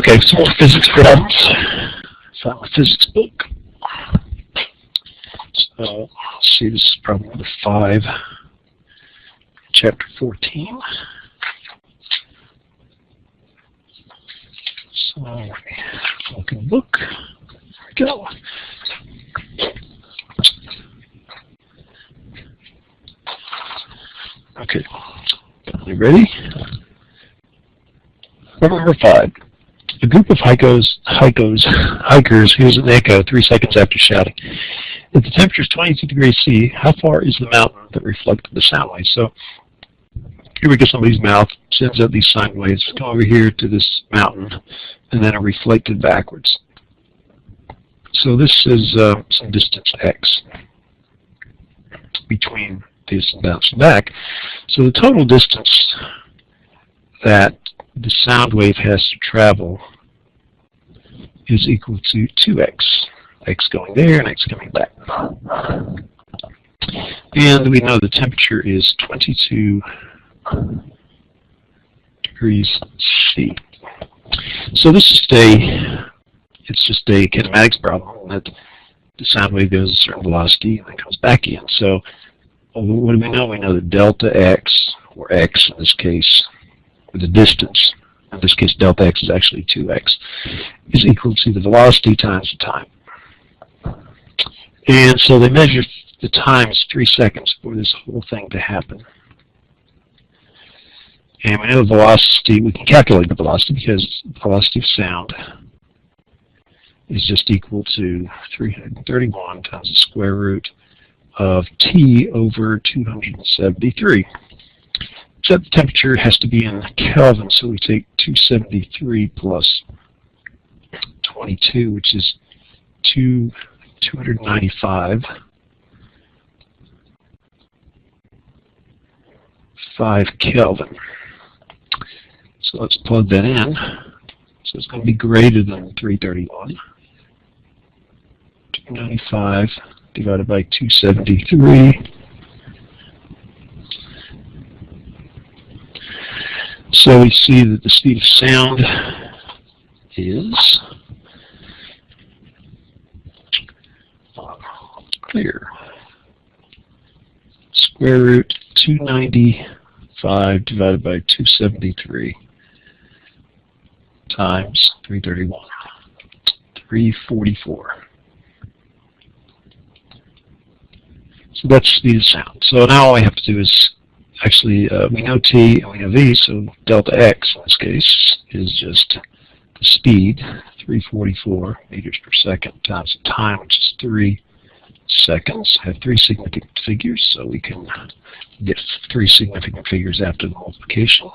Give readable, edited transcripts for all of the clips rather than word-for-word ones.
Okay, some more physics problems. Found my physics book. So let's see, this is problem number 5, chapter 14. So let me look in the book. There we go. Okay, you ready? Problem number 5. A group of hikers hears an echo 3 seconds after shouting. If the temperature is 22 degrees C, how far is the mountain that reflected the sound waves? So here we get somebody's mouth, sends out these sound waves, come over here to this mountain, and then are reflected backwards. So this is some distance x between this and bouncing back. So the total distance that the sound wave has to travel is equal to 2x. X going there and x coming back. And we know the temperature is 22 degrees C. So this is it's just a kinematics problem that the sound wave goes a certain velocity and then comes back in. So what do we know? We know that delta x, or x in this case, the distance, in this case delta x is actually 2x, is equal to the velocity times the time. And so they measure the time is 3 seconds for this whole thing to happen. And we know the velocity, we can calculate the velocity because the velocity of sound is just equal to 331 times the square root of t over 273. Except the temperature has to be in Kelvin, so we take 273 plus 22, which is 295, 5 Kelvin. So let's plug that in. So it's going to be greater than 331. 295 divided by 273. So we see that the speed of sound is clear. Square root 295 divided by 273 times 331. 344. So that's speed of sound. So now all I have to do is actually, we know t and we know v, so delta x in this case is just the speed, 344 meters per second, times the time, which is 3 seconds. I have 3 significant figures, so we can get 3 significant figures after the multiplication.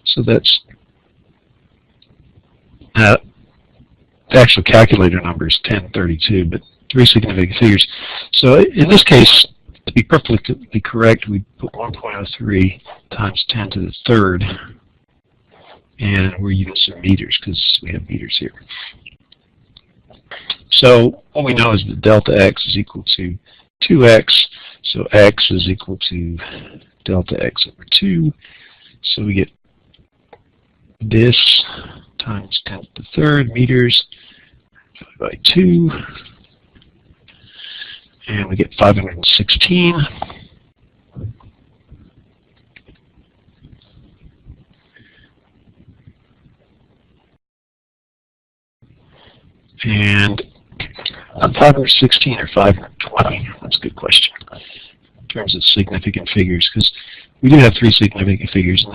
So that's, the actual calculator number is 1032, but 3 significant figures. So in this case, to be perfectly correct, we put 1.03 times 10 to the third, and we're using meters because we have meters here. So all we know is that delta x is equal to 2x, so x is equal to delta x over 2. So we get this times 10 to the third meters by 2. And we get 516. And 516 or 520? That's a good question. In terms of significant figures, because we do have 3 significant figures, and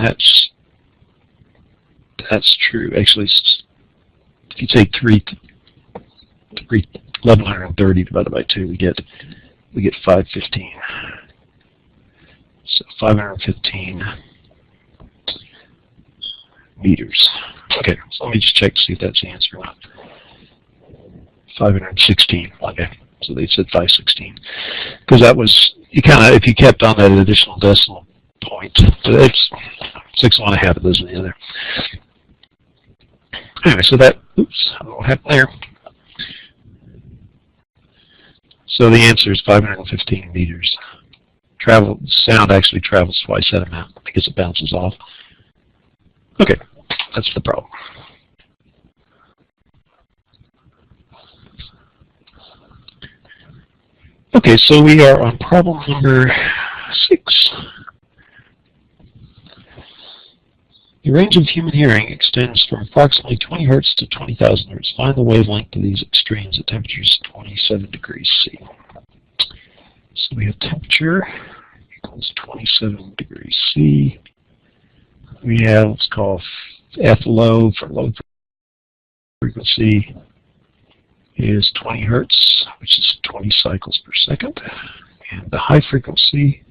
that's true. Actually, if you take 1130 divided by 2, we get 515. So 515 meters. Okay, so let me just check to see if that's the answer or not. 516. Okay, so they said 516 because that was, you kind of, if you kept on that additional decimal point, so it's 6.5 of those in the other. Anyway, so that, oops, I don't know what happened there. So the answer is 515 meters. Sound actually travels twice that amount because it bounces off. Okay, That's the problem. Okay, so we are on problem number 6. The range of human hearing extends from approximately 20 Hertz to 20,000 Hertz. Find the wavelength of these extremes at temperatures 27 degrees C. So we have temperature equals 27 degrees C. We have what's called F low for low frequency is 20 Hertz, which is 20 cycles per second. And the high frequency,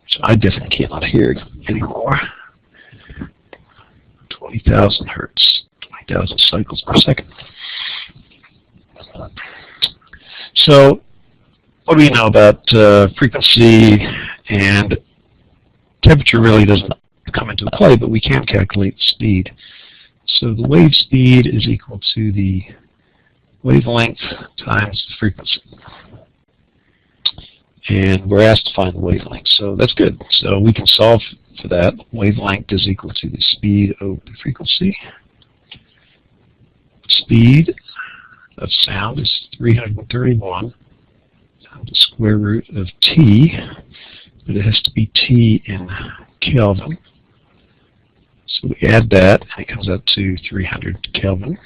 which I definitely cannot hear anymore, 20,000 Hertz, 20,000 cycles per second. So what do we know about frequency and temperature? Really doesn't come into play, but we can calculate speed. So the wave speed is equal to the wavelength times the frequency. And we're asked to find the wavelength, so that's good. So we can solve for that. Wavelength is equal to the speed over the frequency. Speed of sound is 331 times the square root of t, but it has to be t in Kelvin. So we add that, and it comes out to 300 Kelvin.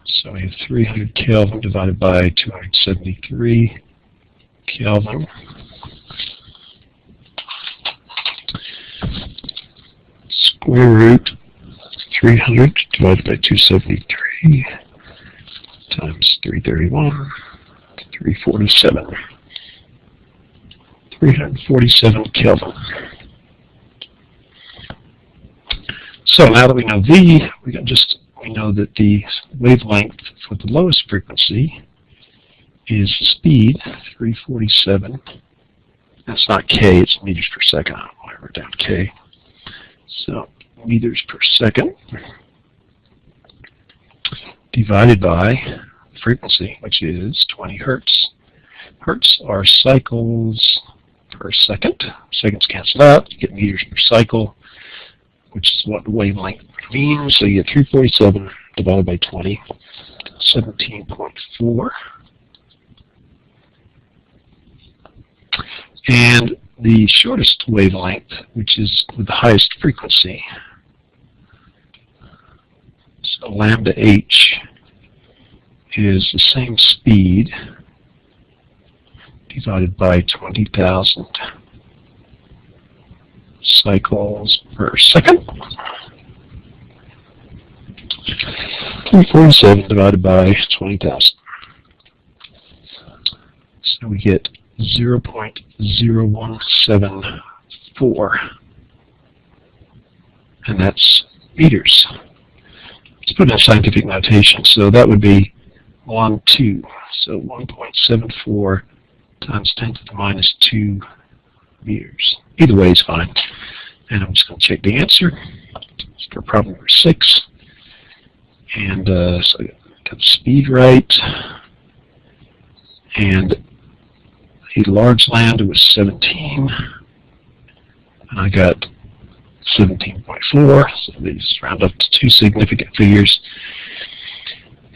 So we have 300 Kelvin divided by 273 Kelvin. Square root 300 divided by 273 times 331, 347. 347 Kelvin. So now that we know V, we know that the wavelength for the lowest frequency is speed, 347. That's not K, it's meters per second. I don't want to write down K. So meters per second divided by frequency, which is 20 Hertz. Hertz are cycles per second. Seconds cancel out, you get meters per cycle, which is what the wavelength means. So you get 347 divided by 20, 17.4. And the shortest wavelength, which is with the highest frequency, so lambda h is the same speed divided by 20,000 cycles per second. 347 divided by 20,000. So we get 0.0174, and that's meters. Let's put in scientific notation. So that would be 1, 2. So 1.74 times 10 to the minus 2 meters. Either way is fine. And I'm just going to check the answer for problem number 6. And so I got the speed right. And a large lambda was 17. And I got 17.4. So these round up to 2 significant figures.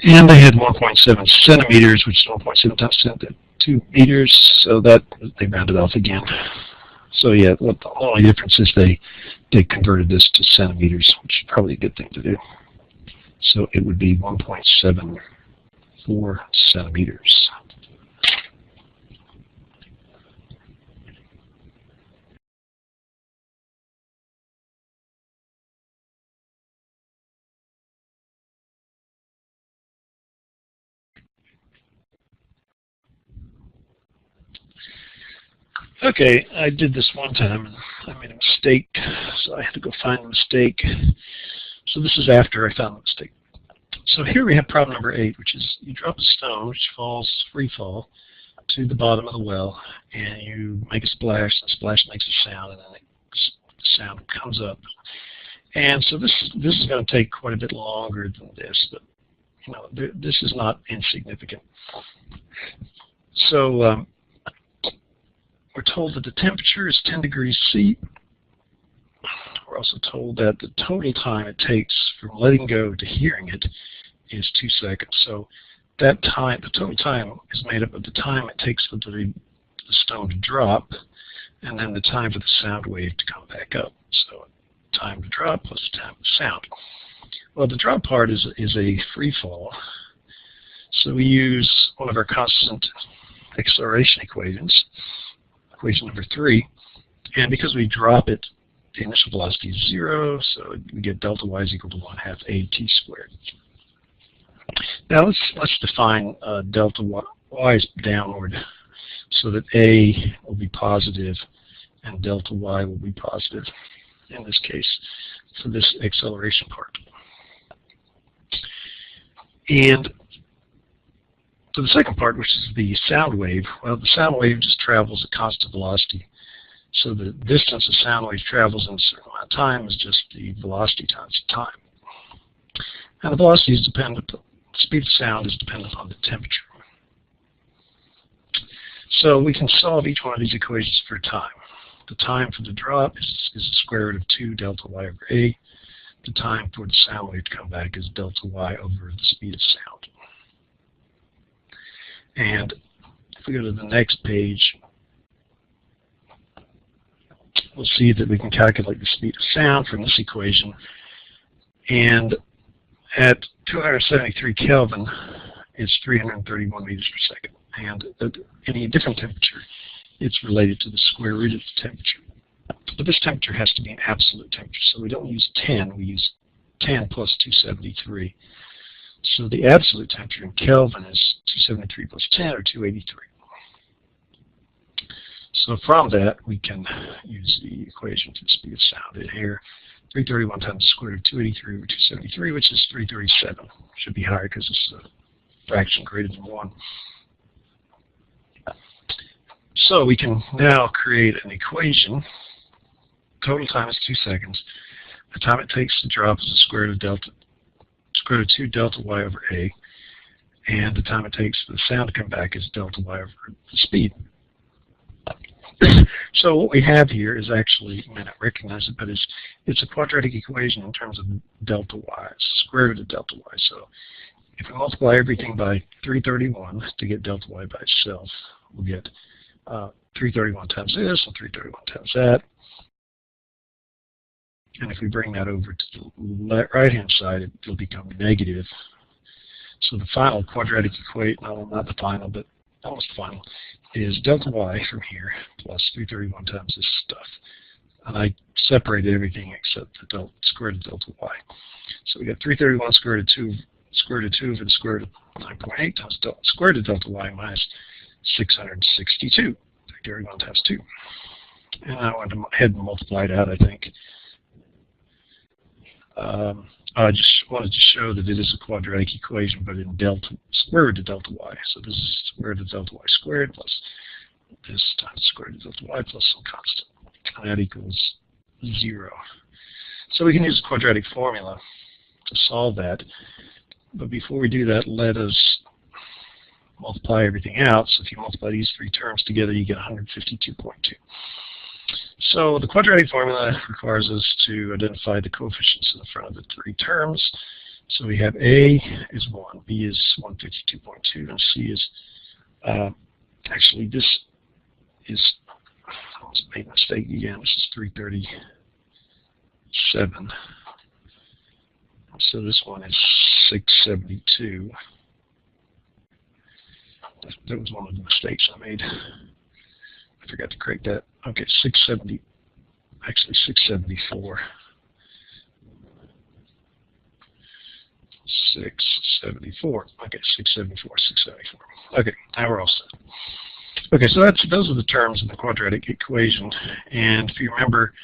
And I had 1.7 centimeters, which is 1.7 times 10 to 2 meters. So that they rounded off again. So yeah, the only difference is they converted this to centimeters, which is probably a good thing to do. So it would be 1.74 centimeters. Okay, I did this one time and I made a mistake, so I had to go find the mistake. So this is after I found the mistake. So here we have problem number 8, which is you drop a stone which falls free fall to the bottom of the well, and you make a splash, and the splash makes a sound, and then the sound comes up. And so this is going to take quite a bit longer than this, but you know, this is not insignificant. So we're told that the temperature is 10 degrees C. We're also told that the total time it takes from letting go to hearing it is 2 seconds. So that time, the total time, is made up of the time it takes for the stone to drop, and then the time for the sound wave to come back up. So time to drop plus time of sound. Well, the drop part is a free fall. So we use one of our constant acceleration equations, equation number 3, and because we drop it, the initial velocity is 0, so we get delta y is equal to 1/2 at squared. Now let's define delta y is downward, so that a will be positive and delta y will be positive in this case for this acceleration part. And for the second part, which is the sound wave, well, the sound wave just travels at constant velocity. So the distance the sound wave travels in a certain amount of time is just the velocity times the time. And the velocity is dependent, the speed of sound is dependent on the temperature. So we can solve each one of these equations for time. The time for the drop is the square root of 2 delta y over a. The time for the sound wave to come back is delta y over the speed of sound. And if we go to the next page, we'll see that we can calculate the speed of sound from this equation. And at 273 Kelvin, it's 331 meters per second. And at any different temperature, it's related to the square root of the temperature. But this temperature has to be an absolute temperature, so we don't use 10, we use 10 plus 273. So the absolute temperature in Kelvin is 273 plus 10, or 283. So from that, we can use the equation to the speed of sound. In here, 331 times the square root of 283 over 273, which is 337. Should be higher because it's a fraction greater than 1. So we can now create an equation. Total time is 2 seconds. The time it takes to drop is the square root of 2 delta y over a. And the time it takes for the sound to come back is delta y over the speed. So what we have here is actually, you may not recognize it, but it's a quadratic equation in terms of delta y. It's the square root of delta y. So if we multiply everything by 331 to get delta y by itself, we'll get 331 times this and 331 times that. And if we bring that over to the right-hand side, it'll become negative. So the final quadratic equation, no, not the final, but almost final, is delta y from here plus 331 times this stuff. And I separated everything except the square root of delta y. So we got 331 square root of 2 over the square root of 9.8 times square root of delta y minus 662. 331 times 2. And I went ahead and multiplied out, I think. I just wanted to show that it is a quadratic equation, but in square root of delta y. So this is square root of delta y squared plus this times square root of delta y plus some constant. And that equals 0. So we can use the quadratic formula to solve that. But before we do that, let us multiply everything out. So if you multiply these three terms together, you get 152.2. So the quadratic formula requires us to identify the coefficients in the front of the three terms. So we have A is 1, B is 152.2, and C is, actually this is, I almost made a mistake again, this is 337. So this one is 672. That was one of the mistakes I made. I forgot to correct that. Okay, 670, actually 674. 674. Okay, 674, 674. Okay, now we're all set. Okay, so those are the terms of the quadratic equation. And if you remember,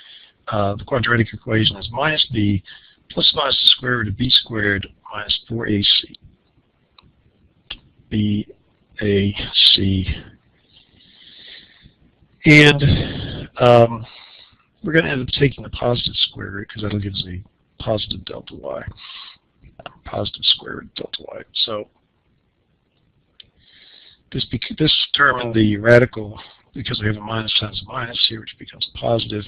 the quadratic equation is minus b plus minus the square root of b squared minus 4ac. b, a, c. And we're going to end up taking the positive square root because that'll give us a positive delta y. Positive square root delta y. So this determined the radical because we have a minus times a minus here, which becomes a positive,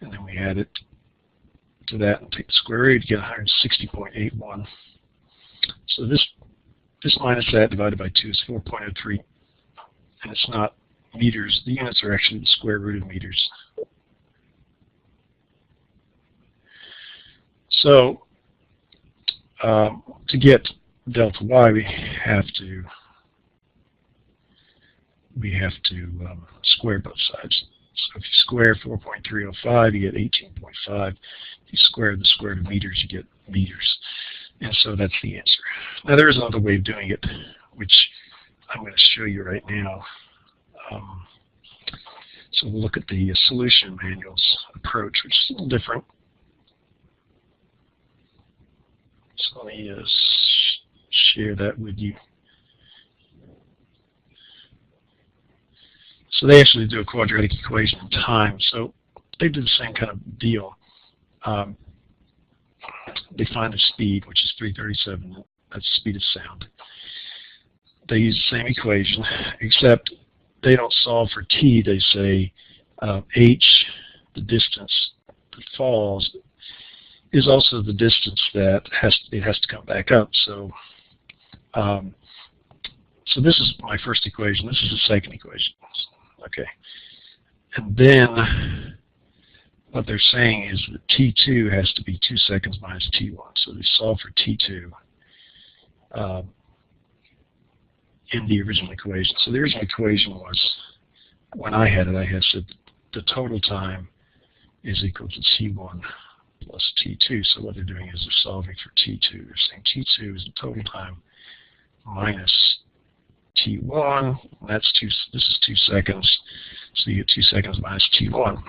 and then we add it to that and take the square root, you get 160.81. So this minus that divided by 2 is 4.03, and it's not meters. The units are actually the square root of meters. So to get delta y, we have to square both sides. So if you square 4.305, you get 18.5. If you square the square root of meters, you get meters. And so that's the answer. Now there is another way of doing it, which I'm going to show you right now. So we'll look at the solution manuals approach, which is a little different. So let me share that with you. So they actually do a quadratic equation in time. So they do the same kind of deal. They find the speed, which is 337. That's the speed of sound. They use the same equation, except they don't solve for t. They say h, the distance that falls, is also the distance that it has to come back up. So, so this is my first equation. This is the second equation. Okay, and then what they're saying is that t2 has to be 2 seconds minus t1. So they solve for t2 in the original equation. So the original equation was, when I had it, I had said the total time is equal to t1 plus t2. So what they're doing is they're solving for t2. They're saying t2 is the total time minus t1. That's this is 2 seconds. So you get 2 seconds minus t1.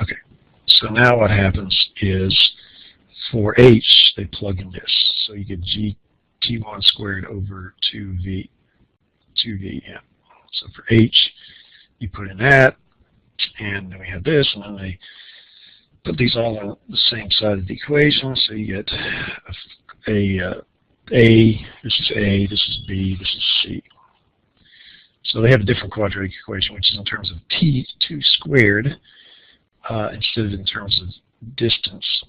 Okay. So now what happens is for h, they plug in this. So you get t1 squared over 2v. Yeah. So for h, you put in that, and then we have this, and then they put these all on the same side of the equation. So you get this is A, this is B, this is C. So they have a different quadratic equation, which is in terms of t2 squared instead of in terms of distance.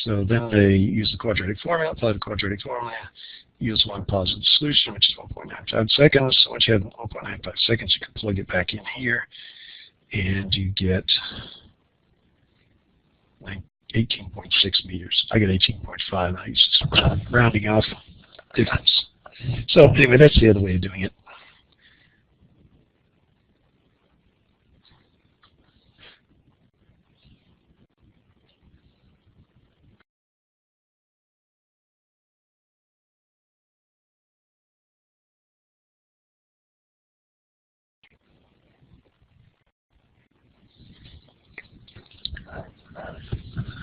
So then they use the quadratic formula, apply the quadratic formula, use one positive solution, which is 1.95 seconds. So once you have 1.95 seconds, you can plug it back in here, and you get 18.6 meters. I get 18.5. I use rounding off difference. So anyway, that's the other way of doing it.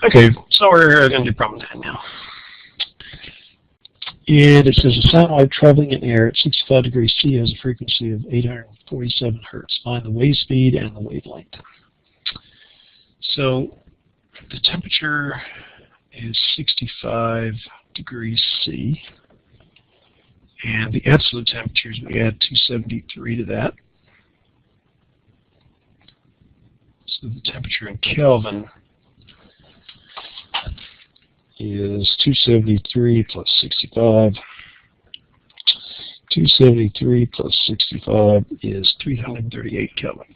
Okay, so we're going to do problem 10 now. And it says a sound wave traveling in air at 65 degrees C has a frequency of 847 hertz. Find the wave speed and the wavelength. So the temperature is 65 degrees C. And the absolute temperatures, we add 273 to that. So the temperature in Kelvin is 273 plus 65. 273 plus 65 is 338 Kelvin.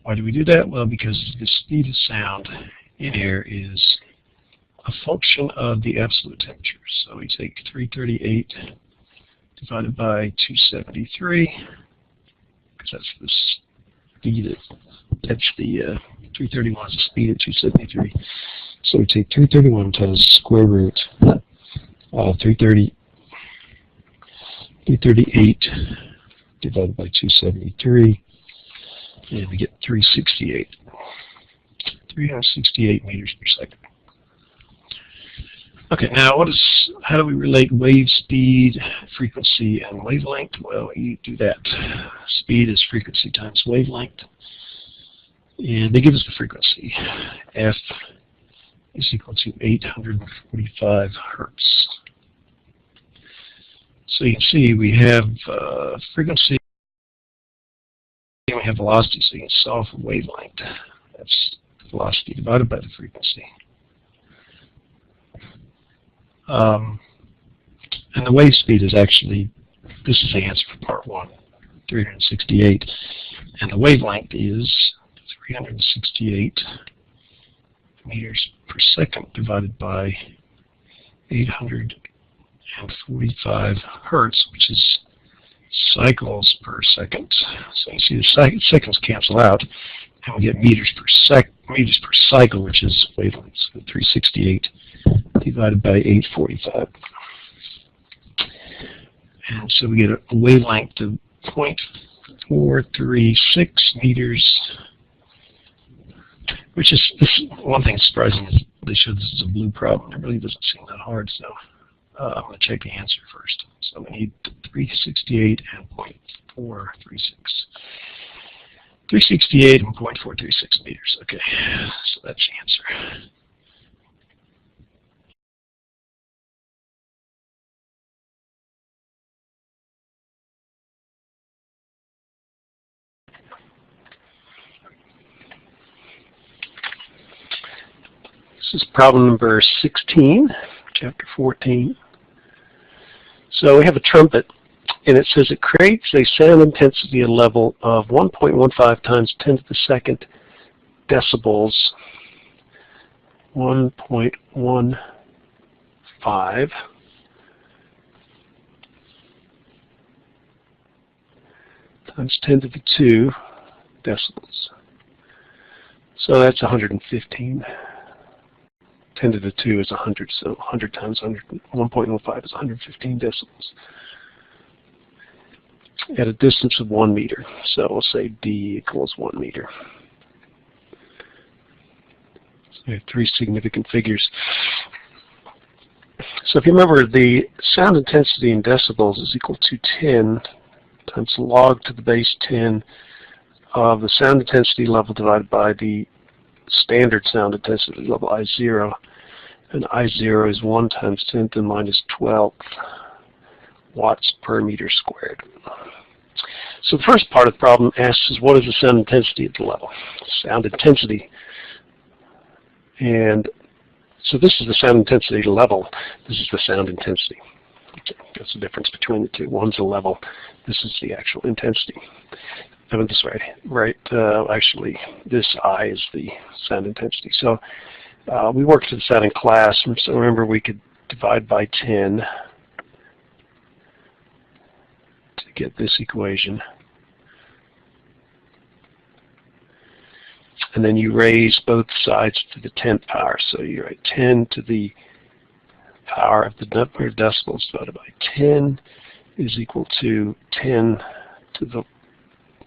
Why do we do that? Well, because the speed of sound in air is a function of the absolute temperature. So we take 338 divided by 273, because that's the speed, that's the 331 is the speed at 273. So we take 331 times square root of 338 divided by 273, and we get 368. 368 meters per second. Okay, now how do we relate wave speed, frequency, and wavelength? Well, you do that. Speed is frequency times wavelength. And they give us the frequency. F is equal to 845 hertz. So you can see we have frequency then we have velocity, so you can solve for wavelength. That's velocity divided by the frequency. And the wave speed is actually, this is the answer for part 1, 368. And the wavelength is 368 meters per second divided by 845 hertz, which is cycles per second. So you see the seconds cancel out, and we get meters per cycle, which is wavelength. So 368 divided by 845. And so we get a wavelength of 0.436 meters, which is, one thing surprising is they showed this is a blue problem. It really doesn't seem that hard, so I'm going to check the answer first. So we need 368 and 0.436. 368 and 0.436 meters. Okay, so that's the answer. This is problem number 16, chapter 14. So we have a trumpet, and it says it creates a sound intensity level of 1.15 times 10 to the second decibels, 1.15 times 10 to the 2 decibels. So that's 115. 10 to the 2 is 100, so 100 times 1.15 is 115 decibels at a distance of 1 meter. So we'll say D equals 1 meter. So we have 3 significant figures. So if you remember, the sound intensity in decibels is equal to 10 times log to the base 10 of the sound intensity level divided by the standard sound intensity level, I0. And I0 is 1 times 10 to the minus 12th watts per meter squared. So the first part of the problem asks us, what is the sound intensity at the level? Sound intensity. And so this is the sound intensity level. This is the sound intensity. Okay, that's the difference between the two. One's a level. This is the actual intensity. I mean, this right. Actually, this I is the sound intensity. So we worked this out in class. So remember, we could divide by 10 to get this equation. And then you raise both sides to the 10th power. So you write 10 to the power of the number of decibels divided by 10 is equal to 10 to the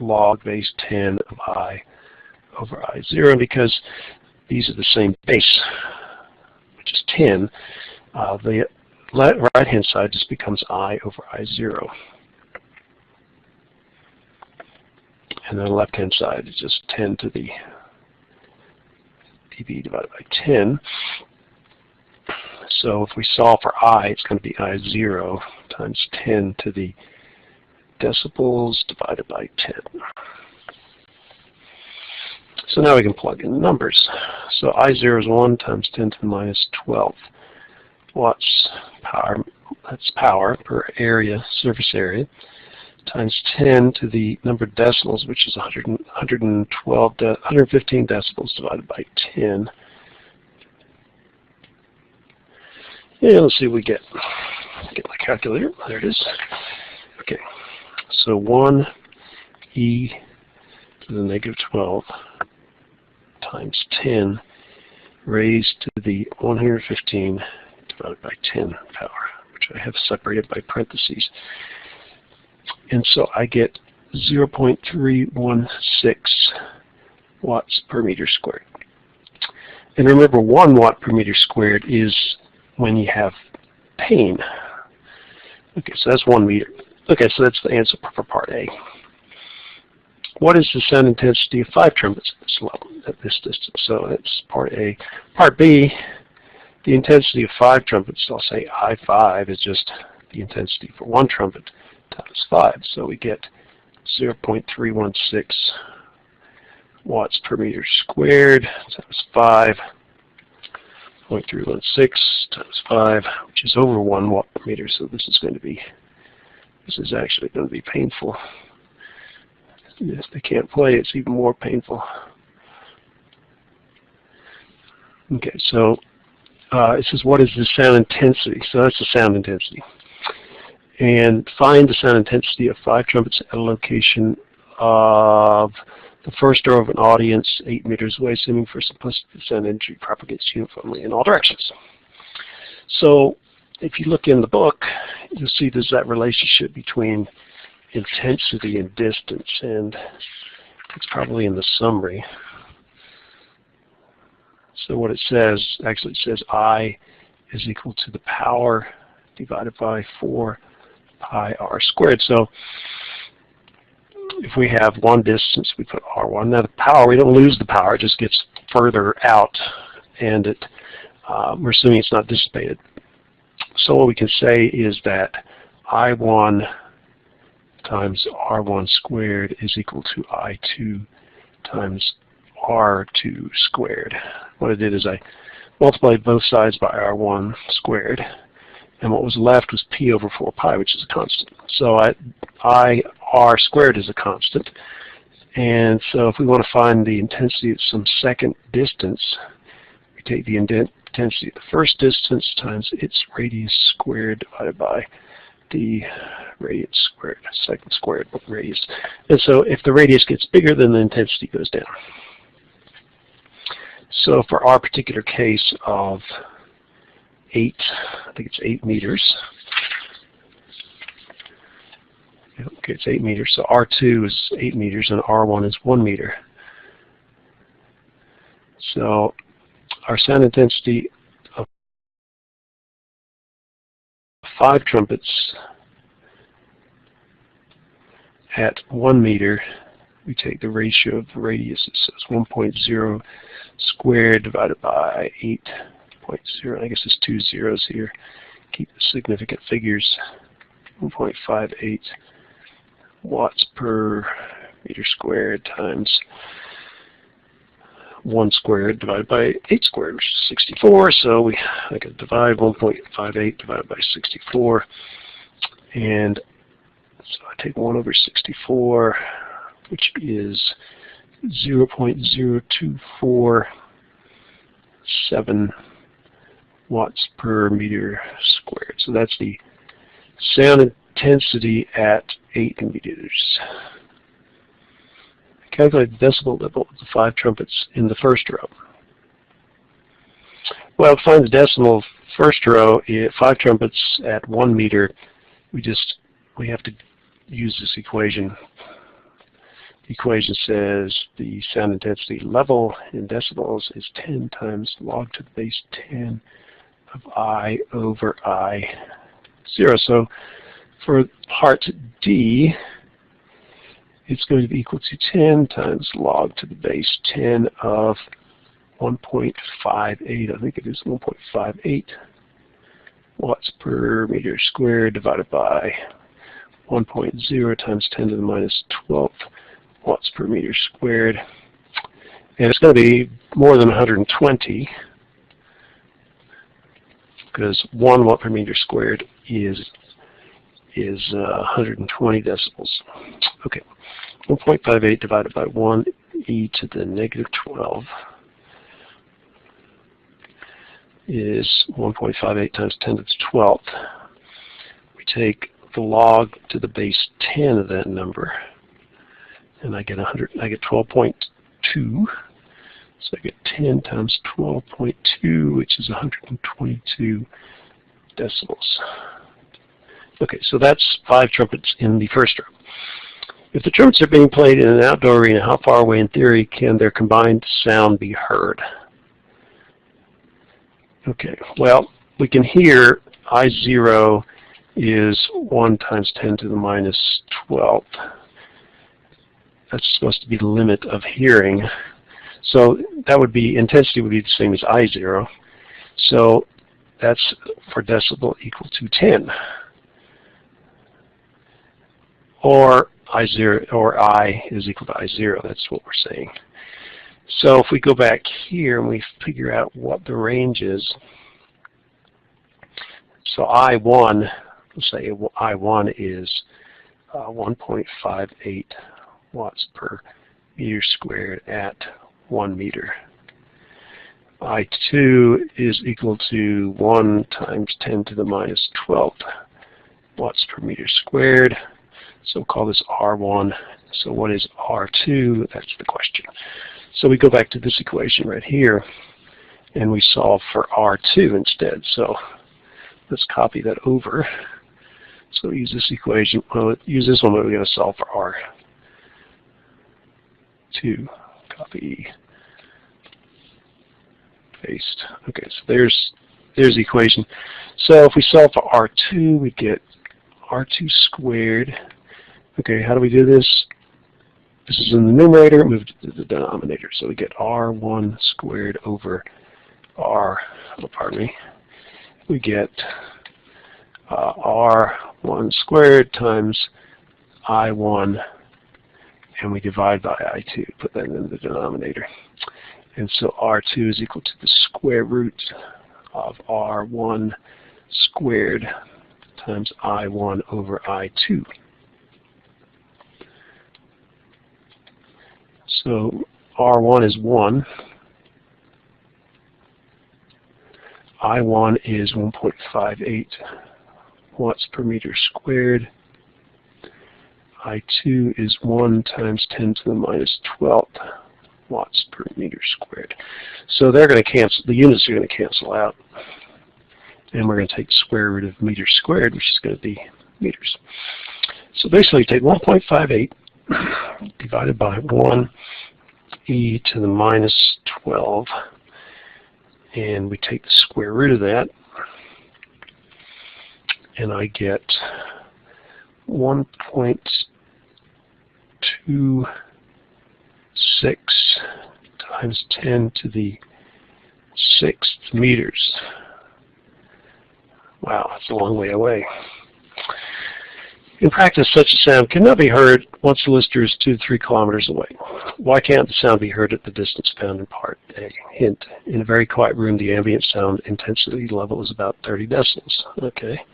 log base 10 of I over I0. Because these are the same base, which is 10, the right-hand side just becomes I over I0. And then the left-hand side is just 10 to the dB divided by 10. So if we solve for I, it's going to be I0 times 10 to the decibels divided by 10. So now we can plug in the numbers. So I0 is 1 times 10 to the minus 12 watts power. That's power per area, surface area, times 10 to the number of decibels, which is 115 decibels divided by 10. And let's see what we get. Get my calculator. There it is. Okay. So 1 e to the negative 12 times 10 raised to the 115 divided by 10 power, which I have separated by parentheses. And so I get 0.316 watts per meter squared. And remember, 1 watt per meter squared is when you have pain. Okay, so that's 1 meter. Okay, so that's the answer for part A. What is the sound intensity of 5 trumpets at this level, at this distance? So that's part A. Part B, the intensity of 5 trumpets, I'll say I5 is just the intensity for 1 trumpet times 5. So we get 0.316 watts per meter squared times 5. 0.316 times 5, which is over 1 watt per meter. So this is actually going to be painful. If they can't play, it's even more painful. Okay, so it says, what is the sound intensity? So that's the sound intensity. And find the sound intensity of 5 trumpets at a location of the first row of an audience 8 meters away, assuming for simplicity the sound energy propagates uniformly in all directions. So if you look in the book, you'll see there's that relationship between intensity and distance, and it's probably in the summary. So what it says, actually it says I is equal to the power divided by 4 pi r squared. So if we have one distance, we put r1. Now the power, we don't lose the power, it just gets further out, and we're assuming it's not dissipated. So what we can say is that I1 times r1 squared is equal to I2 times r2 squared. What I did is I multiplied both sides by r1 squared, and what was left was p over 4 pi, which is a constant. So r squared is a constant, and so if we want to find the intensity at some second distance, we take the intensity at the first distance times its radius squared divided by the radius squared, second squared radius. And so if the radius gets bigger, then the intensity goes down. So for our particular case of 8, I think it's 8 meters. Okay, it's 8 meters. So R2 is 8 meters and R1 is 1 meter. So our sound intensity of 5 trumpets at 1 meter, we take the ratio of the radius. So it's 1.0 squared divided by 8.0. I guess it's 2 zeros here. Keep the significant figures. 1.58 watts per meter squared times 1 squared divided by 8 squared, which is 64. So I can divide 1.58 divided by 64, and so I take 1 over 64, which is 0.0247 watts per meter squared. So that's the sound intensity at 8 meters. Calculate the decibel level of the 5 trumpets in the first row. Well, to find the decimal first row, 5 trumpets at 1 meter, we have to use this equation. The equation says the sound intensity level in decibels is 10 times log to the base 10 of I over I0. So for part D, it's going to be equal to 10 times log to the base 10 of 1.58, I think it is 1.58 watts per meter squared divided by 1.0 times 10 to the minus 12 watts per meter squared. And it's going to be more than 120, because 1 watt per meter squared is 120 decibels. Okay, 1.58 divided by 1 e to the negative 12 is 1.58 times 10 to the 12th. We take the log to the base 10 of that number, and I get 12.2. So I get 10 times 12.2, which is 122 decibels. Okay, so that's 5 trumpets in the first row. If the trumpets are being played in an outdoor arena, how far away in theory can their combined sound be heard? Okay, well, we can hear I0 is 1 times 10 to the minus 12th. That's supposed to be the limit of hearing. So that would be, intensity would be the same as I0. So that's for decibel equal to 10. Or I0 or I is equal to I0. That's what we're saying. So if we go back here and we figure out what the range is, so I1, let's say I1 is 1.58 watts per meter squared at 1 meter. I2 is equal to 1 times 10 to the minus 12 watts per meter squared. So we'll call this R1. So what is R2? That's the question. So we go back to this equation right here, and we solve for R2 instead. So let's copy that over. So we use this equation. Well, use this one, but we're going to solve for R2. Copy. Paste. Okay, so there's the equation. So if we solve for R2, we get R2 squared. Okay, how do we do this? This is in the numerator, move to the denominator. So we get R1 squared over we get R1 squared times I1, and we divide by I2, put that in the denominator. And so R2 is equal to the square root of R1 squared times I1 over I2. So R1 is 1. I1 is 1.58 watts per meter squared. I2 is 1 times 10 to the minus 12th watts per meter squared. So they're going to cancel, the units are going to cancel out. And we're going to take square root of meter squared, which is going to be meters. So basically take 1.58 divided by 1 e to the minus 12, and we take the square root of that, and I get 1.26 times 10 to the 6th meters. Wow, that's a long way away. In practice, such a sound cannot be heard once the listener is 2 to 3 kilometers away. Why can't the sound be heard at the distance found in Part A? Hint, in a very quiet room, the ambient sound intensity level is about 30 decibels. Okay.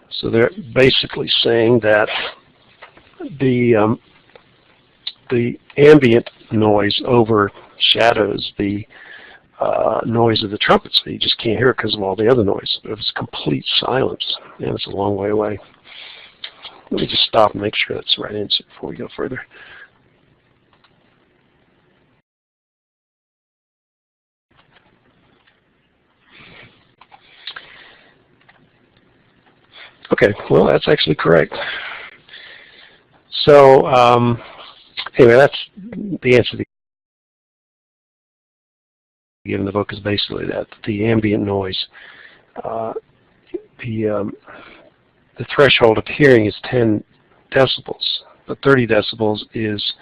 So they're basically saying that the ambient noise overshadows the noise of the trumpet, so you just can't hear it because of all the other noise. But if it's complete silence, and it's a long way away. Let me just stop and make sure that's the right answer before we go further. Okay, well, that's actually correct. So anyway, that's the answer given in the book is basically that the ambient noise, the threshold of hearing is 10 decibels, but 30 decibels is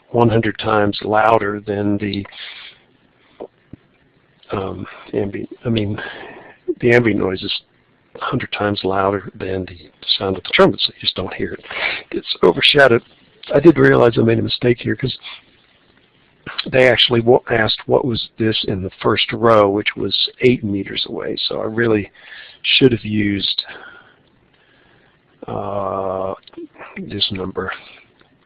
100 times louder than the ambient. I mean, the ambient noise is 100 times louder than the sound of the trumpet, so you just don't hear it. It's overshadowed. I did realize I made a mistake here because they actually asked what was this in the first row, which was 8 meters away. So I really should have used this number,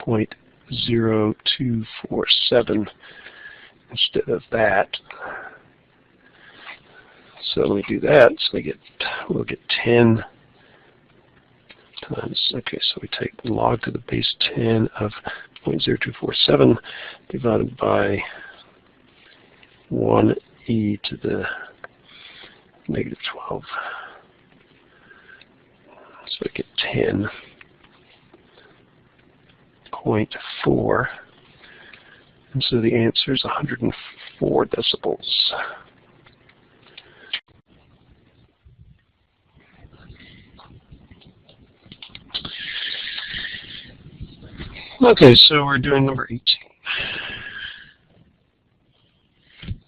0.0247 instead of that. So let me do that. So we'll get 10 times. Okay, so we take log to the base 10 of 0.0247 divided by 1 e to the negative 12. So we get 10.4. And so the answer is 104 decibels. Okay, so we're doing number 18.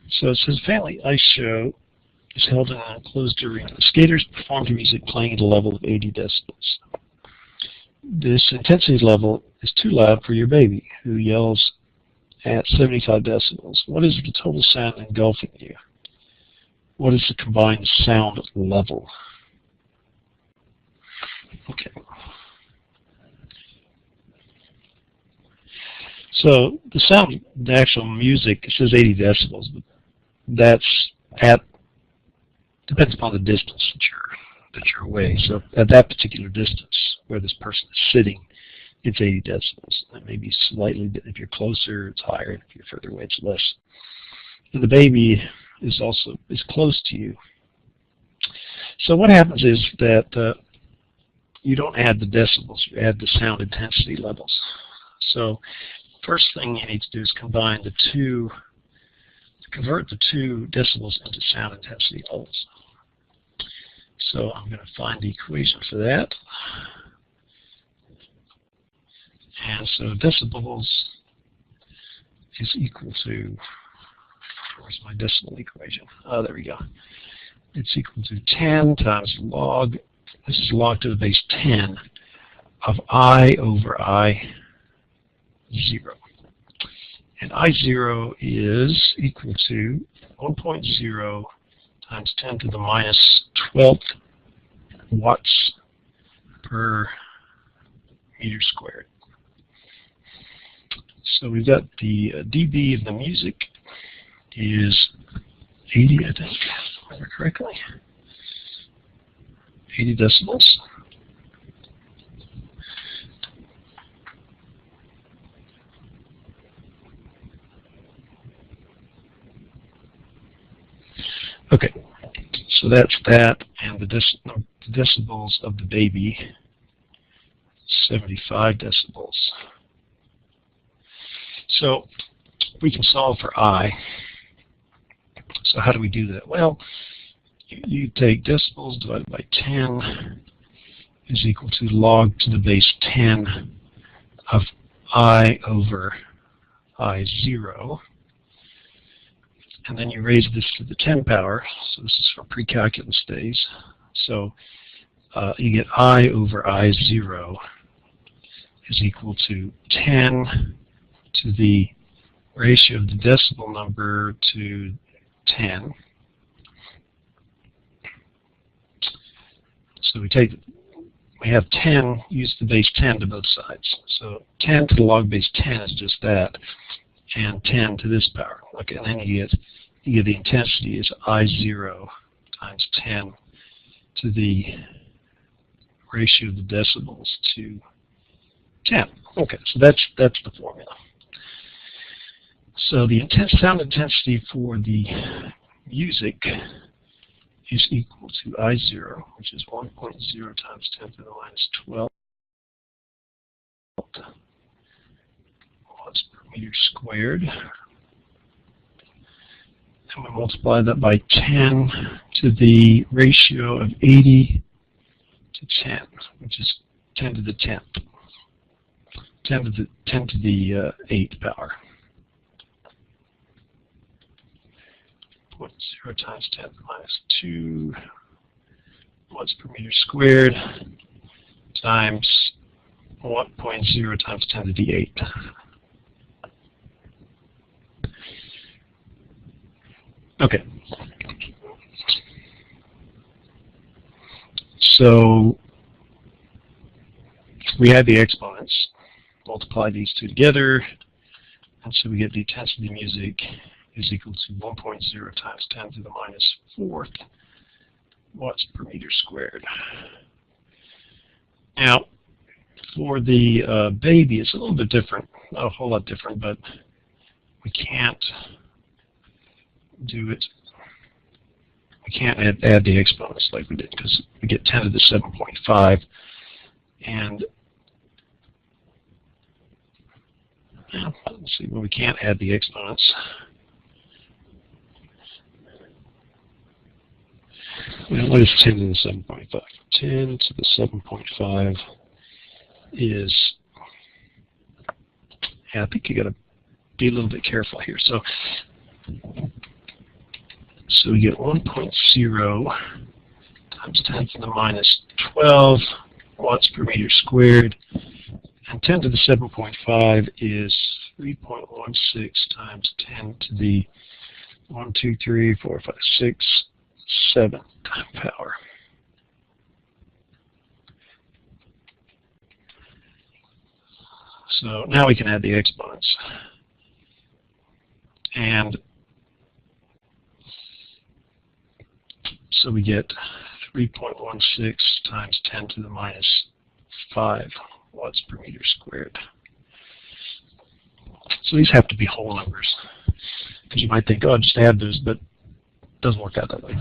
So it says Valley Ice Show is held in an enclosed arena. Skaters perform music playing at a level of 80 decibels. this intensity level is too loud for your baby, who yells at 75 decibels. What is the total sound engulfing you? What is the combined sound level? Okay. So the sound, the actual music, it says 80 decibels, but that's depends upon the distance that you're away. So at that particular distance where this person is sitting, it's 80 decibels. That may be slightly, if you're closer, it's higher, and if you're further away, it's less. And the baby is close to you. So what happens is that you don't add the decibels, you add the sound intensity levels. So first thing you need to do is convert the two decibels into sound intensity levels. So I'm going to find the equation for that. And so decibels is equal to, where's my decimal equation? Oh, there we go. It's equal to 10 times log, this is log to the base 10 of I over I0. And I0 is equal to 1.0 times 10 to the minus 12th watts per meter squared. So we've got the dB of the music is 80, I think, if I remember correctly. 80 decibels. Okay, so that's that, and the decibels of the baby, 75 decibels. So we can solve for I. So how do we do that? Well, you take decibels divided by 10 is equal to log to the base 10 of I over I0. And then you raise this to the 10 power. So this is for pre-calculus days. So you get I over I0 is equal to 10 to the ratio of the decibel number to 10. So we have 10, use the base 10 to both sides. So 10 to the log base 10 is just that, and 10 to this power. Okay, and then you get the intensity is I0 times 10 to the ratio of the decibels to 10. Okay, so that's the formula. So the sound intensity for the music is equal to I0, which is 1.0 times 10 to the minus 12 watts per meter squared. And we multiply that by 10 to the ratio of 80 to 10, which is 10 to the 10th. 10 to the 8th power. 0 times 10 to the minus 2 watts per meter squared times 1.0 times 10 to the 8th. Okay. So we had the exponents. Multiply these two together, and so we get the intensity of music is equal to 1.0 times 10 to the minus 4th watts per meter squared. Now, for the baby, it's a little bit different, not a whole lot different, but we can't do it. We can't add the exponents like we did, because we get 10 to the 7.5, and let's see, well, we can't add the exponents. Well, what is 10 to the 7.5? 10 to the 7.5 is, I think you got to be a little bit careful here. So we get 1.0 times 10 to the minus 12 watts per meter squared. And 10 to the 7.5 is 3.16 times 10 to the 1, 2, 3, 4, 5, 6, 7 time power. So now we can add the exponents. And so we get 3.16 times 10 to the minus 5 watts per meter squared. So these have to be whole numbers, because you might think, oh, just add those, but it doesn't work out that way.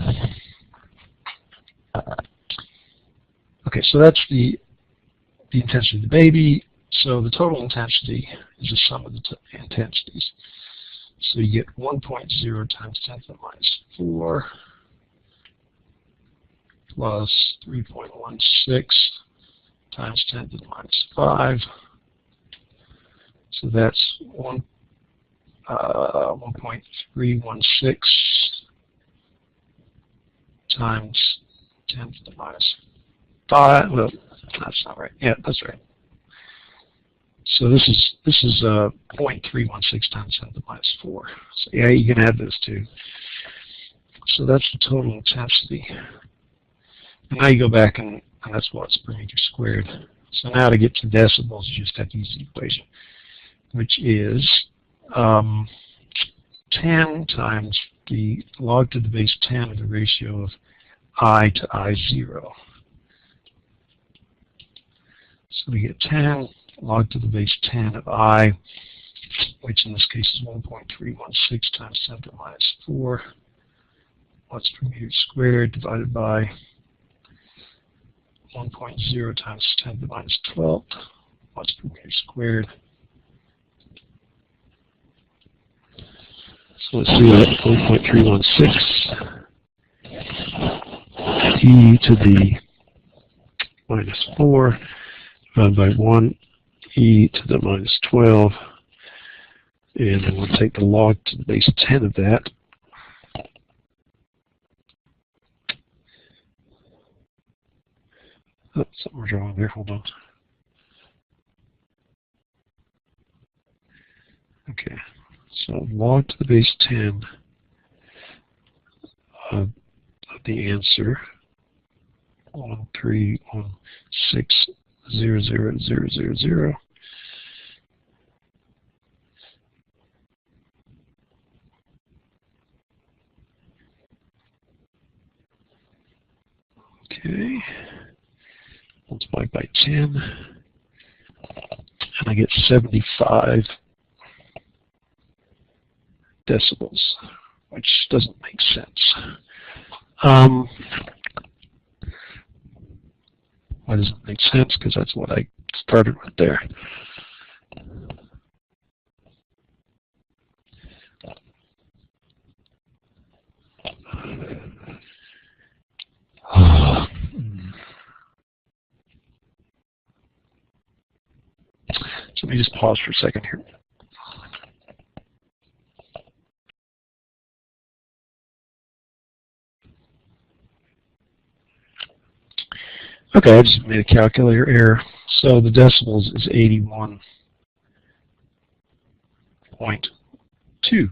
Okay, so that's the intensity of the baby. So the total intensity is the sum of the intensities. So you get 1.0 times 10 to the minus 4 plus 3.16 times 10 to the minus 5. So that's 1.316 times 10 to the minus 5. Well, that's not right. Yeah, that's right. So this is 0.316 times 10 to the minus 4. So yeah, you can add those two. So that's the total intensity. And now you go back and that's watts per meter squared. So now to get to decibels, you just have to use the equation, which is 10 times the log to the base 10 of the ratio of I to I0. So we get 10 log to the base 10 of I, which in this case is 1.316 times 10 to the minus 4 watts per meter squared divided by 1.0 times 10 to the minus 12 watts per meter squared. So let's do that. 1.316 e to the minus 4 divided by 1 e to the minus 12. And then we'll take the log to the base 10 of that. Oh, something was wrong there. Hold on. Okay. So log to the base 10 of the answer 131600000. Okay. Multiplied by 10, and I get 75 decibels, which doesn't make sense. Why does it make sense? Because that's what I started with there. So let me just pause for a second here. Okay, I just made a calculator error. So the decibels is 81.2.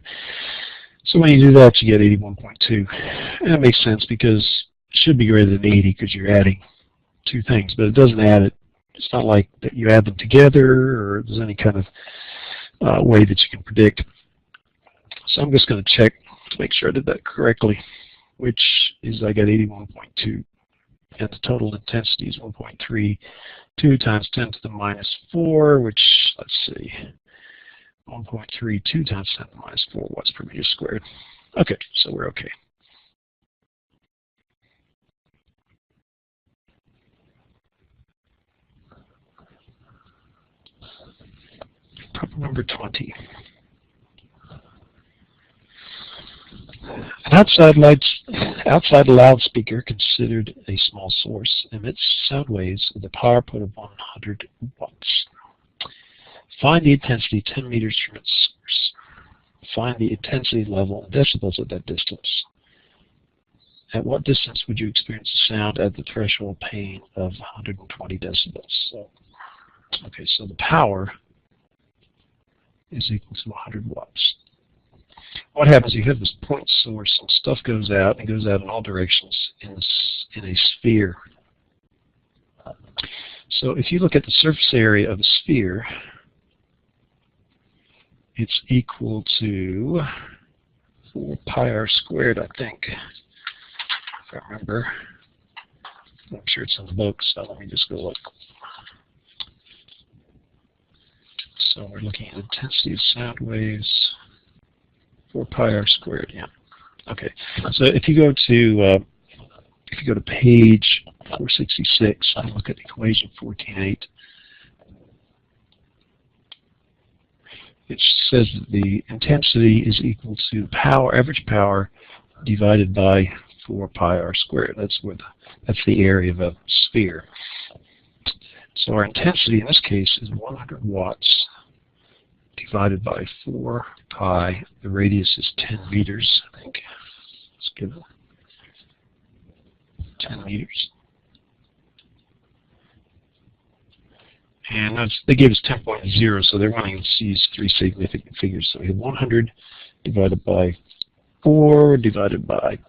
So when you do that, you get 81.2. And that makes sense because it should be greater than 80 because you're adding two things, but it doesn't add it. It's not like that you add them together or there's any kind of way that you can predict. So I'm just going to check to make sure I did that correctly, which is I got 81.2. And the total intensity is 1.32 times 10 to the minus 4, which, let's see, 1.32 times 10 to the minus 4 watts per meter squared. Okay, so we're okay. Problem number 20. An outside loudspeaker considered a small source emits sound waves with a power output of 100 watts. Find the intensity 10 meters from its source. Find the intensity level in decibels at that distance. at what distance would you experience the sound at the threshold pain of 120 decibels? So, okay, so the power is equal to 100 watts. What happens, you have this point source and stuff goes out, and it goes out in all directions in a sphere. So if you look at the surface area of a sphere, it's equal to 4 pi r squared, I think, if I remember. I'm sure it's in the book, so let me just go look. So we're looking at intensity of sound waves, 4 pi r squared, yeah. Okay, so if you go to page 466 and look at equation 14.8, it says that the intensity is equal to power, average power, divided by 4 pi r squared. That's the area of a sphere. So our intensity in this case is 100 watts divided by 4 pi. The radius is 10 meters, I think. Let's give it 10 meters. And they gave us 10.0, so they're wanting us to use 3 significant figures. So we have 100 divided by 4 divided by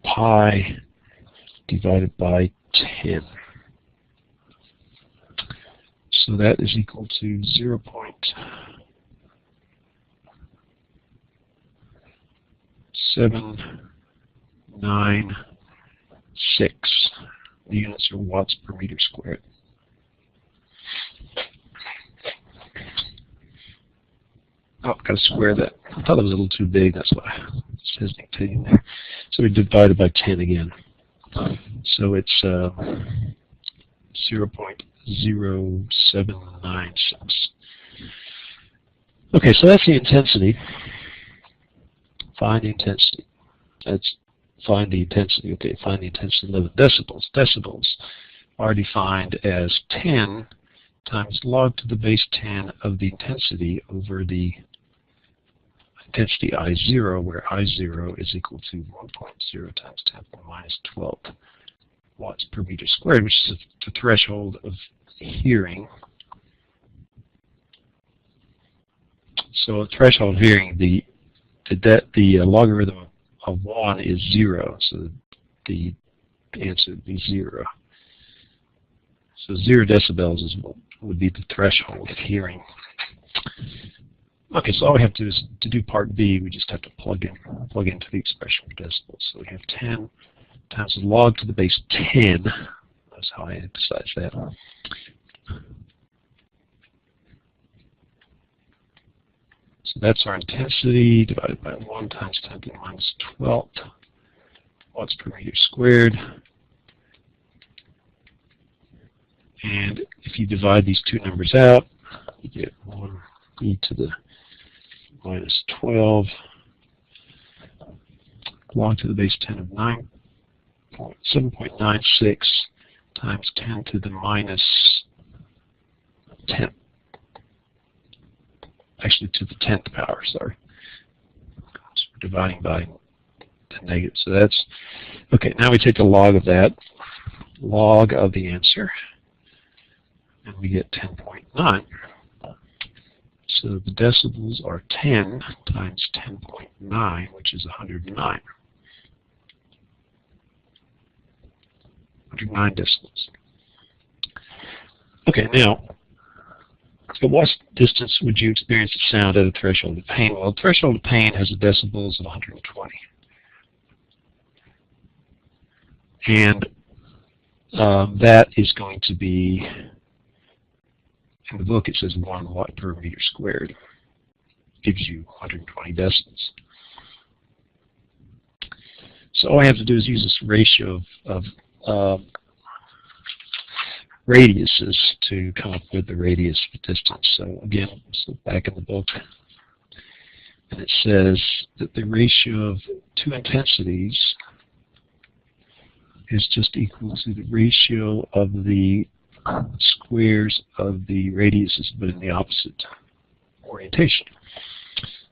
pi divided by 10. So that is equal to 0.796. The units are watts per meter squared. Oh, I've got to square that. I thought it was a little too big, that's why it says dictating there. So we divide it by 10 again. So it's 0.0796. Okay, so that's the intensity. Find the intensity. Find the intensity. Okay, find the intensity level. Decibels. Decibels are defined as 10 times log to the base 10 of the intensity over the intensity I0, where I0 is equal to 1.0 times 10 to the minus 12 watts per meter squared, which is the threshold of hearing. So a threshold of hearing, the logarithm of 1 is 0, so the answer would be 0. So 0 decibels would be the threshold of hearing. Okay, so all we have to do is, to do part B, we just have to plug into the expression for decibels. So we have 10 times the log to the base 10. That's how I emphasize that. So that's our intensity divided by 1 times 10 to the minus 12 watts per meter squared. And if you divide these two numbers out, you get 1e to the minus 12 log to the base 10 of 7.96 times 10 to the minus 10. Actually, to the 10th power, sorry. So we're dividing by the negative. So that's, okay, now we take the log of that, log of the answer, and we get 10.9. So the decibels are 10 times 10.9, which is 109. 109 decibels. Okay, now, at what distance would you experience the sound at a threshold of pain? Well, the threshold of pain has a decibels of 120. And that is going to be, in the book it says 1 watt per meter squared. Gives you 120 decibels. So all I have to do is use this ratio of radiuses to come up with the radius of distance. So again, so back in the book, and it says that the ratio of two intensities is just equal to the ratio of the squares of the radiuses, but in the opposite orientation.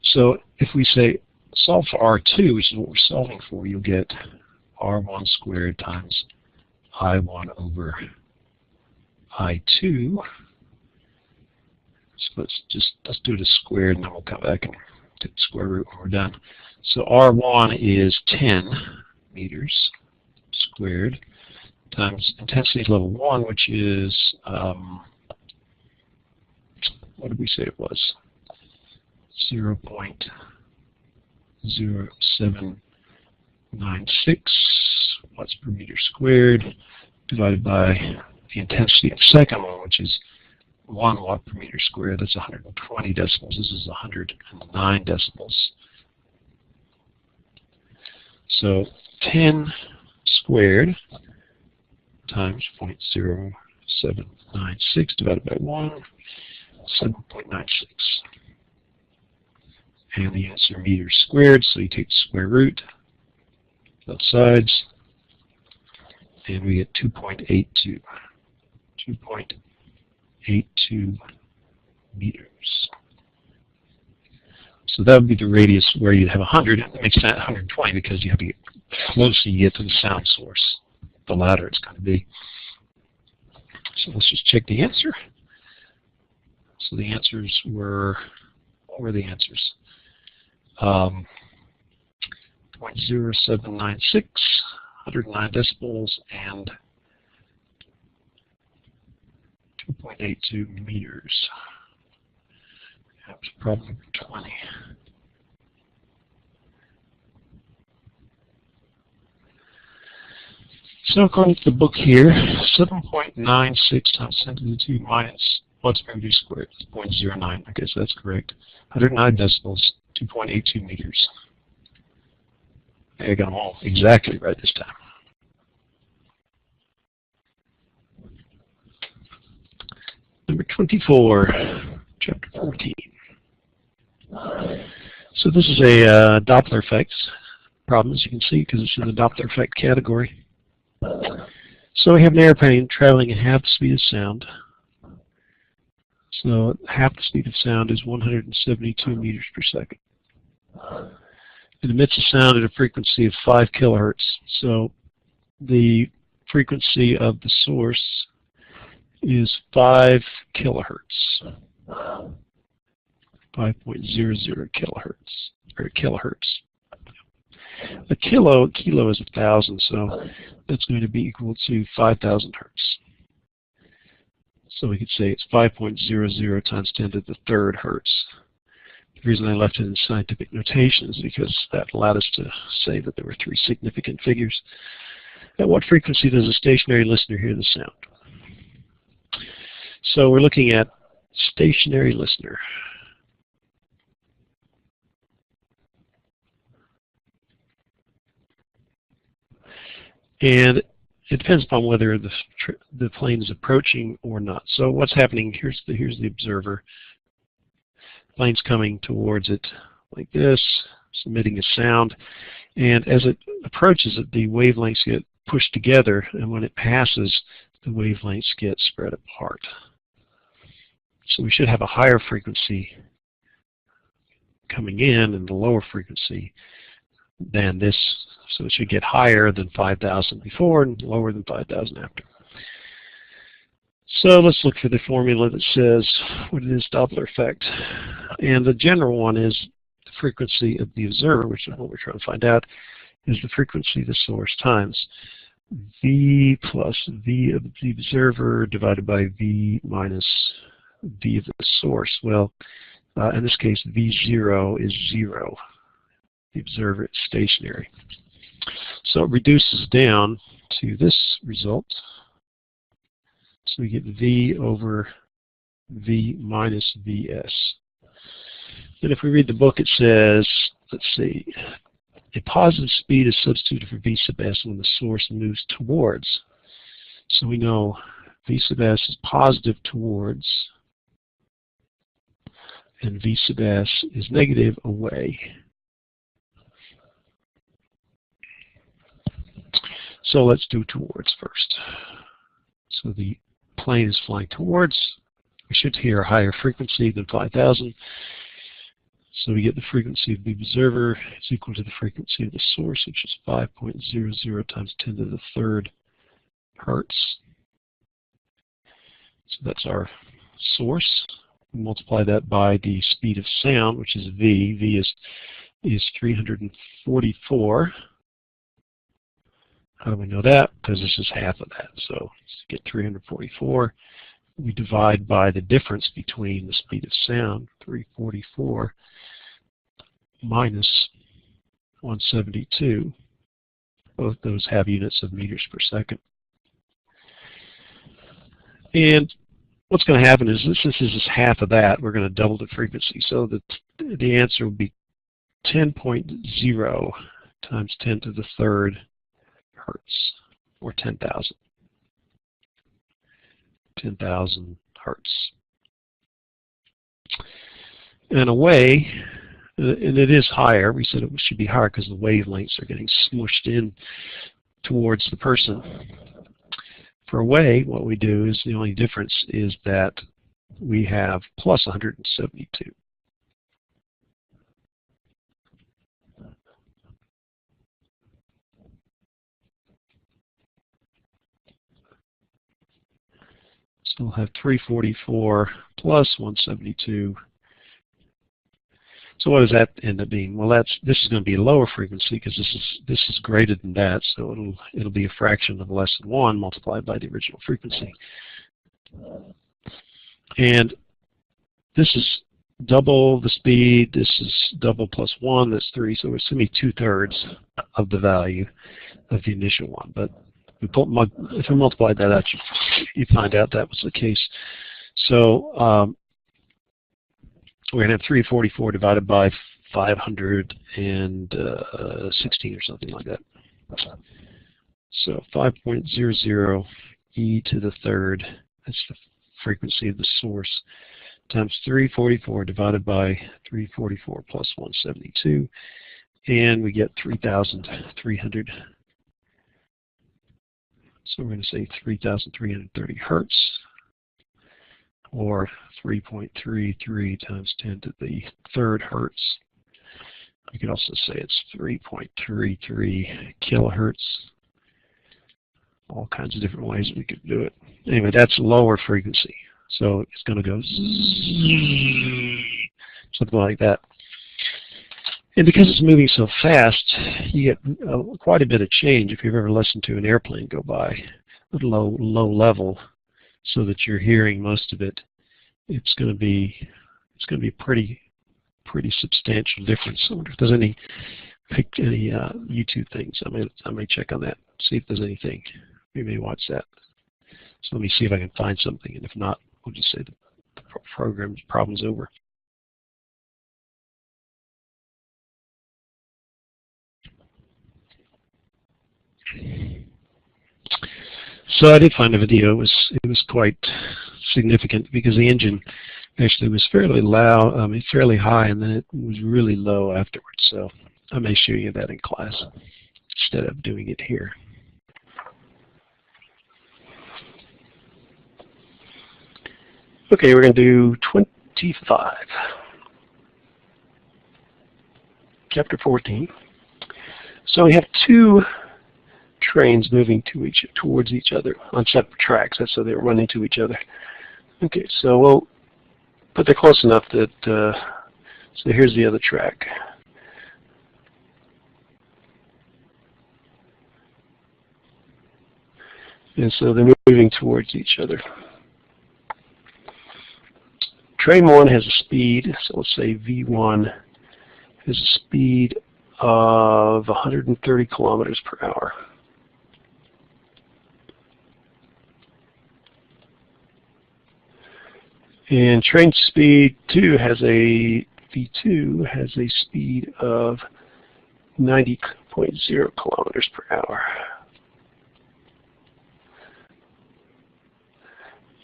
So if we say solve for R2, which is what we're solving for, you'll get R1 squared times I1 over I2. So let's do the squared, and then we'll come back and take the square root when we're done. So R1 is 10 meters squared times intensity level 1, which is, what did we say it was? 0.0796 watts per meter squared divided by the intensity of the second one, which is 1 watt per meter squared. That's 120 decibels. This is 109 decibels. So 10 squared times 0.0796 divided by 1, 7.96. And the answer meters squared, so you take the square root, both sides, and we get 2.82. 2.82 meters. So that would be the radius where you'd have 100, and it makes that 120 because you have to get closer you get to the sound source. The louder it's going to be. So let's just check the answer. So the answers were, what were the answers? 0.0796, 109 decibels, and 2.82 meters. That was problem 20. So according to the book here, 7.96 times 10 to the 2 minus watts per meter squared is 0.09. I guess that's correct. 109 decibels, 2.82 meters. I got them all exactly right this time. Number 24, chapter 14. So this is a Doppler effect problem, as you can see, because it's in the Doppler effect category. So we have an airplane traveling at half the speed of sound. So half the speed of sound is 172 meters per second. It emits a sound at a frequency of 5 kilohertz. So the frequency of the source is 5 kilohertz. 5.00 kilohertz, or kilohertz. A kilo is 1,000, so that's going to be equal to 5,000 hertz. So we could say it's 5.00 times 10 to the third hertz. The reason I left it in scientific notation is because that allowed us to say that there were 3 significant figures. At what frequency does a stationary listener hear the sound? So we're looking at stationary listener. And it depends upon whether the plane is approaching or not. So what's happening, here's the observer. The plane's coming towards it like this, it's emitting a sound. And as it approaches it, the wavelengths get pushed together, and when it passes, the wavelengths get spread apart. So we should have a higher frequency coming in and the lower frequency than this. So it should get higher than 5,000 before and lower than 5,000 after. So let's look for the formula that says what it is Doppler effect. And the general one is the frequency of the observer, which is what we're trying to find out, is the frequency of the source times V plus V of the observer divided by V minus V of the source. Well, in this case, V0 is 0. The observer is stationary. So it reduces down to this result. So we get V over V minus Vs. Then if we read the book, it says, let's see, a positive speed is substituted for V sub s when the source moves towards. So we know V sub s is positive towards, and V sub s is negative away. So let's do towards first. So the plane is flying towards. We should hear a higher frequency than 5,000. So we get the frequency of the observer is equal to the frequency of the source, which is 5.00 times 10 to the third hertz. So that's our source. We multiply that by the speed of sound, which is V. V is 344. How do we know that? Because this is half of that. So to get 344, we divide by the difference between the speed of sound, 344, minus 172. Both those have units of meters per second. And what's going to happen is this is just half of that. We're going to double the frequency. So the answer will be 10.0 times 10 to the third hertz, or 10,000. 10,000 hertz. In a way, and it is higher, we said it should be higher because the wavelengths are getting smushed in towards the person. For a way, what we do is the only difference is that we have plus 172. So we'll have 344 plus 172. So what does that end up being? Well, this is going to be a lower frequency because this is greater than that, so it'll be a fraction of less than 1 multiplied by the original frequency. And this is double the speed. This is double plus 1. That's 3. So it's going to be 2/3 of the value of the initial one. But if we multiply that out, you find out that was the case. So we're going to have 344 divided by 516 or something like that. So 5.00 e to the third, that's the frequency of the source, times 344 divided by 344 plus 172, and we get 3,300. So we're going to say 3,330 hertz, or 3.33 times 10 to the third hertz. You could also say it's 3.33 kilohertz. All kinds of different ways we could do it. Anyway, that's lower frequency. So it's going to go something like that. And because it's moving so fast, you get quite a bit of change if you've ever listened to an airplane go by at a low level, so that you're hearing most of it. It's going to be pretty substantial difference. I wonder if there's any YouTube things. I may check on that, see if there's anything. We may watch that. So let me see if I can find something, and if not, we'll just say the problem's over. So I did find a video. It was quite significant because the engine actually was fairly loud, fairly high, and then it was really low afterwards. So I may show you that in class instead of doing it here. Okay, we're going to do 25. Chapter 14. So we have two trains moving towards each other on separate tracks. That's so they're running to each other. Okay, so but they're close enough that so here's the other track. And so they're moving towards each other. Train 1 has a speed, so let's say V1 has a speed of 130 kilometers per hour. And train speed 2 has V2 has a speed of 90.0 kilometers per hour.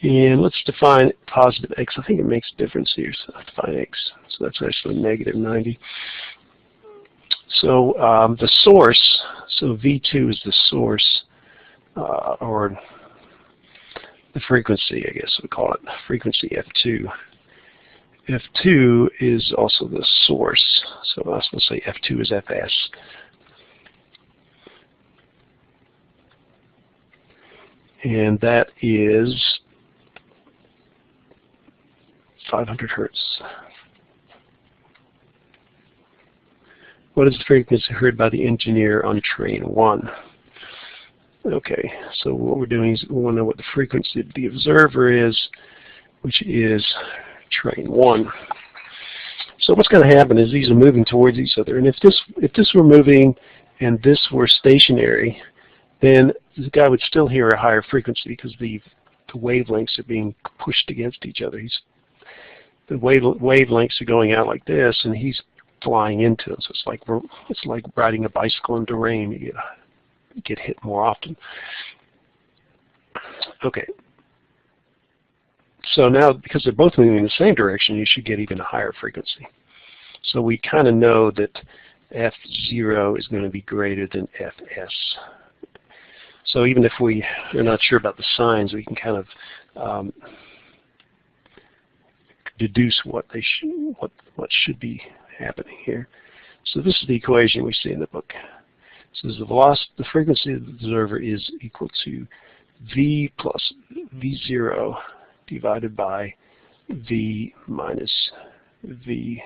And let's define positive x. I think it makes a difference here, so I'll define x. So that's actually negative 90. So the source, so V2 is the source, or the frequency, I guess we call it, frequency F2. F2 is also the source. So let's say F2 is Fs. And that is 500 hertz. What is the frequency heard by the engineer on train 1? Okay, so what we're doing is we want to know what the frequency of the observer is, which is train 1. So what's going to happen is these are moving towards each other, and if this were moving and this were stationary, then the guy would still hear a higher frequency because the wavelengths are being pushed against each other. The wavelengths are going out like this, and he's flying into them. So it's like riding a bicycle into rain. You get hit more often. Okay. So now, because they're both moving in the same direction, you should get even a higher frequency. So we kind of know that F0 is going to be greater than Fs. So even if we are not sure about the signs, we can kind of deduce what should be happening here. So this is the equation we see in the book. So the frequency of the observer is equal to V plus V0 divided by V minus V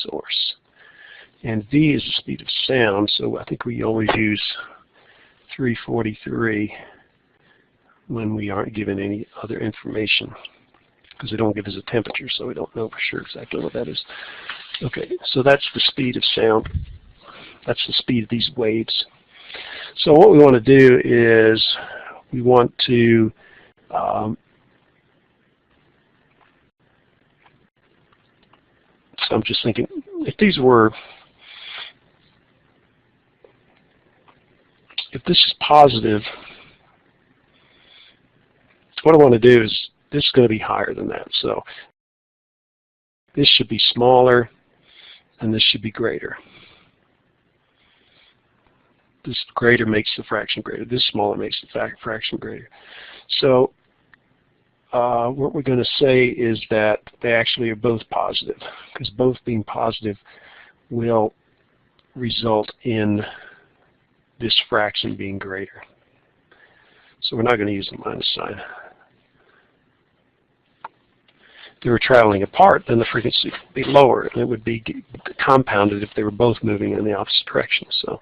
source. And V is the speed of sound, so I think we always use 343 when we aren't given any other information, because they don't give us a temperature, so we don't know for sure exactly what that is. Okay, so that's the speed of sound. That's the speed of these waves. So what we want to do is we want to so I'm just thinking, if this is positive, what I want to do is this is going to be higher than that. So this should be smaller, and this should be greater. This greater makes the fraction greater. This smaller makes the fraction greater. So what we're going to say is that they actually are both positive, because both being positive will result in this fraction being greater. So we're not going to use the minus sign. If they were traveling apart, then the frequency would be lower, and it would be compounded if they were both moving in the opposite direction. So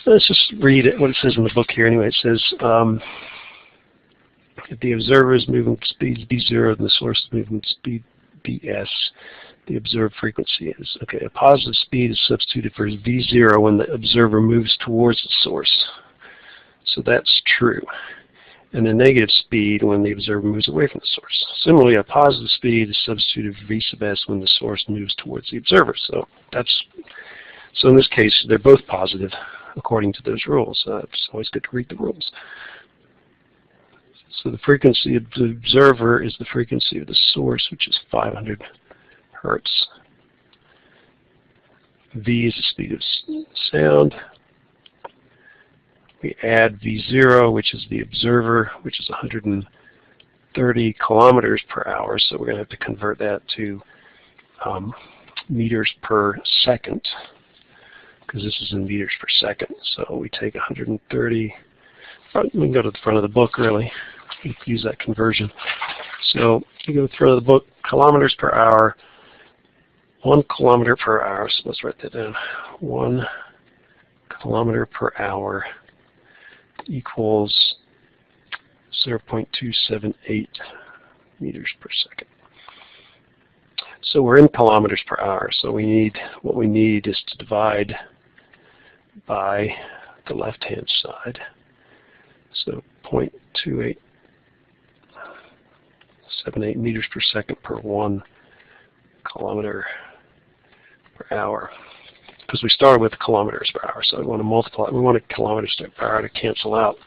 let's just read what it says in the book here. Anyway, it says, if the observer is moving speed B0 and the source is moving speed Bs, the observed frequency is. Okay, a positive speed is substituted for V0 when the observer moves towards the source. So that's true. And a negative speed when the observer moves away from the source. Similarly, a positive speed is substituted for V sub s when the source moves towards the observer. So in this case, they're both positive according to those rules. It's always good to read the rules. So the frequency of the observer is the frequency of the source, which is 500 hertz. V is the speed of sound. We add V0, which is the observer, which is 130 kilometers per hour. So we're going to have to convert that to meters per second, because this is in meters per second. So we take 130. We can go to the front of the book, really. We can use that conversion. So we go to the front of the book, kilometers per hour, 1 kilometer per hour. So let's write that down. 1 kilometer per hour equals 0.278 meters per second. So we're in kilometers per hour. So what we need is to divide by the left-hand side. So 0.2878 meters per second per 1 kilometer per hour. Because we started with kilometers per hour, so we want to multiply. We want kilometers per hour to cancel out.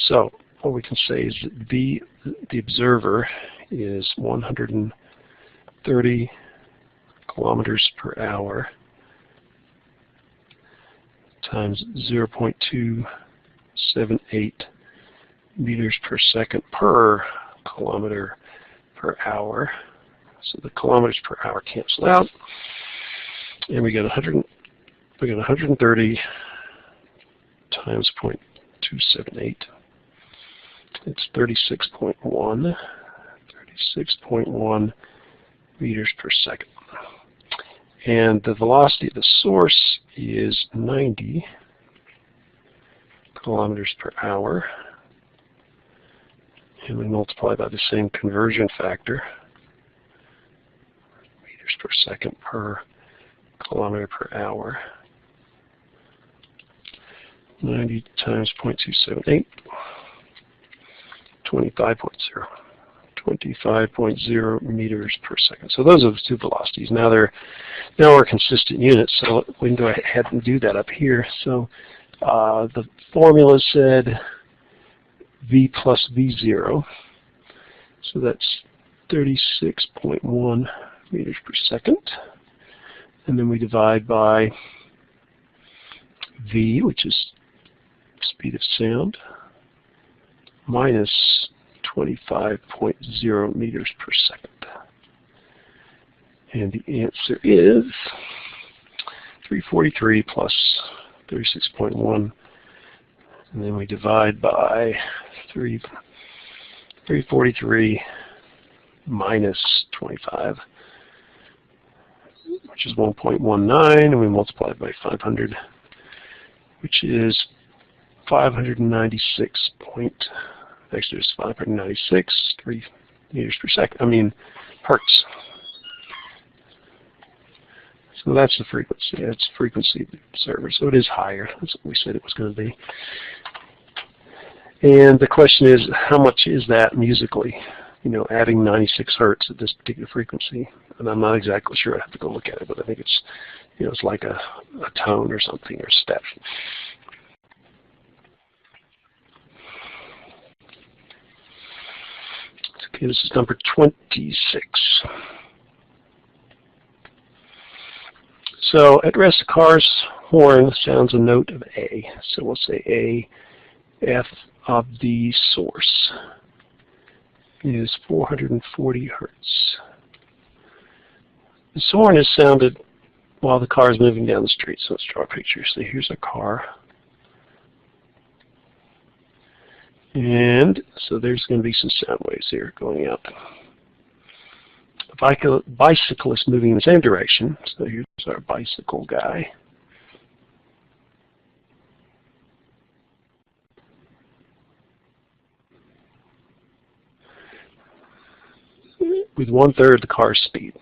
So what we can say is that the observer is 130 kilometers per hour times 0.278 meters per second per kilometer per hour So the kilometers per hour cancel out, and we get 130 times 0.278. It's 36.1 meters per second. And the velocity of the source is 90 kilometers per hour. And we multiply by the same conversion factor, meters per second per kilometer per hour. 90 times 0.278, 25.0 meters per second. So those are the two velocities. Now we're consistent units, so we can go ahead and do that up here. So the formula said v plus v0, so that's 36.1 meters per second, and then we divide by v, which is speed of sound, minus 25.0 meters per second. And the answer is 343 plus 36.1, and then we divide by 343 minus 25, which is 1.19, and we multiply it by 500, which is 596 actually it's 596 meters per second, hertz. So that's the frequency. That's the frequency of the observer. So it is higher. That's what we said it was going to be. And the question is, how much is that musically? Adding 96 hertz at this particular frequency. And I'm not exactly sure. I have to go look at it, but I think it's, it's like a tone or something, or a step. Okay, this is number 26. So at rest, a car's horn sounds a note of A. So we'll say A, F of the source is 440 hertz. This horn is sounded while the car is moving down the street. So let's draw a picture. So here's a car. And so there's going to be some sound waves here going out. A bicyclist moving in the same direction. So here's our bicycle guy. With 1/3 the car's speed.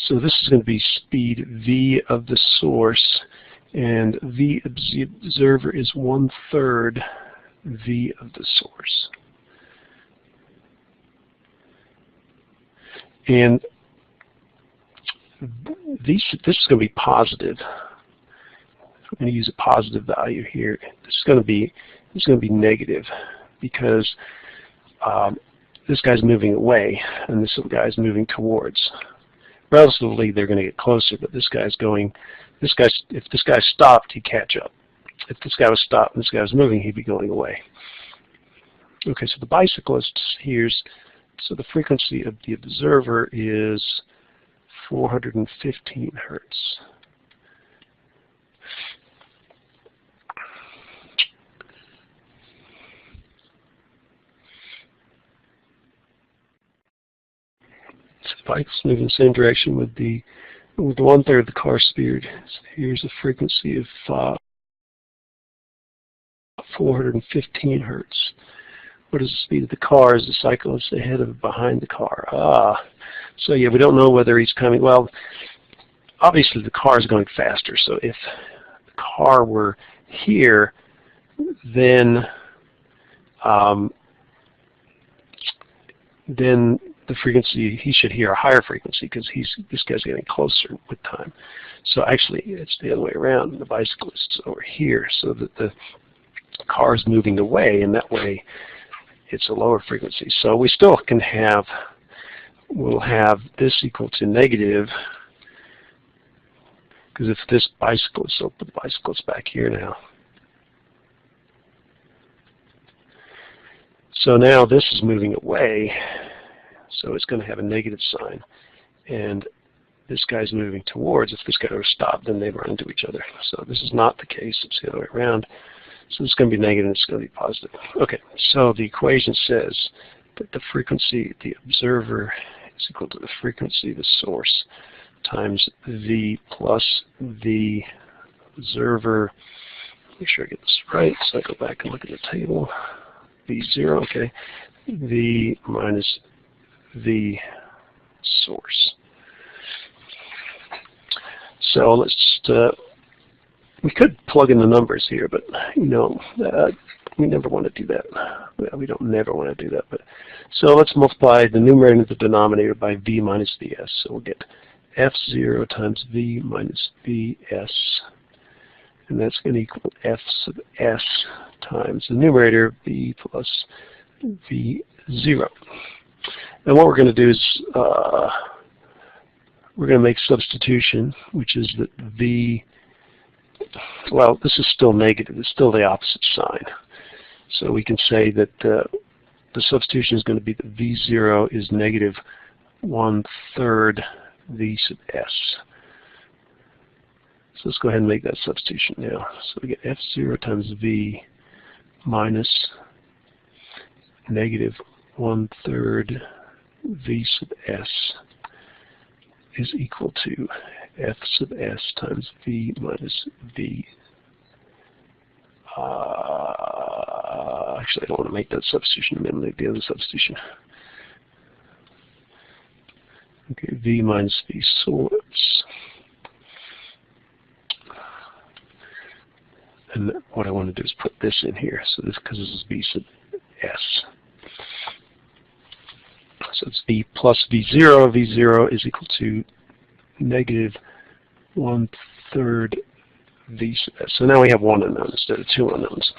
So this is going to be speed v of the source, and v of the observer is 1/3 v of the source. And this is going to be positive. I'm going to use a positive value here. This is going to be negative, because this guy's moving away and this guy's moving towards. Relatively, they're going to get closer, but if this guy stopped, he'd catch up. If this guy was stopped and this guy was moving, he'd be going away. Okay, so the bicyclist hears, so the frequency of the observer is 415 hertz. So the bike's moving the same direction with the 1/3 of the car speed. So here's a frequency of 415 hertz. What is the speed of the car as the cyclist ahead of behind the car? So yeah, we don't know whether he's coming. Well, obviously the car is going faster. So if the car were here, then the frequency, he should hear a higher frequency, because this guy's getting closer with time. So actually, it's the other way around. The bicyclist's over here, so that the car is moving away, and that way it's a lower frequency. So we still can have, we'll have this equal to negative, because if this bicyclist, so put the bicyclist back here now. So now this is moving away, so it's going to have a negative sign. and this guy's moving towards. If this guy were stopped, then they'd run into each other. So this is not the case. It's the other way around. So it's going to be negative and it's going to be positive. Okay, so the equation says that the frequency of the observer is equal to the frequency of the source times V plus the observer. Make sure I get this right. So I go back and look at the table. V0, okay. V minus V source. So let's just, we could plug in the numbers here, but you know, we never want to do that. Well, we don't never want to do that. But so let's multiply the numerator and the denominator by V minus Vs. So we'll get F0 times V minus Vs, and that's going to equal F sub S times the numerator V plus V0. And what we're going to do is we're going to make substitution, which is that V, well, this is still negative. It's still the opposite sign. So we can say that the substitution is going to be that V0 is negative 1/3 V sub S. So let's go ahead and make that substitution now. So we get F0 times V minus negative 1/3 V sub S is equal to F sub S times V minus V. Actually, I don't want to make that substitution. I'm going to make the other substitution. Okay, V minus V source. And what I want to do is put this in here. So this, because this is V sub S. So it's V plus V0. V0 is equal to negative 1/3 V sub S. So now we have one unknown instead of two unknowns.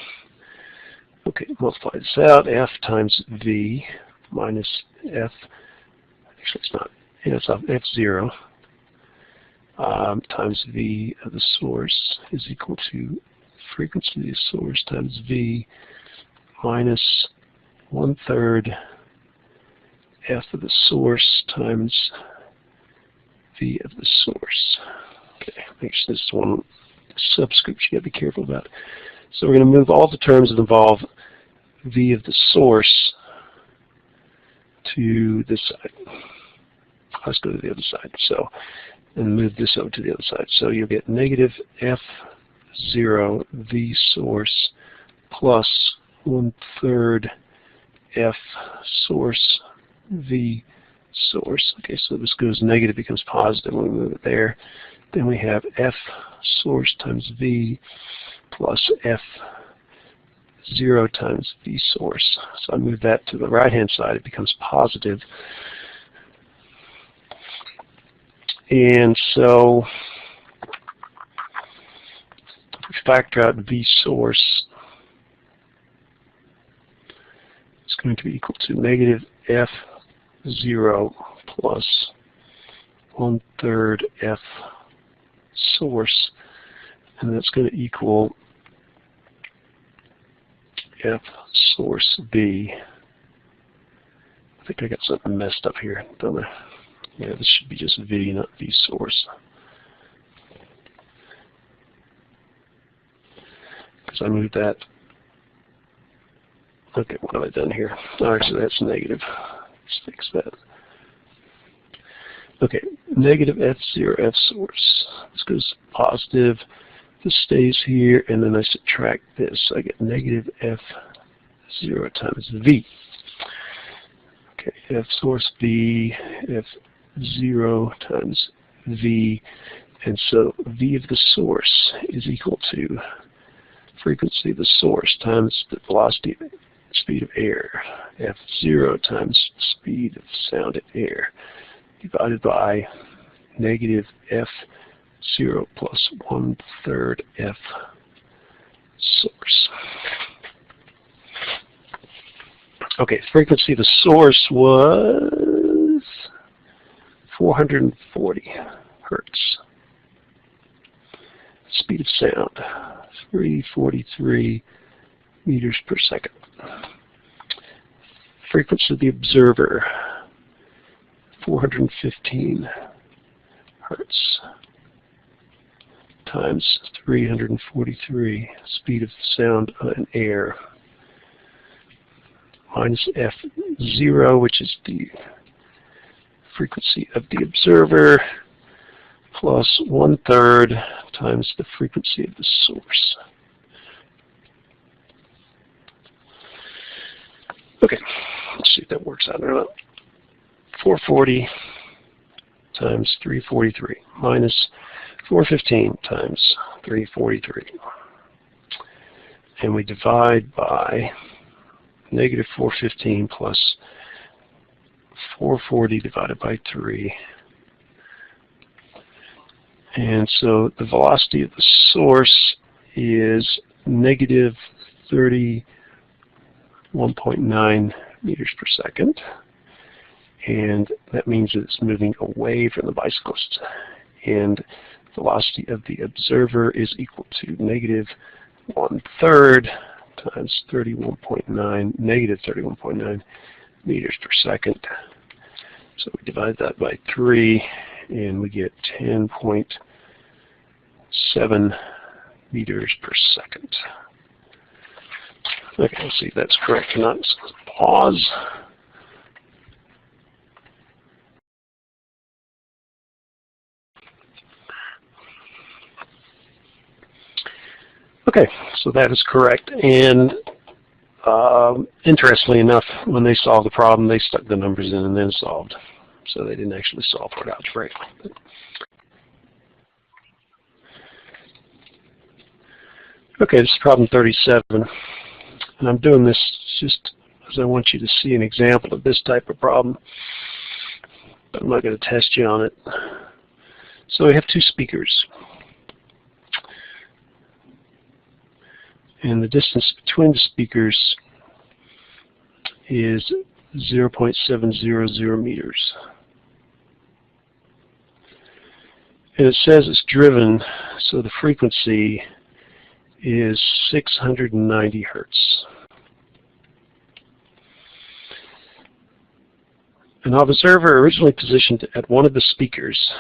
Okay, multiply this out. F times V minus F. Actually, it's not. Yeah, it's F0 times V of the source is equal to frequency of the source times V minus 1/3 F of the source times V of the source. Okay, make sure this one subscript you got to be careful about. So we're going to move all the terms that involve V of the source to this side. Let's go to the other side. So, and move this over to the other side. So you'll get negative F0 V source plus 1/3 F source V source. Okay, so this goes negative, becomes positive when we move it there. Then we have F source times V plus F0 times V source. So I move that to the right-hand side, it becomes positive. And so factor out V source, it's going to be equal to negative F0 plus 1/3 F source, and that's going to equal F source B. I think I got something messed up here, don't I? Yeah, this should be just V, not V source. Because I moved that. Okay, what have I done here? Oh, actually, that's negative. Let's fix that. Okay, negative F0 F source. This goes positive. This stays here, and then I subtract this. So I get negative F0 times V. Okay, F source B, F0 times V, and so V of the source is equal to frequency of the source times the velocity of speed of air, F0 times speed of sound in air, divided by negative F0 plus 1/3 F source. Okay, frequency of the source was 440 hertz. Speed of sound, 343 meters per second. Frequency of the observer, 415 hertz times 343 speed of sound in air minus F0, which is the frequency of the observer, plus 1/3 times the frequency of the source. Okay, let's see if that works out or not. 440 times 343 minus 415 times 343. And we divide by negative 415 plus 440 divided by 3. And so the velocity of the source is negative 31.9 meters per second. And that means that it's moving away from the bicyclist. And velocity of the observer is equal to negative 1/3 times 31.9, negative 31.9 meters per second. So we divide that by 3, and we get 10.7 meters per second. Okay, let's see if that's correct or not. So let's pause. Okay, so that is correct. And interestingly enough, when they solved the problem, they stuck the numbers in and then solved. So they didn't actually solve for it algebraically. Okay, this is problem 37. And I'm doing this just because I want you to see an example of this type of problem. But I'm not going to test you on it. So we have two speakers. And the distance between the speakers is 0.700 meters. And it says it's driven, so the frequency is 690 hertz. An observer originally positioned at one of the speakers,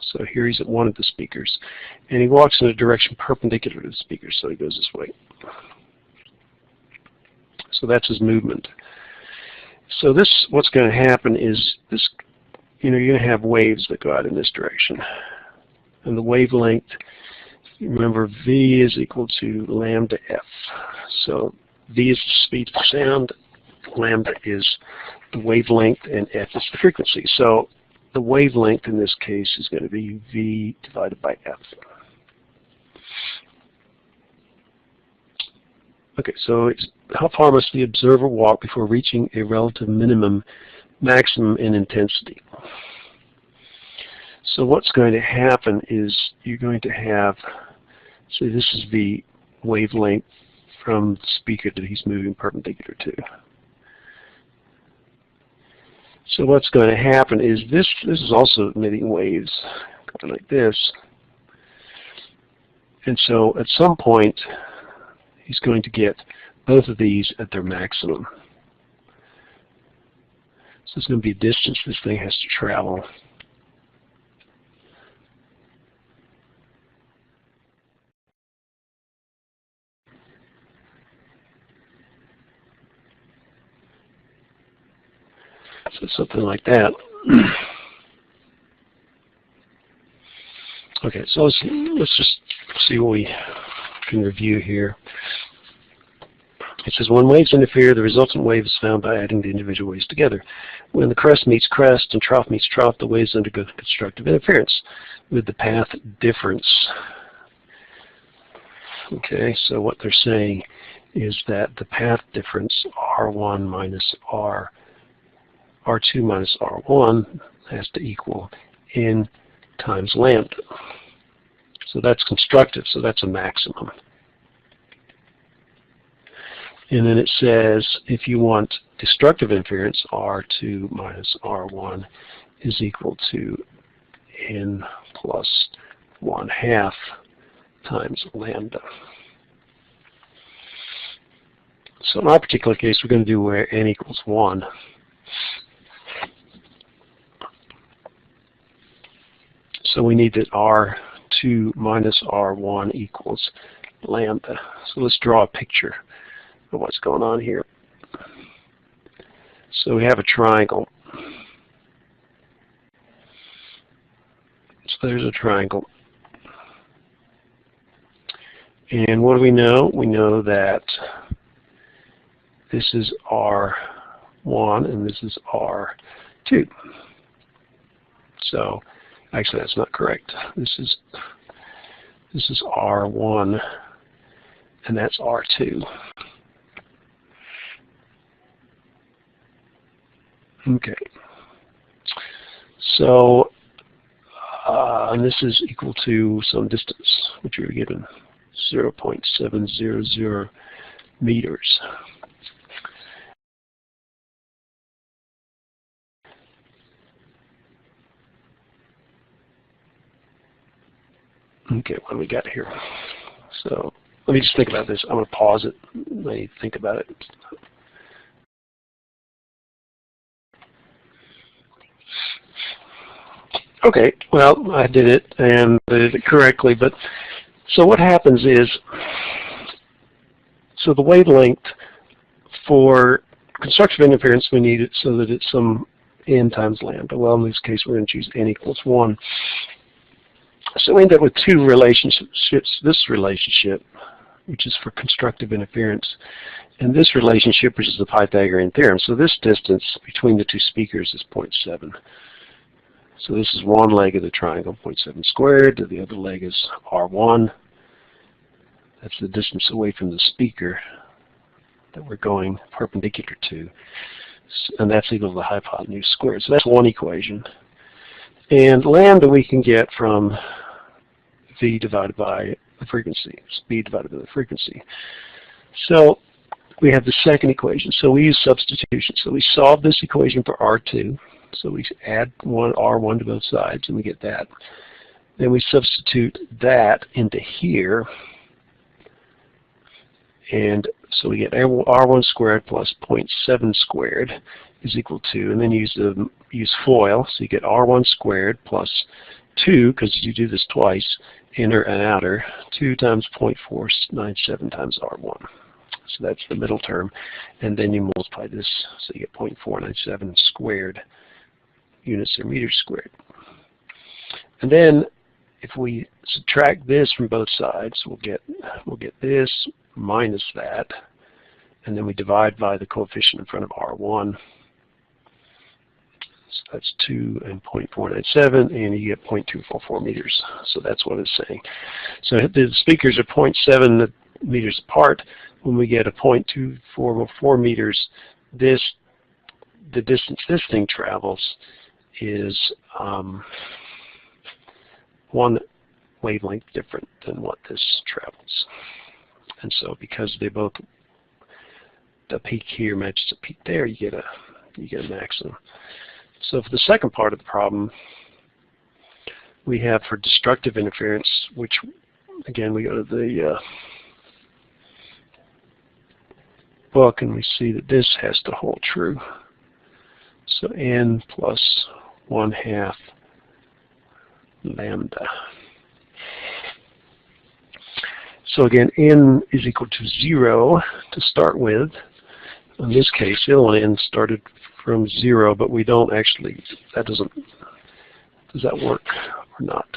so here he's at one of the speakers, and he walks in a direction perpendicular to the speaker, so he goes this way. So that's his movement. So this, what's going to happen is this, you're going to have waves that go out in this direction. And the wavelength, remember, V is equal to lambda F. So V is the speed of sound, lambda is the wavelength, and F is the frequency. So the wavelength in this case is going to be V divided by F. Okay, so how far must the observer walk before reaching a relative maximum in intensity? So what's going to happen is you're going to have, so this is the wavelength from the speaker that he's moving perpendicular to. So what's going to happen is this is also emitting waves, kind of like this. And so at some point, he's going to get both of these at their maximum. So it's going to be a distance this thing has to travel. So something like that. Okay, so let's just see what we can review here. It says, when waves interfere, the resultant wave is found by adding the individual waves together. When the crest meets crest and trough meets trough, the waves undergo constructive interference with the path difference. Okay, so what they're saying is that the path difference, R1 minus R2 minus R1, has to equal N times lambda. So that's constructive, so that's a maximum. And then it says if you want destructive interference, R2 minus R1 is equal to N plus 1/2 times lambda. So in our particular case, we're going to do where N equals 1. So we need that R2 minus R1 equals lambda. So let's draw a picture of what's going on here. So we have a triangle. So there's a triangle. And what do we know? We know that this is R1 and this is R2. So actually that's not correct. This is R1 and that's R2. Okay. So and this is equal to some distance, which we were given 0.700 meters. Okay, what do we got here? So let me just think about this. I'm going to pause it. Let me think about it. Okay, well, I did it and I did it correctly, but so what happens is, so the wavelength for constructive interference, we need it so that it's some n times lambda. Well, in this case, we're going to choose n equals 1. So we end up with two relationships. This relationship, which is for constructive interference, and this relationship, which is the Pythagorean theorem. So this distance between the two speakers is 0.7. So this is one leg of the triangle, 0.7 squared. The other leg is R1. That's the distance away from the speaker that we're going perpendicular to. And that's equal to the hypotenuse squared. So that's one equation. And lambda we can get from V divided by the frequency, speed divided by the frequency. So we have the second equation. So we use substitution. So we solve this equation for R2. So we add R1 to both sides and we get that. Then we substitute that into here. And so we get R1 squared plus 0.7 squared is equal to, and then use FOIL, so you get R1 squared plus 2, because you do this twice, inner and outer, 2 times 0.497 times R1. So that's the middle term, and then you multiply this, so you get 0.497 squared units or meters squared. And then if we subtract this from both sides, we'll get this minus that, and then we divide by the coefficient in front of R1. So that's 2 and 0.497, and you get 0.244 meters. So that's what it's saying. So the speakers are 0.7 meters apart. When we get a 0.244 meters, the distance this thing travels is one wavelength different than what this travels. And so because they both, the peak here matches the peak there, you get a maximum. So for the second part of the problem, we have for destructive interference, which again we go to the book and we see that this has to hold true. So n plus 1/2 lambda. So again, n is equal to 0 to start with. In this case, the other one n started from 0, but we don't actually, does that work or not?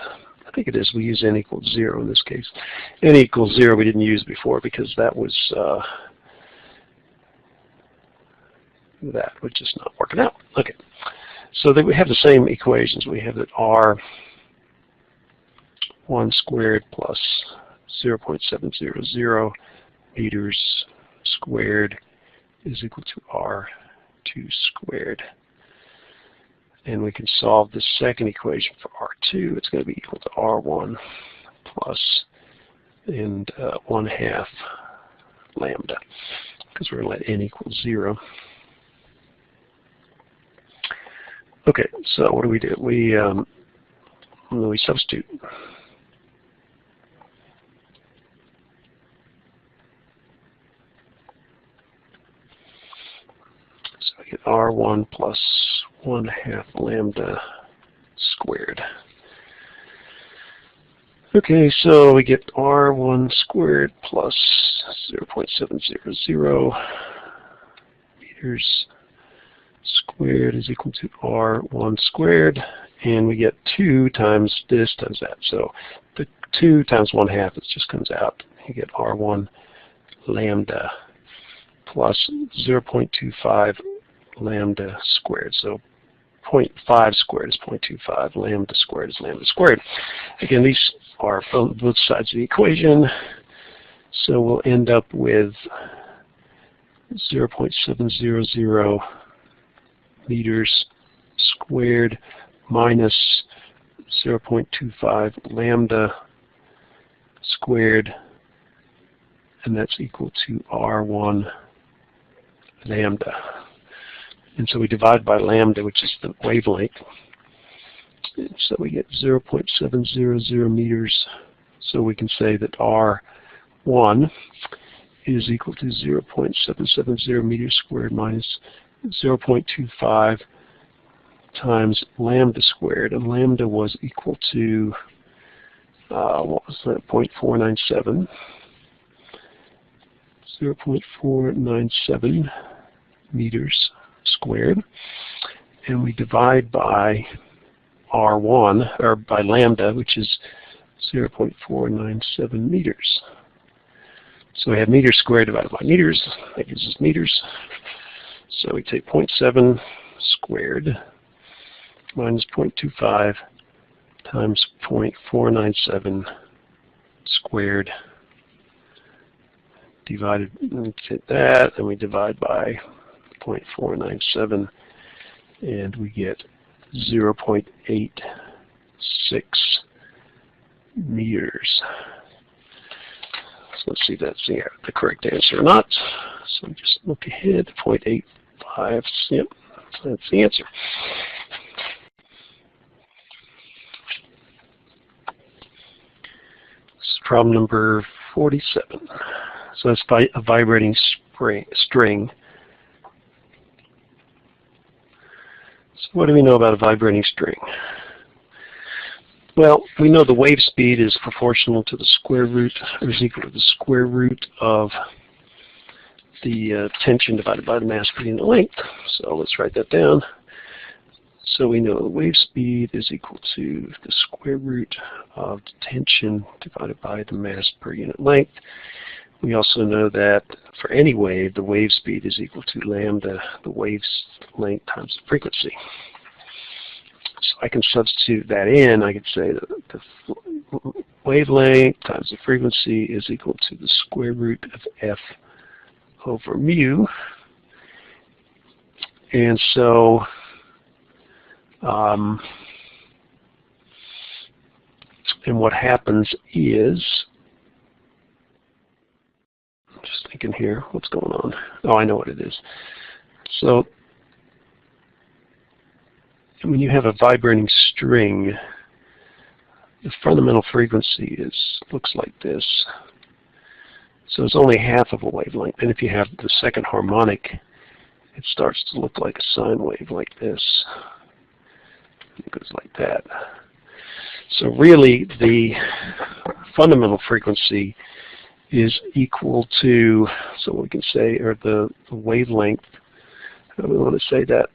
I think it is. We use n equals 0 in this case. N equals 0 we didn't use before because that was just not working out. Okay, so then we have the same equations. We have that R1 squared plus 0.700 meters squared is equal to R2 squared. And we can solve the second equation for R2. It's going to be equal to R1 plus and 1/2 lambda, because we're going to let n equal 0. Okay, so what do? We substitute. So I get R1 plus 1/2 lambda squared. Okay, so we get R1 squared plus 0.700 meters squared is equal to R1 squared, and we get 2 times this times that. So the 2 times 1/2, it just comes out. You get R1 lambda plus 0.25 lambda squared. So 0.5 squared is 0.25, lambda squared is lambda squared. Again, these are from both sides of the equation, so we'll end up with 0.700 meters squared minus 0.25 lambda squared, and that's equal to R1 lambda. And so we divide by lambda, which is the wavelength. And so we get 0.700 meters. So we can say that R1 is equal to 0.770 meters squared minus 0.25 times lambda squared. And lambda was equal to, what was that, 0.497. 0.497 meters squared, and we divide by R1, or by lambda, which is 0.497 meters. So we have meters squared divided by meters. That gives us meters. So we take 0.7 squared minus 0.25 times 0.497 squared divided, we take that, and we divide by 0.497, and we get 0.86 meters. So let's see if that's the correct answer or not. So just look ahead, 0.85, yep, that's the answer. This is problem number 47. So that's a vibrating string. So what do we know about a vibrating string? Well, we know the wave speed is proportional to the square root, or is equal to the square root of the tension divided by the mass per unit length. So let's write that down. So we know the wave speed is equal to the square root of the tension divided by the mass per unit length. We also know that for any wave, the wave speed is equal to lambda, the wave's length times the frequency. So I can substitute that in. I could say that the wavelength times the frequency is equal to the square root of f over mu. And so and what happens is, I'm just thinking here, what's going on? Oh, I know what it is. So when you have a vibrating string, the fundamental frequency looks like this. So it's only half of a wavelength. And if you have the second harmonic, it starts to look like a sine wave like this. It goes like that. So really, the fundamental frequency is equal to, so we can say, or the wavelength, we want to say that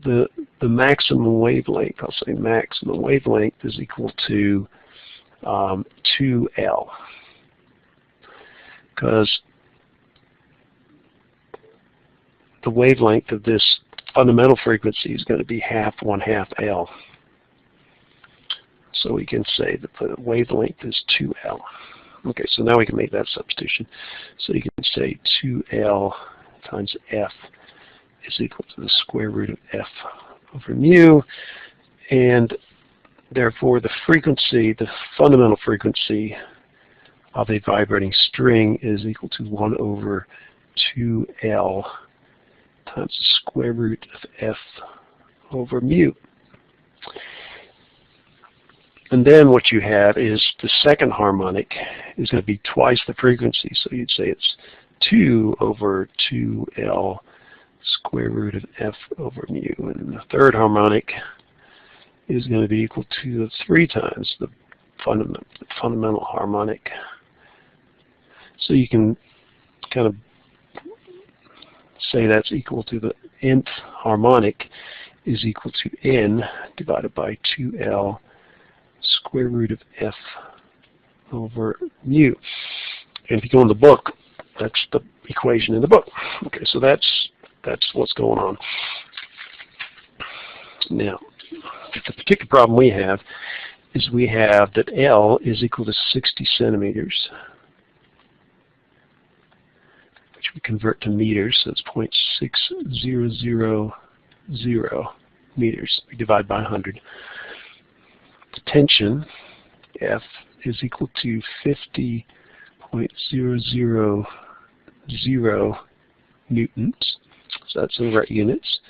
the maximum wavelength, I'll say maximum wavelength, is equal to 2L. Because the wavelength of this fundamental frequency is going to be 1/2 L. So we can say that the wavelength is 2L. Okay, so now we can make that substitution. So you can say 2L times F is equal to the square root of F over mu, and therefore the frequency, the fundamental frequency of a vibrating string is equal to 1/2L times the square root of F over mu. And then what you have is the second harmonic is going to be twice the frequency. So you'd say it's 2/2L square root of F over mu. And the third harmonic is going to be equal to 3 times the fundamental harmonic. So you can kind of say that's equal to the nth harmonic is equal to n divided by 2l square root of f over mu. And if you go in the book, that's the equation in the book. Okay, so that's what's going on. Now, the particular problem we have is we have that L is equal to 60 centimeters, which we convert to meters, so it's 0.6000 meters. We divide by 100. The tension, F, is equal to 50.000 newtons, so that's in right units.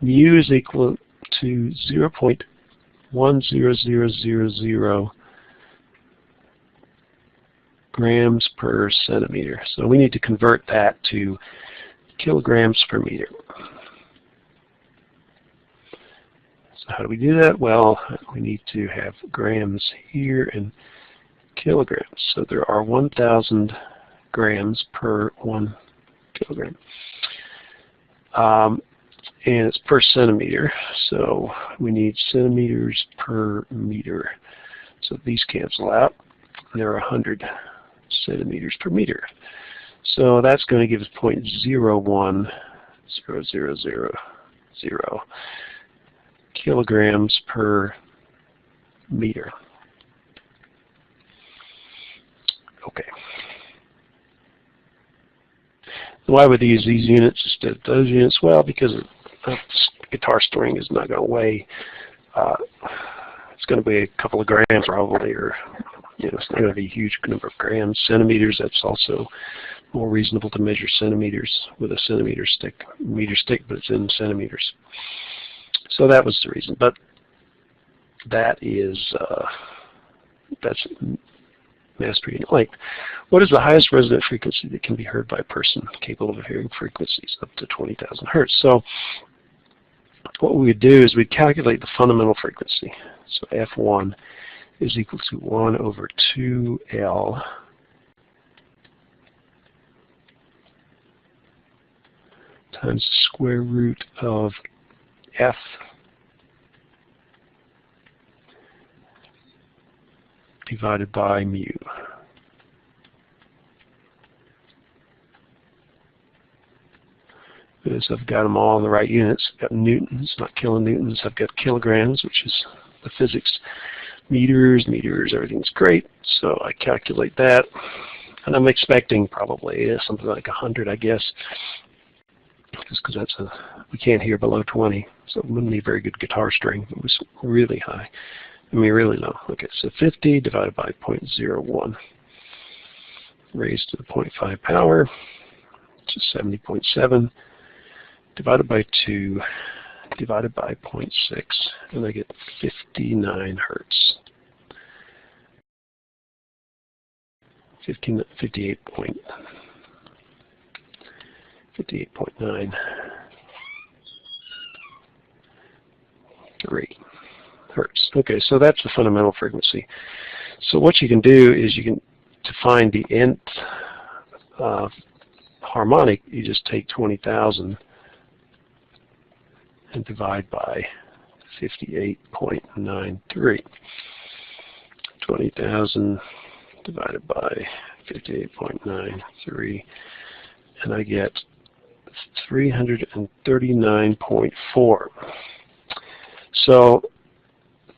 Mu is equal to 0.10000 grams per centimeter. So we need to convert that to kilograms per meter. So how do we do that? Well, we need to have grams here and kilograms. So there are 1,000 grams per 1 kilogram. And it's per centimeter, so we need centimeters per meter. So these cancel out. There are 100 centimeters per meter. So that's going to give us 0.01000 kilograms per meter. Okay. Why would they use these units instead of those units? Well, because a guitar string is not going to weigh, it's going to be a couple of grams probably, or it's not going to be a huge number of grams. Centimeters, that's also more reasonable to measure centimeters with a centimeter stick, meter stick, but it's in centimeters. So that was the reason. But that is, that's mass per unit length. What is the highest resonant frequency that can be heard by a person capable of hearing frequencies up to 20,000 hertz? So what we would do is we'd calculate the fundamental frequency. So F1 is equal to 1 over 2L times the square root of F divided by mu. So I've got them all in the right units. I've got newtons, not kilonewtons. I've got kilograms, which is the physics. Meters, everything's great. So I calculate that. And I'm expecting probably something like 100, I guess. Just because we can't hear below 20. So it wouldn't be a very good guitar string. It was really high. Really low. Okay, so 50 divided by 0.01 raised to the 0.5 power, which is 70.7, divided by 2, divided by 0.6, and I get 59 hertz. 58.9. 3 hertz. Okay, so that's the fundamental frequency. So what you can do is to find the nth harmonic, you just take 20,000 and divide by 58.93. 20,000 divided by 58.93, and I get 339.4. So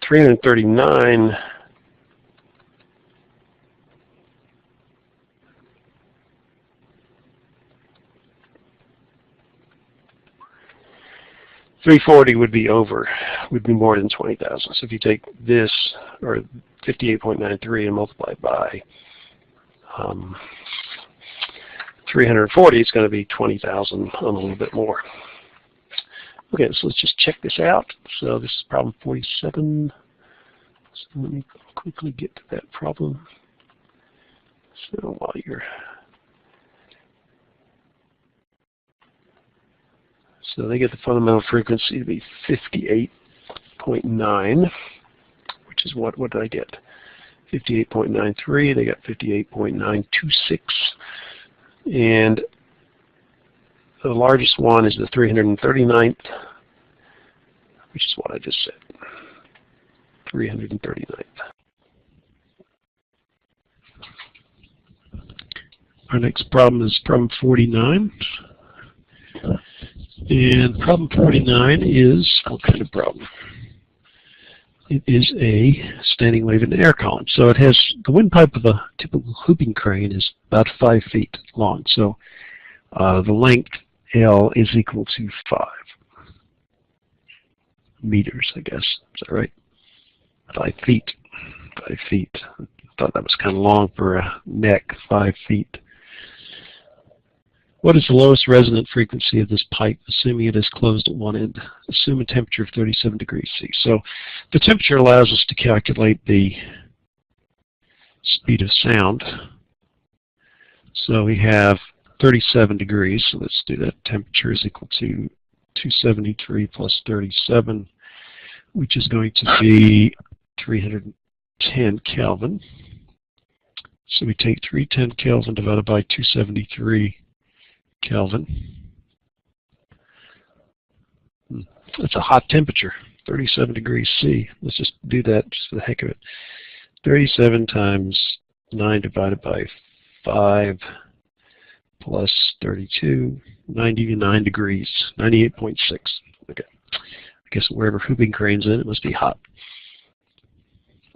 339 340 would be more than 20,000. So if you take this, or 58.93, and multiply it by 340, it's going to be 20,000 and a little bit more. Okay, so let's just check this out. So this is problem 47. So let me quickly get to that problem. So while you're... So they get the fundamental frequency to be 58.9, which is what did I get? 58.93, they got 58.926, and the largest one is the 339th, which is what I just said, 339th. Our next problem is problem 49. And problem 49 is, what kind of problem? It is a standing wave in the air column. So it has, the windpipe of a typical hooping crane is about 5 feet long. So the length L is equal to 5 meters, I guess. Is that right? 5 feet. 5 feet. I thought that was kind of long for a neck, 5 feet. What is the lowest resonant frequency of this pipe, assuming it is closed at one end? Assume a temperature of 37 degrees C. So the temperature allows us to calculate the speed of sound. So we have 37 degrees, so let's do that. Temperature is equal to 273 plus 37, which is going to be 310 Kelvin. So we take 310 Kelvin divided by 273 Kelvin. That's a hot temperature, 37 degrees C. Let's just do that just for the heck of it. 37 times 9 divided by 5 plus 32, 99 degrees, 98.6. Okay. I guess wherever hooping crane's in, it must be hot.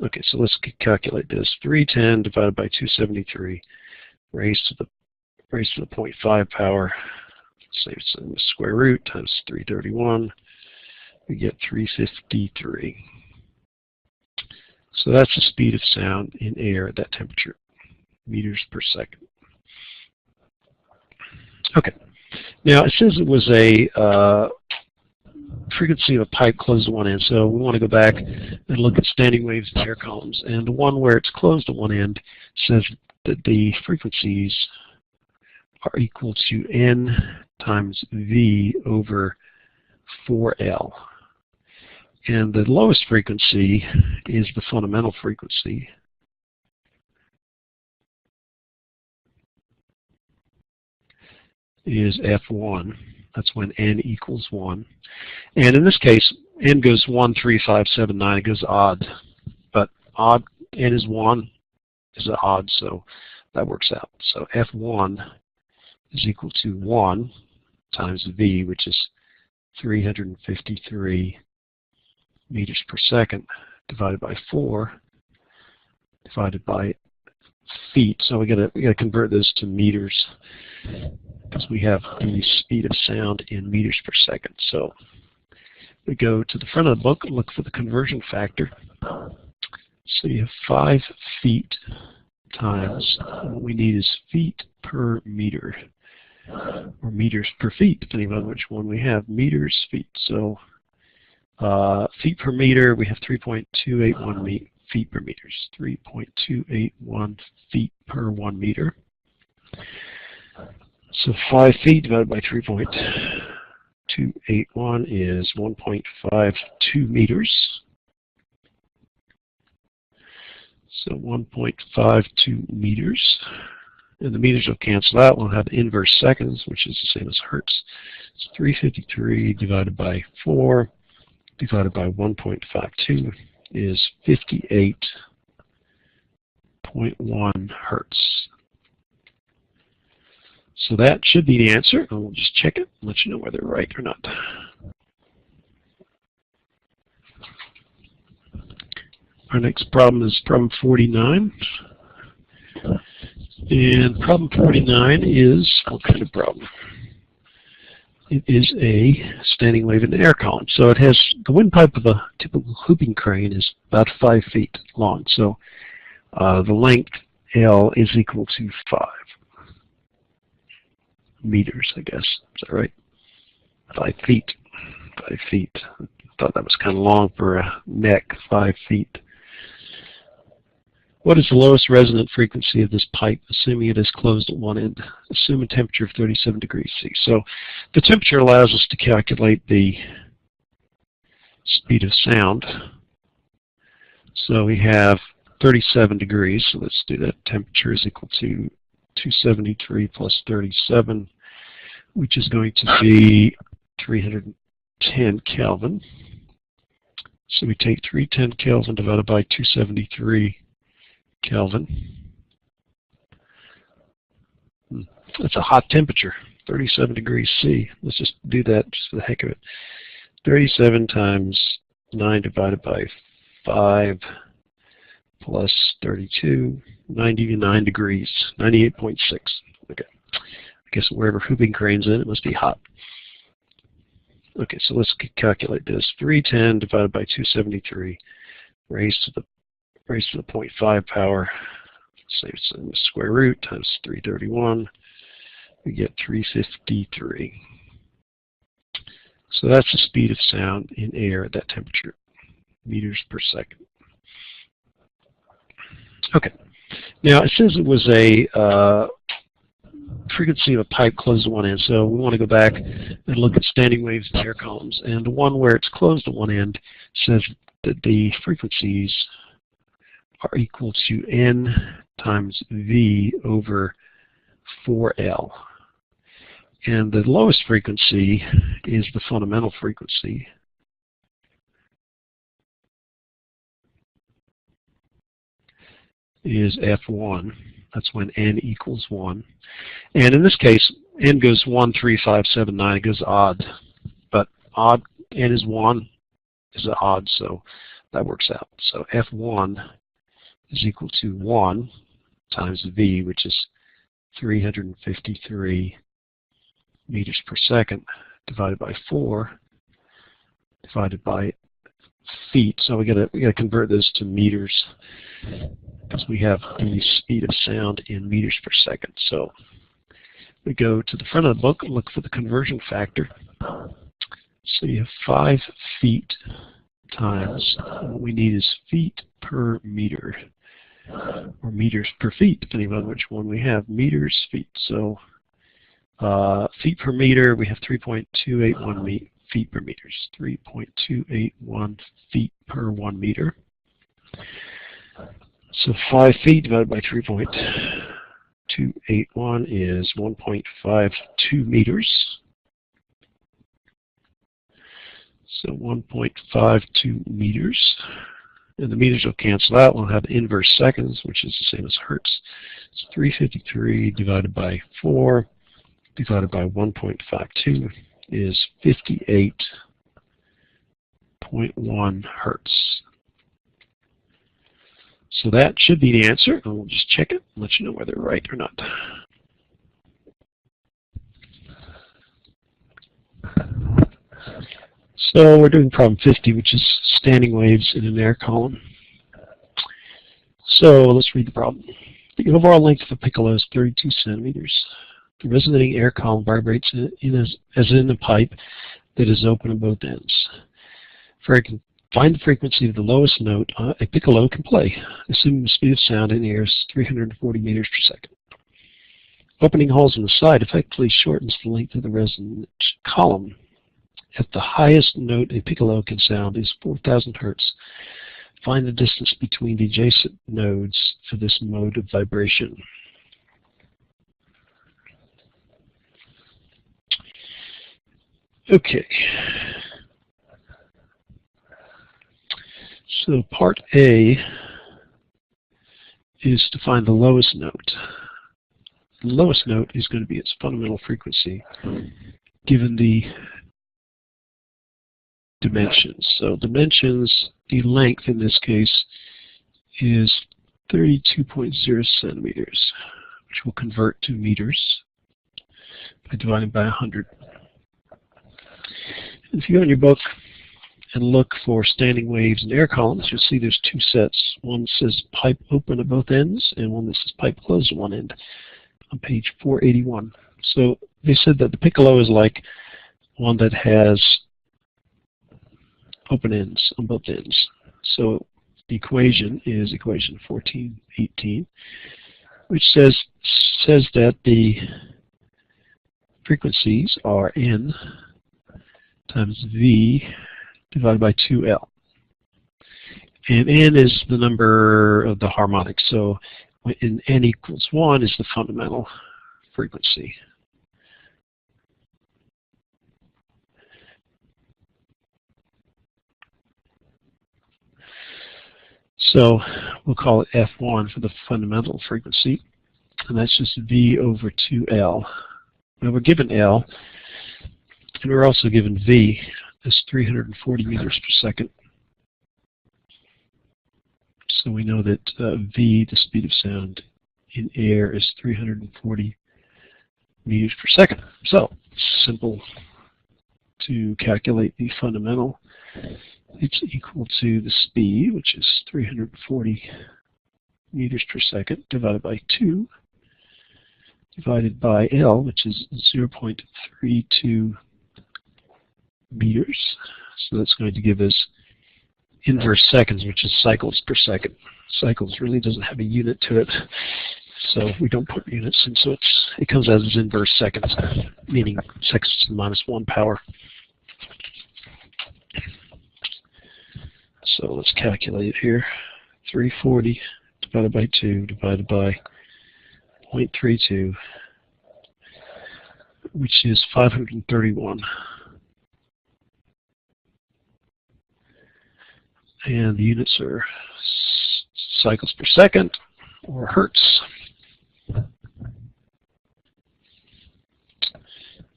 Okay, so let's calculate this. 310 divided by 273 raised to the 0.5 power, say it's in the square root, times 331, we get 353. So that's the speed of sound in air at that temperature, meters per second. Okay, now it says it was a frequency of a pipe closed at one end, so we want to go back and look at standing waves in air columns, and the one where it's closed at one end says that the frequencies are equal to N times V over 4L. And the lowest frequency is the fundamental frequency. Is F1. That's when N equals 1. And in this case, N goes 1, 3, 5, 7, 9. It goes odd. But odd, N is 1 is odd, so that works out. So F1 is equal to 1 times V, which is 353 meters per second, divided by 4, divided by feet. So we gotta convert this to meters, because we have the speed of sound in meters per second. So we go to the front of the book and look for the conversion factor. So you have 5 feet times, and what we need is feet per meter, or meters per feet, depending on which one we have, meters, feet. So feet per meter, we have 3.281 feet per meters, 3.281 feet per 1 meter. So 5 feet divided by 3.281 is 1.52 meters. So 1.52 meters. And the meters will cancel out. We'll have inverse seconds, which is the same as hertz. So 353 divided by 4 divided by 1.52 is 58.1 hertz. So that should be the answer, and we'll just check it and let you know whether they're right or not. Our next problem is problem 49. And problem 49 is, what kind of problem? It is a standing wave in the air column. So it has, the windpipe of a typical hooping crane is about 5 feet long. So the length L is equal to 5 meters, I guess. Is that right? 5 feet. 5 feet. I thought that was kind of long for a neck, 5 feet. What is the lowest resonant frequency of this pipe, assuming it is closed at one end? Assume a temperature of 37 degrees C. So the temperature allows us to calculate the speed of sound. So we have 37 degrees. So let's do that. Temperature is equal to 273 plus 37, which is going to be 310 Kelvin. So we take 310 Kelvin divided by 273 Kelvin. That's a hot temperature, 37 degrees C. Let's just do that just for the heck of it. 37 times 9 divided by 5 plus 32, 99 degrees, 98.6. Okay. I guess wherever Hooping Crane's in, it must be hot. Okay, so let's calculate this. 310 divided by 273 raised to the 0.5 power. Say it's in the square root times 331. We get 353. So that's the speed of sound in air at that temperature, meters per second. Okay. Now it says it was a frequency of a pipe closed at one end, so we want to go back and look at standing waves and air columns. And the one where it's closed at one end says that the frequencies are equal to N times V over 4L. And the lowest frequency is the fundamental frequency. Is F1. That's when N equals 1. And in this case, N goes 1, 3, 5, 7, 9. It goes odd. But odd, N is 1 is odd, so that works out. So F1 is equal to 1 times V, which is 353 meters per second, divided by 4, divided by feet. So we gotta convert this to meters, because we have the speed of sound in meters per second. So we go to the front of the book and look for the conversion factor. So you have 5 feet times, what we need is feet per meter, or meters per feet, depending on which one we have, meters, feet. So feet per meter, we have 3.281 feet per meters, 3.281 feet per 1 meter. So 5 feet divided by 3.281 is 1.52 meters. So 1.52 meters. And the meters will cancel out. We'll have inverse seconds, which is the same as hertz. It's 353 divided by 4 divided by 1.52 is 58.1 hertz. So that should be the answer, and we'll just check it and let you know whether they're right or not. So we're doing problem 50, which is standing waves in an air column. So let's read the problem. The overall length of a piccolo is 32 centimeters. The resonating air column vibrates as in a pipe that is open at both ends. For I can find the frequency of the lowest note a piccolo can play, assuming the speed of sound in the air is 340 meters per second. Opening holes in the side effectively shortens the length of the resonant column. At the highest note a piccolo can sound is 4,000 hertz. Find the distance between the adjacent nodes for this mode of vibration. Okay. So part A is to find the lowest note. The lowest note is going to be its fundamental frequency given the dimensions. So dimensions, the length in this case is 32.0 centimeters, which will convert to meters by dividing by 100. If you go in your book and look for standing waves and air columns, you'll see there's 2 sets. One says pipe open at both ends, and one that says pipe closed at one end on page 481. So they said that the piccolo is like one that has open ends on both ends. So the equation is equation 1418, which says that the frequencies are N times V divided by 2L. And n is the number of the harmonics. So when n equals 1 is the fundamental frequency. So we'll call it F1 for the fundamental frequency, and that's just V over 2L. Now we're given L, and we're also given V as 340 meters per second. So we know that V, the speed of sound in air, is 340 meters per second. So simple to calculate the fundamental. It's equal to the speed, which is 340 meters per second, divided by 2, divided by L, which is 0.32 meters. So that's going to give us inverse seconds, which is cycles per second. Cycles really doesn't have a unit to it, so we don't put units in, so it comes out as inverse seconds, meaning seconds to the minus 1 power. So let's calculate it here. 340 divided by 2 divided by 0.32, which is 531. And the units are cycles per second, or hertz.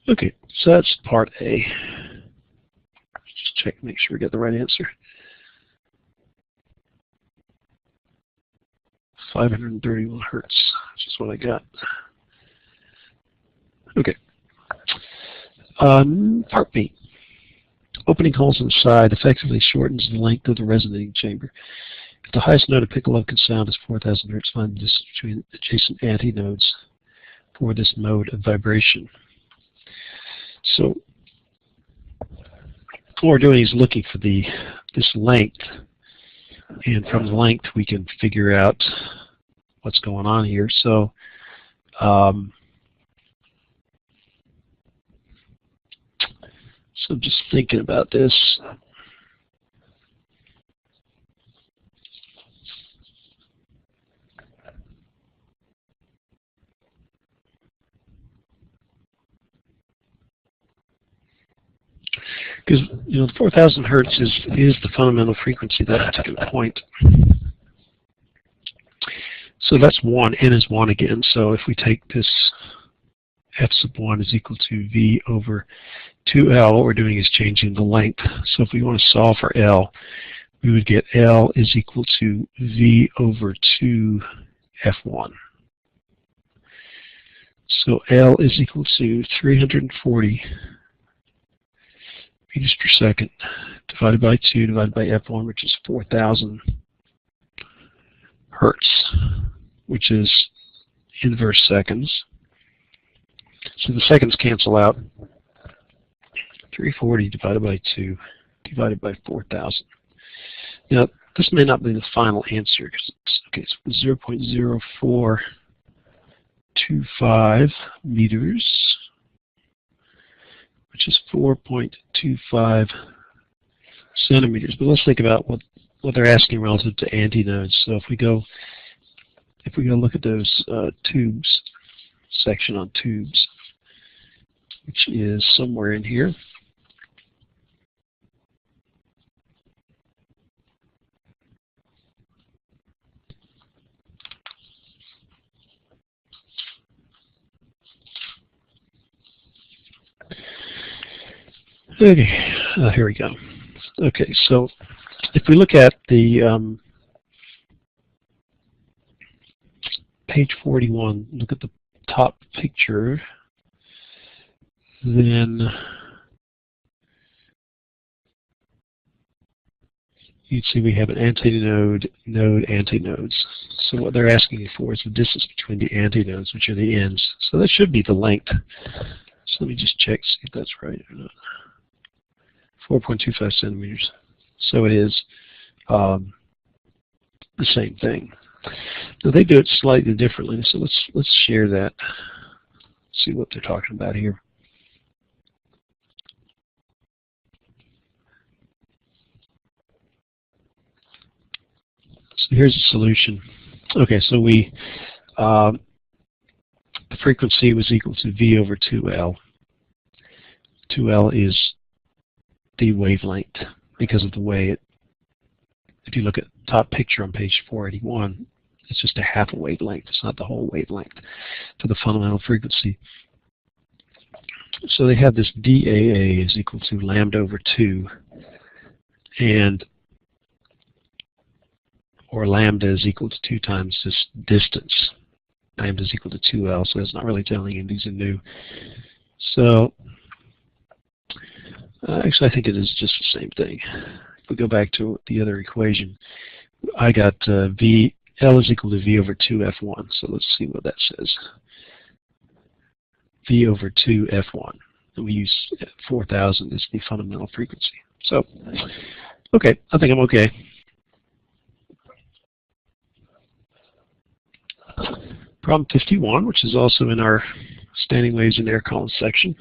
Okay, so that's part A. Just check, make sure we get the right answer. 531 hertz, which is what I got. Okay. Part B. Opening holes in the side effectively shortens the length of the resonating chamber. If the highest note a piccolo can sound is 4,000 hertz, find the distance between adjacent antinodes for this mode of vibration. So what we're doing is looking for this length, and from the length we can figure out what's going on here. So so just thinking about this. Because, you know, 4,000 hertz is the fundamental frequency at that particular point. So that's 1, n is 1 again. So if we take this f sub 1 is equal to v over 2l, what we're doing is changing the length. So if we want to solve for l, we would get l is equal to v over 2 f1. So l is equal to 340 meters per second divided by 2 divided by f1, which is 4,000 hertz, which is inverse seconds. So the seconds cancel out. 340 divided by 2 divided by 4,000. Now, this may not be the final answer, because it's 0.0425 meters, which is 4.25 centimeters. But let's think about what they're asking relative to antinodes. So if we go look at those tubes, section on tubes, which is somewhere in here. Okay, here we go. Okay, so if we look at the page 41, look at the top picture, then you'd see we have an antinode, node, antinodes. So what they're asking for is the distance between the antinodes, which are the ends. So that should be the length. So let me just check, see if that's right or not. 4.25 centimeters. So it is the same thing. Now they do it slightly differently, so let's share that. See what they're talking about here. So here's the solution. Okay, so the frequency was equal to V over 2L. 2L is the wavelength because of the way if you look at the top picture on page 481, it's just a half a wavelength. It's not the whole wavelength to the fundamental frequency. So they have this DAA is equal to lambda over 2, or lambda is equal to 2 times this distance. Lambda is equal to 2L, so it's not really telling you these are new. So actually, I think it is just the same thing. If we go back to the other equation, I got L is equal to V over 2F1. So let's see what that says. V over 2F1. And we use 4,000 as the fundamental frequency. So, okay, I think I'm okay. Problem 51, which is also in our standing waves and air column section.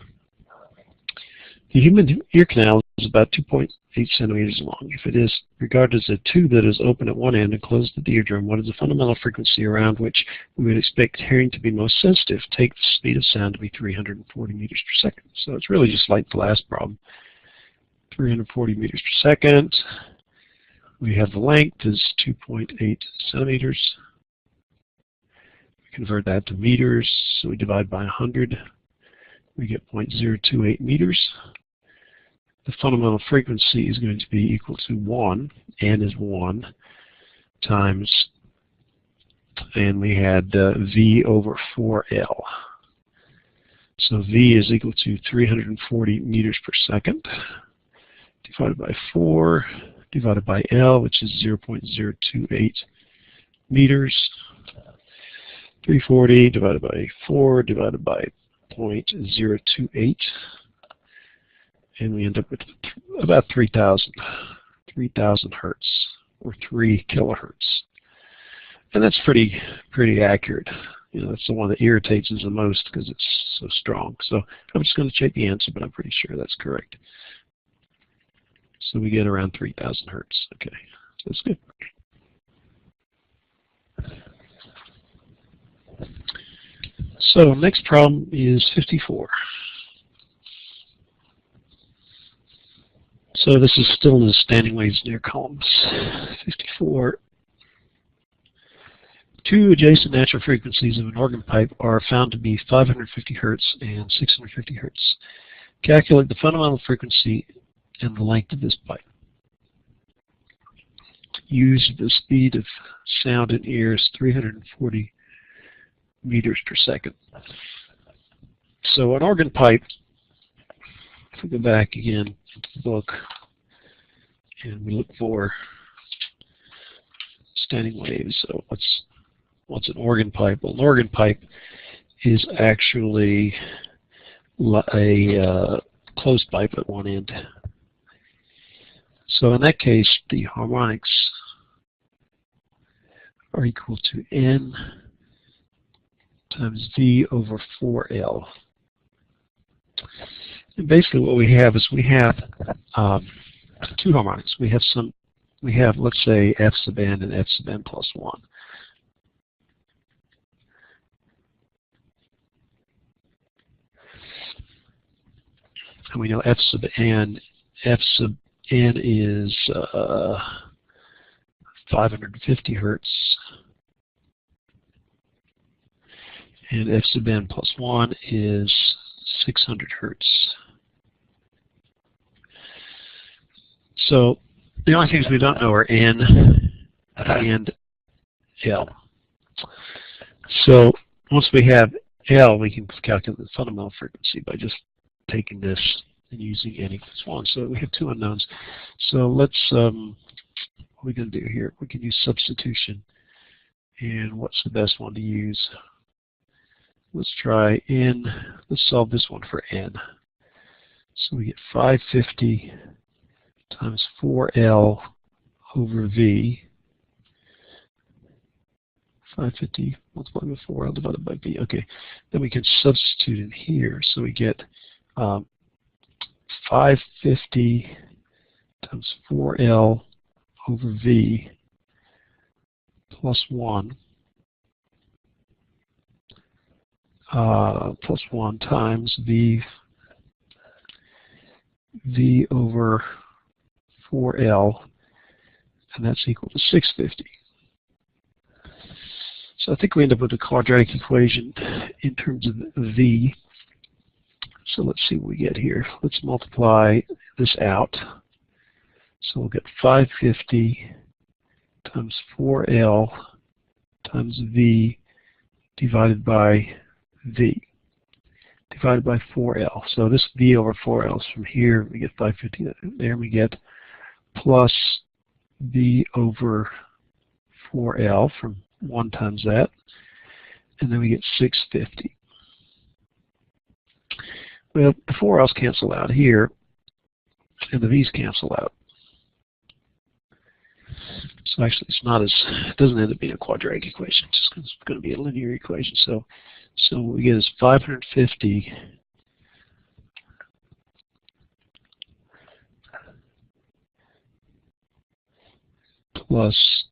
The human ear canal is about 2.8 centimeters long. If it is regarded as a tube that is open at one end and closed at the eardrum, what is the fundamental frequency around which we would expect hearing to be most sensitive? Take the speed of sound to be 340 meters per second. So it's really just like the last problem. 340 meters per second. We have the length is 2.8 centimeters. We convert that to meters, so we divide by 100. We get 0.028 meters. The fundamental frequency is going to be equal to 1, n is 1, times, and we had V over 4L. So V is equal to 340 meters per second, divided by 4, divided by L, which is 0.028 meters. 340 divided by 4 divided by 0.028. And we end up with about 3,000 hertz, or 3 kilohertz. And that's pretty accurate. You know, that's the one that irritates us the most because it's so strong. So I'm just going to check the answer, but I'm pretty sure that's correct. So we get around 3,000 hertz. Okay, so that's good. So next problem is 54. So this is still in the standing waves and air columns. 54. Two adjacent natural frequencies of an organ pipe are found to be 550 hertz and 650 hertz. Calculate the fundamental frequency and the length of this pipe. Use the speed of sound in ears 340 meters per second. So an organ pipe, if we go back again into the book and we look for standing waves, so what's an organ pipe? Well, an organ pipe is actually a closed pipe at one end. So in that case, the harmonics are equal to N times V over 4L. And basically what we have is we have two harmonics. We have, let's say, F sub n and F sub n plus 1. And we know F sub n is 550 hertz. And F sub n plus 1 is 600 hertz. So the only things we don't know are N and L. So once we have L, we can calculate the fundamental frequency by just taking this and using N equals 1. So we have two unknowns. So let's, what are we going to do here? We can use substitution. And what's the best one to use? Let's try N. Let's solve this one for N. So we get 550 times 4L over V. 550 multiplied by 4L divided by V. Okay, then we can substitute in here. So we get 550 times 4L over V plus 1 plus 1 times V over 4L, and that's equal to 650. So I think we end up with a quadratic equation in terms of V. So let's see what we get here. Let's multiply this out. So we'll get 550 times 4L times V divided by V divided by 4L. So this V over 4L is from here. We get 550. There we get plus V over 4L from 1 times that. And then we get 650. Well, the 4L's cancel out here, and the V's cancel out. So actually, it doesn't end up being a quadratic equation. It's just going to be a linear equation. So what we get is 550 plus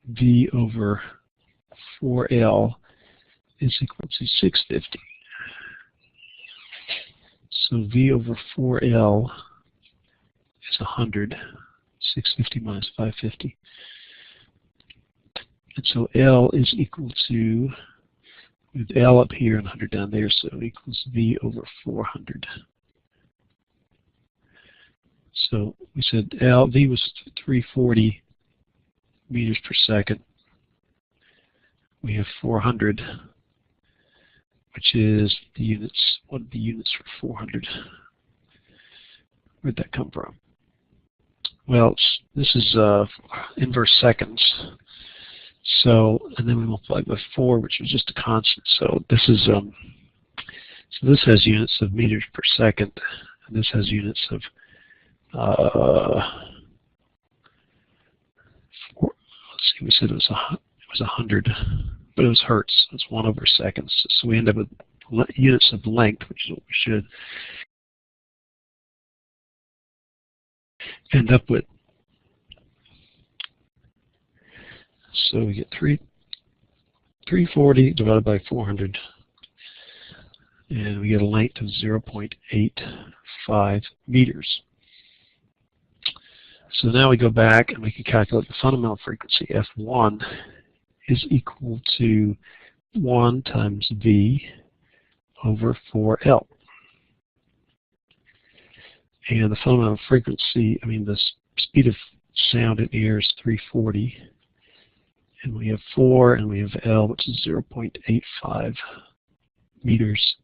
V over 4L is equal to 650. So V over 4L is 100. 650 minus 550. And so L is equal to, with L up here and 100 down there, so it equals V over 400. So we said V was 340 meters per second. We have 400, which is the units. What are the units for 400? Where'd that come from? Well, this is inverse seconds. So, and then we multiply by 4, which is just a constant. So this is so this has units of meters per second, and this has units of let's see, we said it was 100, but it was hertz. It's 1 over seconds. So we end up with units of length, which is what we should end up with. So we get 340 divided by 400, and we get a length of 0.85 meters. So now we go back and we can calculate the fundamental frequency. F1 is equal to 1 times V over 4L. And the fundamental frequency, the speed of sound in air is 340. And we have 4 and we have L, which is 0.85 meters.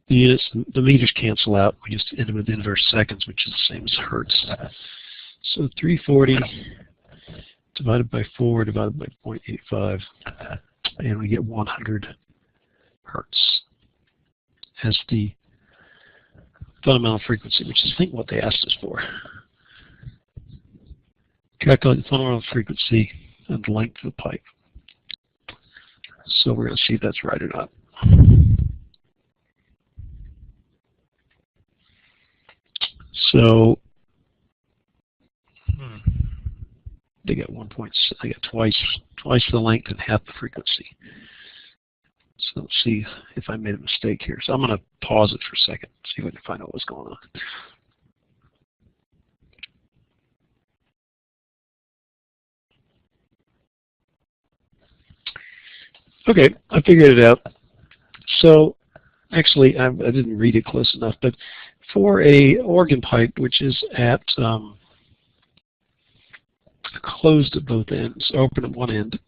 The meters cancel out. We just end up with inverse seconds, which is the same as hertz. So 340 divided by 4 divided by 0.85, and we get 100 hertz as the fundamental frequency, which is, I think, what they asked us for. Calculate the fundamental frequency and the length of the pipe. So we're going to see if that's right or not. So they got they got twice the length and half the frequency. So let's see if I made a mistake here. So I'm going to pause it for a second, see if I can find out what's going on. Okay, I figured it out. So actually, I didn't read it close enough, but for a organ pipe which is at closed at both ends, open at one end,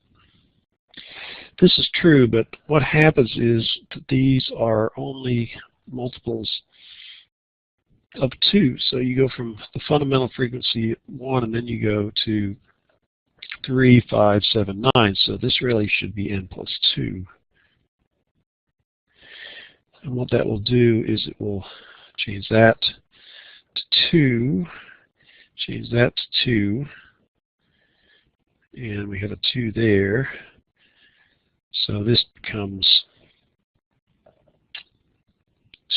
this is true, but what happens is that these are only multiples of 2. So you go from the fundamental frequency 1, and then you go to 3, 5, 7, 9. So this really should be n plus 2. And what that will do is it will change that to 2, change that to 2, and we have a 2 there. So this becomes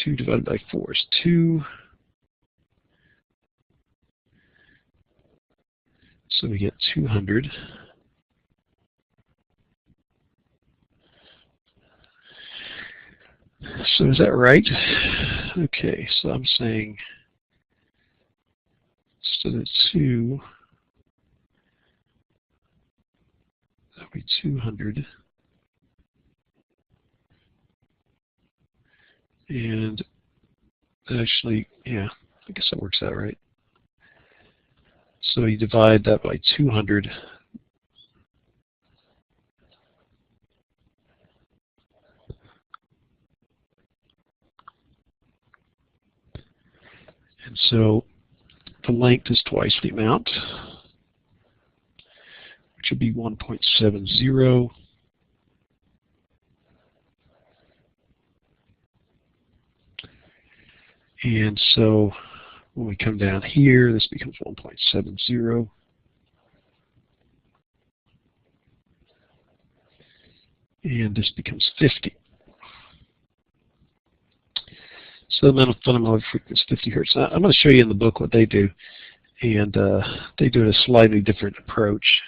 2 divided by 4 is 2. So we get 200. So is that right? Okay, so I'm saying instead of 2, that would be 200. And actually, yeah, I guess that works out right. So you divide that by 200. And so the length is twice the amount, which would be 1.70. And so when we come down here, this becomes 1.70. And this becomes 50. So the fundamental frequency is 50 hertz. Now, I'm going to show you in the book what they do, and they do a slightly different approach.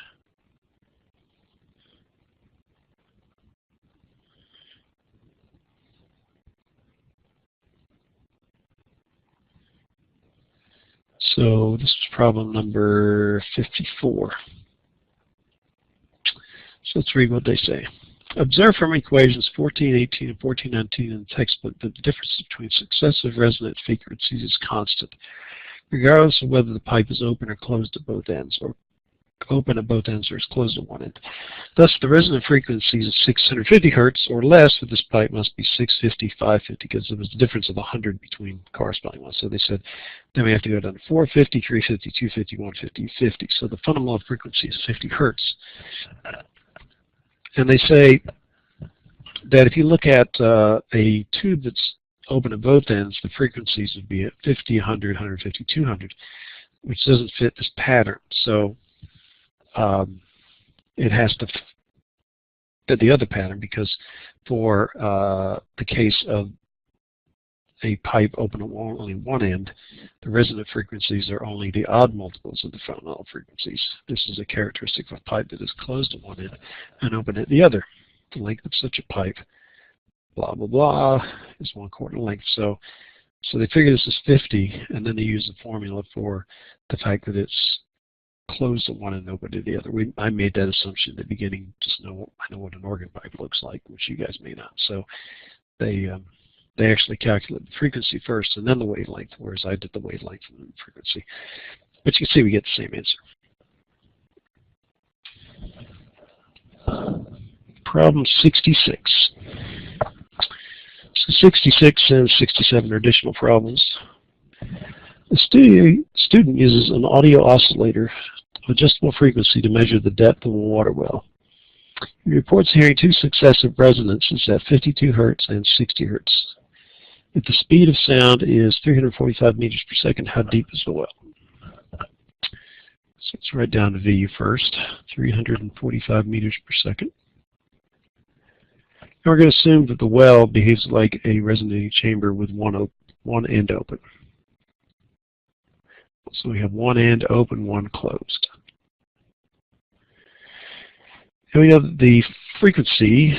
So this is problem number 54. So let's read what they say. Observe from equations 1418 and 1419 in the textbook that the difference between successive resonant frequencies is constant, regardless of whether the pipe is open or closed at both ends, or open at both ends or is closed at one end. Thus, the resonant frequencies of 650 hertz or less for this pipe must be 650, 550, because there was a difference of 100 between corresponding ones. So they said, then we have to go down to 450, 350, 250, 150, 50. So the fundamental frequency is 50 hertz. And they say that if you look at a tube that's open at both ends, the frequencies would be at 50, 100, 150, 200, which doesn't fit this pattern. So it has to fit the other pattern, because for the case of a pipe open at only one end, the resonant frequencies are only the odd multiples of the fundamental frequencies. This is a characteristic of a pipe that is closed at one end and open at the other. The length of such a pipe, blah, blah, blah, is 1/4 length. So they figure this is 50, and then they use the formula for the fact that it's closed at one and open at the other. I made that assumption at the beginning. I know what an organ pipe looks like, which you guys may not. So they actually calculate the frequency first and then the wavelength, whereas I did the wavelength and the frequency. But you can see we get the same answer. Problem 66. So 66 and 67 are additional problems. The student uses an audio oscillator of adjustable frequency to measure the depth of a water well. He reports hearing two successive resonances at 52 hertz and 60 hertz. If the speed of sound is 345 meters per second, how deep is the well? So let's write down the VU first, 345 meters per second. And we're going to assume that the well behaves like a resonating chamber with one end open. So we have one end open, one closed. And we know that the frequency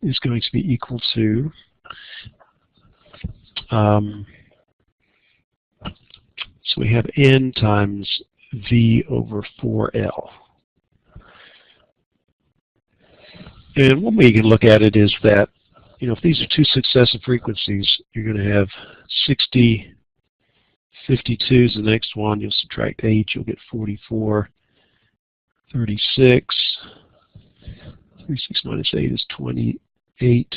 is going to be equal to so we have N times V over 4L. And one way you can look at it is that, if these are two successive frequencies, you're going to have 60, 52 is the next one. You'll subtract 8, you'll get 44, 36. 36 minus 8 is 28,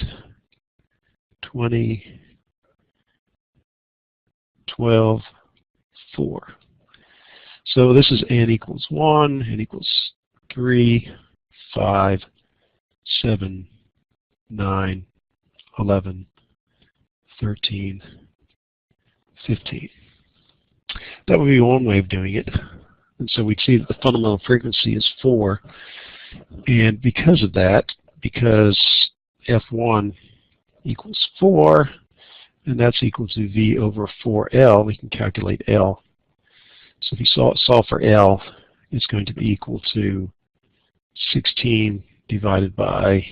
20, 12, 4. So this is N equals 1, N equals 3, 5, 7, 9, 11, 13, 15. That would be one way of doing it. And so we'd see that the fundamental frequency is 4. And because of that, because F1 equals 4, and that's equal to V over 4L, we can calculate L. So if you solve for L, is going to be equal to 16 divided by,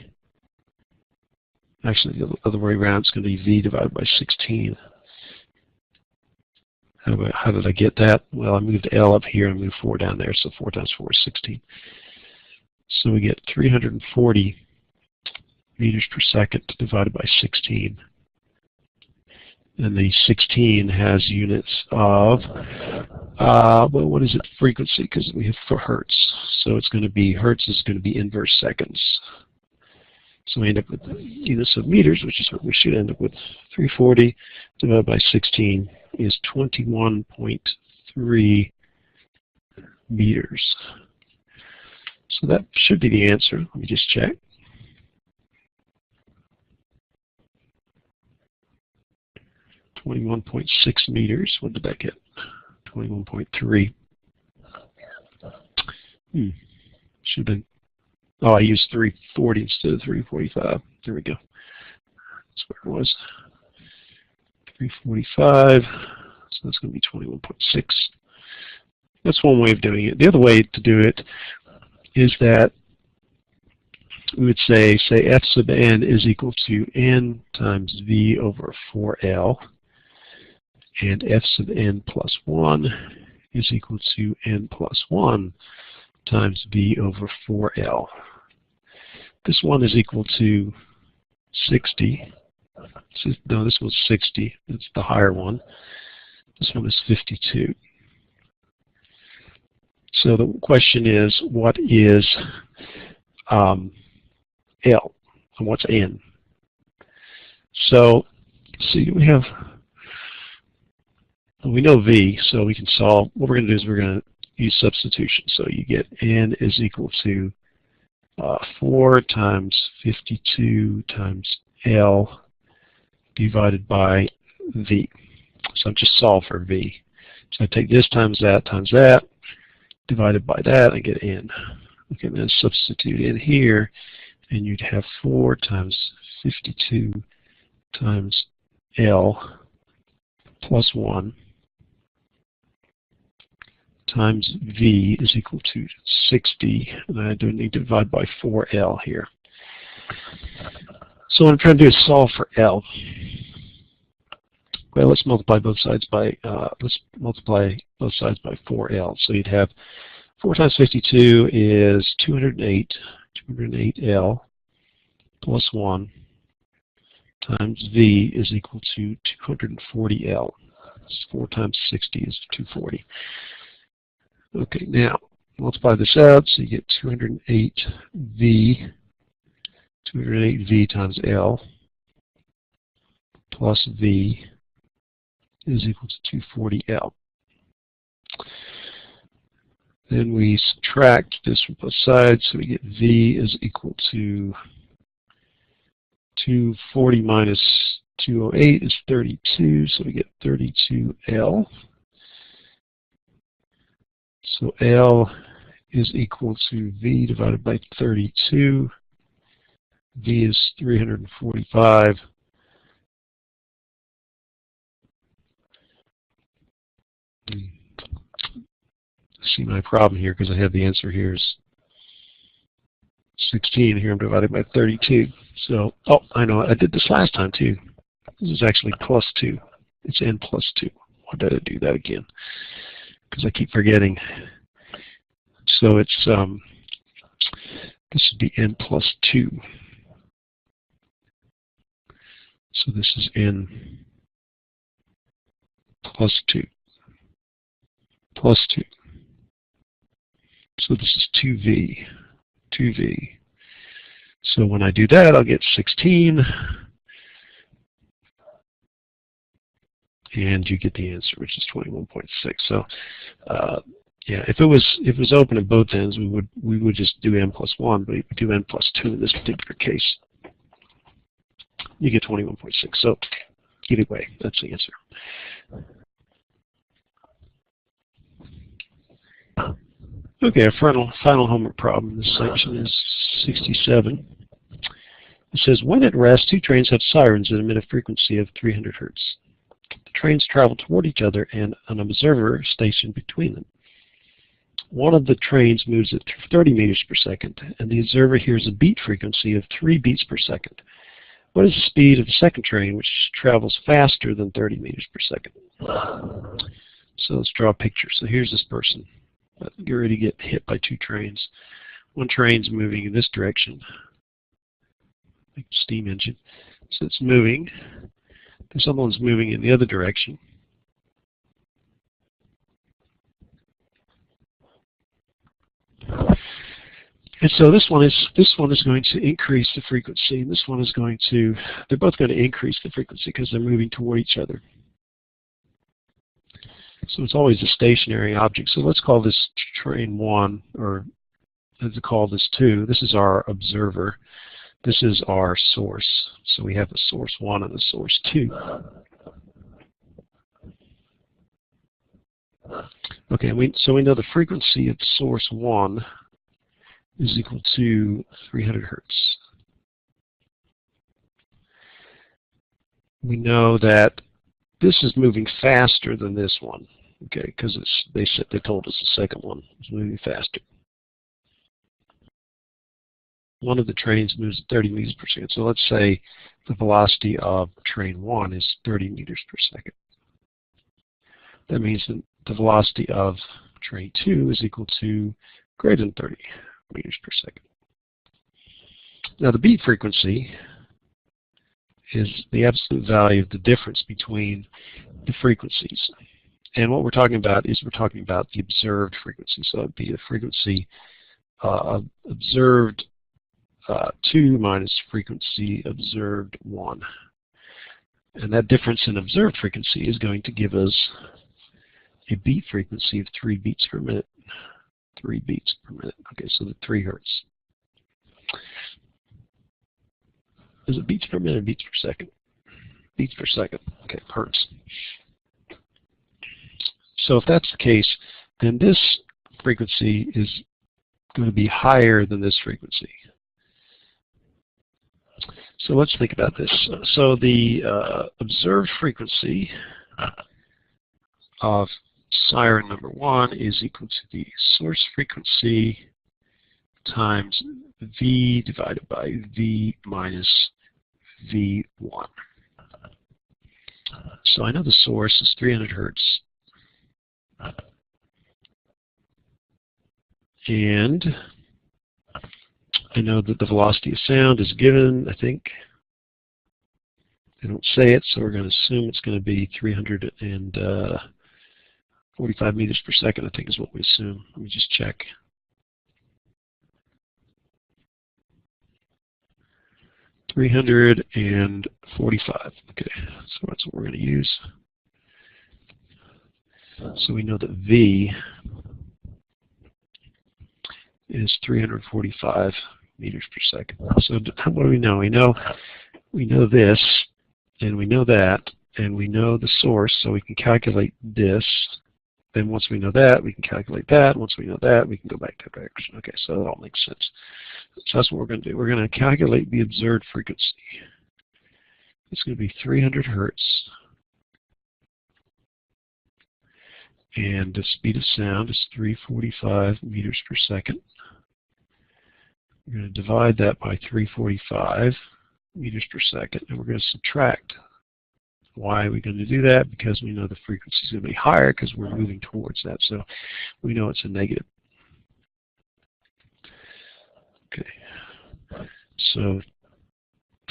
actually the other way around, it's going to be V divided by 16. How did I get that? Well, I moved L up here and moved 4 down there, so 4 times 4 is 16. So we get 340 meters per second divided by 16. And the 16 has units of, well, what is it, frequency, because we have for hertz. So it's going to be, hertz is going to be inverse seconds. So we end up with units of meters, which is what we should end up with. 340 divided by 16 is 21.3 meters. So that should be the answer. Let me just check. .6 meters. What did that get? 21.3. Should have been. Oh, I used 340 instead of 345. There we go. That's where it was. 345. So that's going to be 21.6. That's one way of doing it. The other way to do it is that we would say F sub n is equal to n times V over 4L. And F sub n plus 1 is equal to n plus 1 times V over 4L. This one is equal to 60. No, this was 60. It's the higher one. This one is 52. So the question is, what is L and what's N? So, see, we have, we know V, so we can solve. What we're going to do is we're going to use substitution. So you get N is equal to 4 times 52 times L divided by V. So I just solve for V. So I take this times that, divided by that, I get N. Okay, then substitute in here, and you'd have 4 times 52 times L plus 1 times V is equal to 60, and I do need to divide by 4L here. So what I'm trying to do is solve for L. Well, let's multiply both sides by 4L. So you'd have 4 times 52 is 208, 208L plus 1 times V is equal to 240L. So 4 times 60 is 240. Okay, now multiply this out, so you get 208V times L plus V is equal to 240L. Then we subtract this from both sides, so we get V is equal to 240 minus 208 is 32, so we get 32L. So L is equal to V divided by 32. V is 345. See my problem here because I have the answer here is 16. Here I'm divided by 32. So, oh, I know, I did this last time too. This is actually plus 2. It's n plus 2. Why did I do that again? Because I keep forgetting. So it's, this would be n plus 2. So this is n plus 2. Plus 2. So this is 2V. 2V. So when I do that, I'll get 16. And you get the answer, which is 21.6. So, yeah, if it was open at both ends, we would just do n plus 1, but we do n plus 2 in this particular case. You get 21.6. So, either way, that's the answer. Okay, our final homework problem in this section is 67. It says, when at rest, 2 trains have sirens that emit a frequency of 300 hertz. The trains travel toward each other and an observer stationed between them. one of the trains moves at 30 meters per second, and the observer hears a beat frequency of 3 beats per second. What is the speed of the second train, which travels faster than 30 meters per second? So let's draw a picture. So here's this person. Get ready to get hit by 2 trains. One train's moving in this direction, like a steam engine. So it's moving. This other one's moving in the other direction. And so this one is going to increase the frequency, and this one is going to, they're both going to increase the frequency because they're moving toward each other. So it's always a stationary object. So let's call this train 1, or let's call this 2. This is our observer. This is our source. So we have the source 1 and the source 2. Okay, so we know the frequency of source 1 is equal to 300 hertz. We know that this is moving faster than this one, okay, because they told us the second one was moving faster. One of the trains moves at 30 meters per second. So let's say the velocity of train 1 is 30 meters per second. That means that the velocity of train 2 is equal to greater than 30 meters per second. Now the beat frequency is the absolute value of the difference between the frequencies. And what we're talking about is we're talking about the observed frequency. So it would be the frequency observed 2 minus frequency observed 1. And that difference in observed frequency is going to give us a beat frequency of 3 beats per minute. 3 beats per minute. Okay, so the 3 hertz. Is it beats per minute or beats per second? Beats per second. Okay, hertz. So if that's the case, then this frequency is going to be higher than this frequency. So let's think about this. So the observed frequency of siren number 1 is equal to the source frequency times V divided by V minus V1. So I know the source is 300 hertz. And I know that the velocity of sound is given, I think. They don't say it, so we're going to assume it's going to be 345 meters per second, I think is what we assume. Let me just check. $345. Okay, so that's what we're going to use. So we know that V is 345 meters per second. So what do we know? We know this, and we know that, and we know the source, so we can calculate this. Then once we know that, we can calculate that. Once we know that, we can go back to that direction. Okay, so that all makes sense. So that's what we're going to do. We're going to calculate the observed frequency. It's going to be 300 hertz. And the speed of sound is 345 meters per second. We're going to divide that by 345 meters per second, and we're going to subtract. Why are we going to do that? Because we know the frequency is going to be higher because we're moving towards that. So we know it's a negative. Okay. So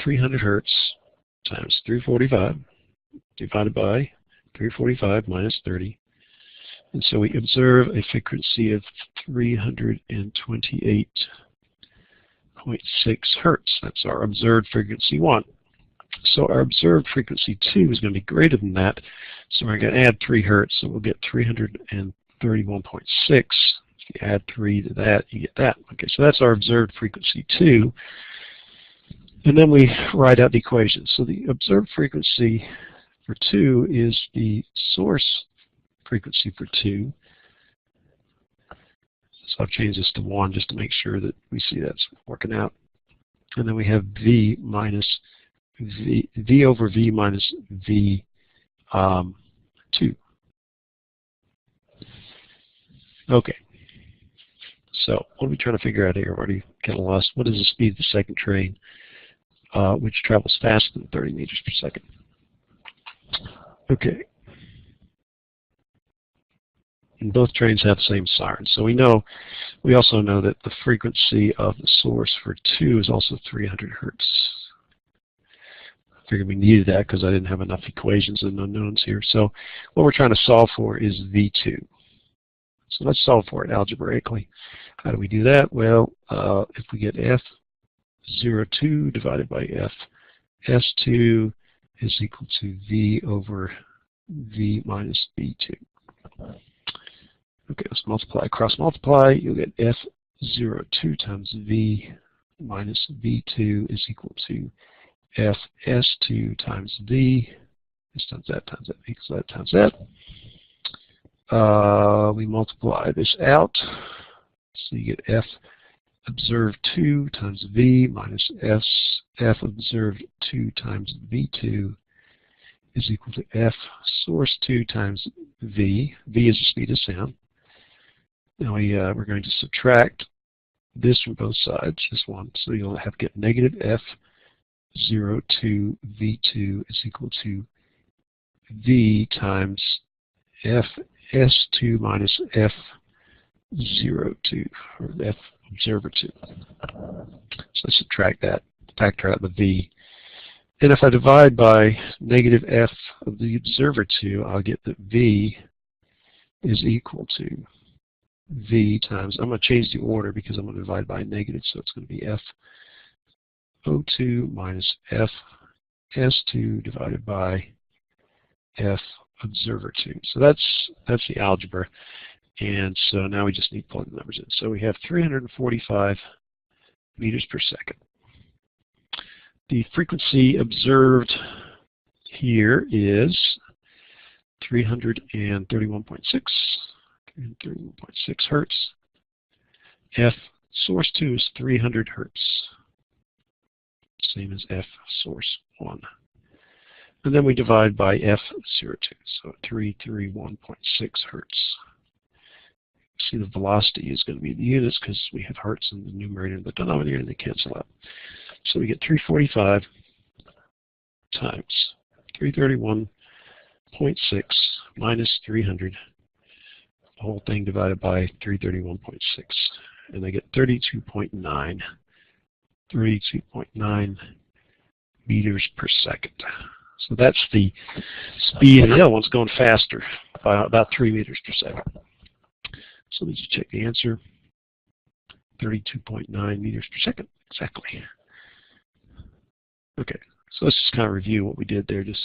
300 hertz times 345 divided by 345 minus 30. And so we observe a frequency of 328.6 hertz. That's our observed frequency 1. So our observed frequency 2 is going to be greater than that. So we're going to add 3 hertz, so we'll get 331.6. If you add 3 to that, you get that. Okay, so that's our observed frequency 2. And then we write out the equation. So the observed frequency for 2 is the source frequency for 2. So I'll change this to 1 just to make sure that we see that's working out. And then we have V minus V over V minus V 2. Okay. So what are we trying to figure out here? I've already kind of lost. What is the speed of the second train, which travels faster than 30 meters per second? Okay. And both trains have the same siren. So we also know that the frequency of the source for 2 is also 300 hertz. I figured we needed that because I didn't have enough equations and unknowns here. So what we're trying to solve for is V2. So let's solve for it algebraically. How do we do that? Well, if we get F02 divided by Fs2 is equal to V over V minus V2. Okay, let's multiply, cross multiply. You'll get F02 times V minus V2 is equal to Fs2 times V. This times that times that equals that times that. We multiply this out. So you get F observed 2 times V minus F observed 2 times V2 is equal to F source 2 times V. V is the speed of sound. Now we're going to subtract this from both sides, just one. So you'll have to get negative F02 V2 is equal to V times Fs2 minus F02, or F observer 2. So let's subtract that, factor out the V. And if I divide by negative F of the observer 2, I'll get that V is equal to V times, I'm going to change the order because I'm going to divide by negative, so it's going to be F02 minus Fs2 divided by F observer 2. So that's the algebra. And so now we just need to plug the numbers in. So we have 345 meters per second. The frequency observed here is 331.6 hertz. F source 2 is 300 hertz, same as F source 1. And then we divide by F02, so 331.6 hertz. See, the velocity is going to be the units because we have hertz in the numerator and the denominator, and they cancel out. So we get 345 times 331.6 minus 300, the whole thing divided by 331.6, and I get 32.9 meters per second. So that's the speed, and the other one's going faster by about 3 meters per second. So let's just check the answer. 32.9 meters per second, exactly. Okay, so let's just kind of review what we did there, just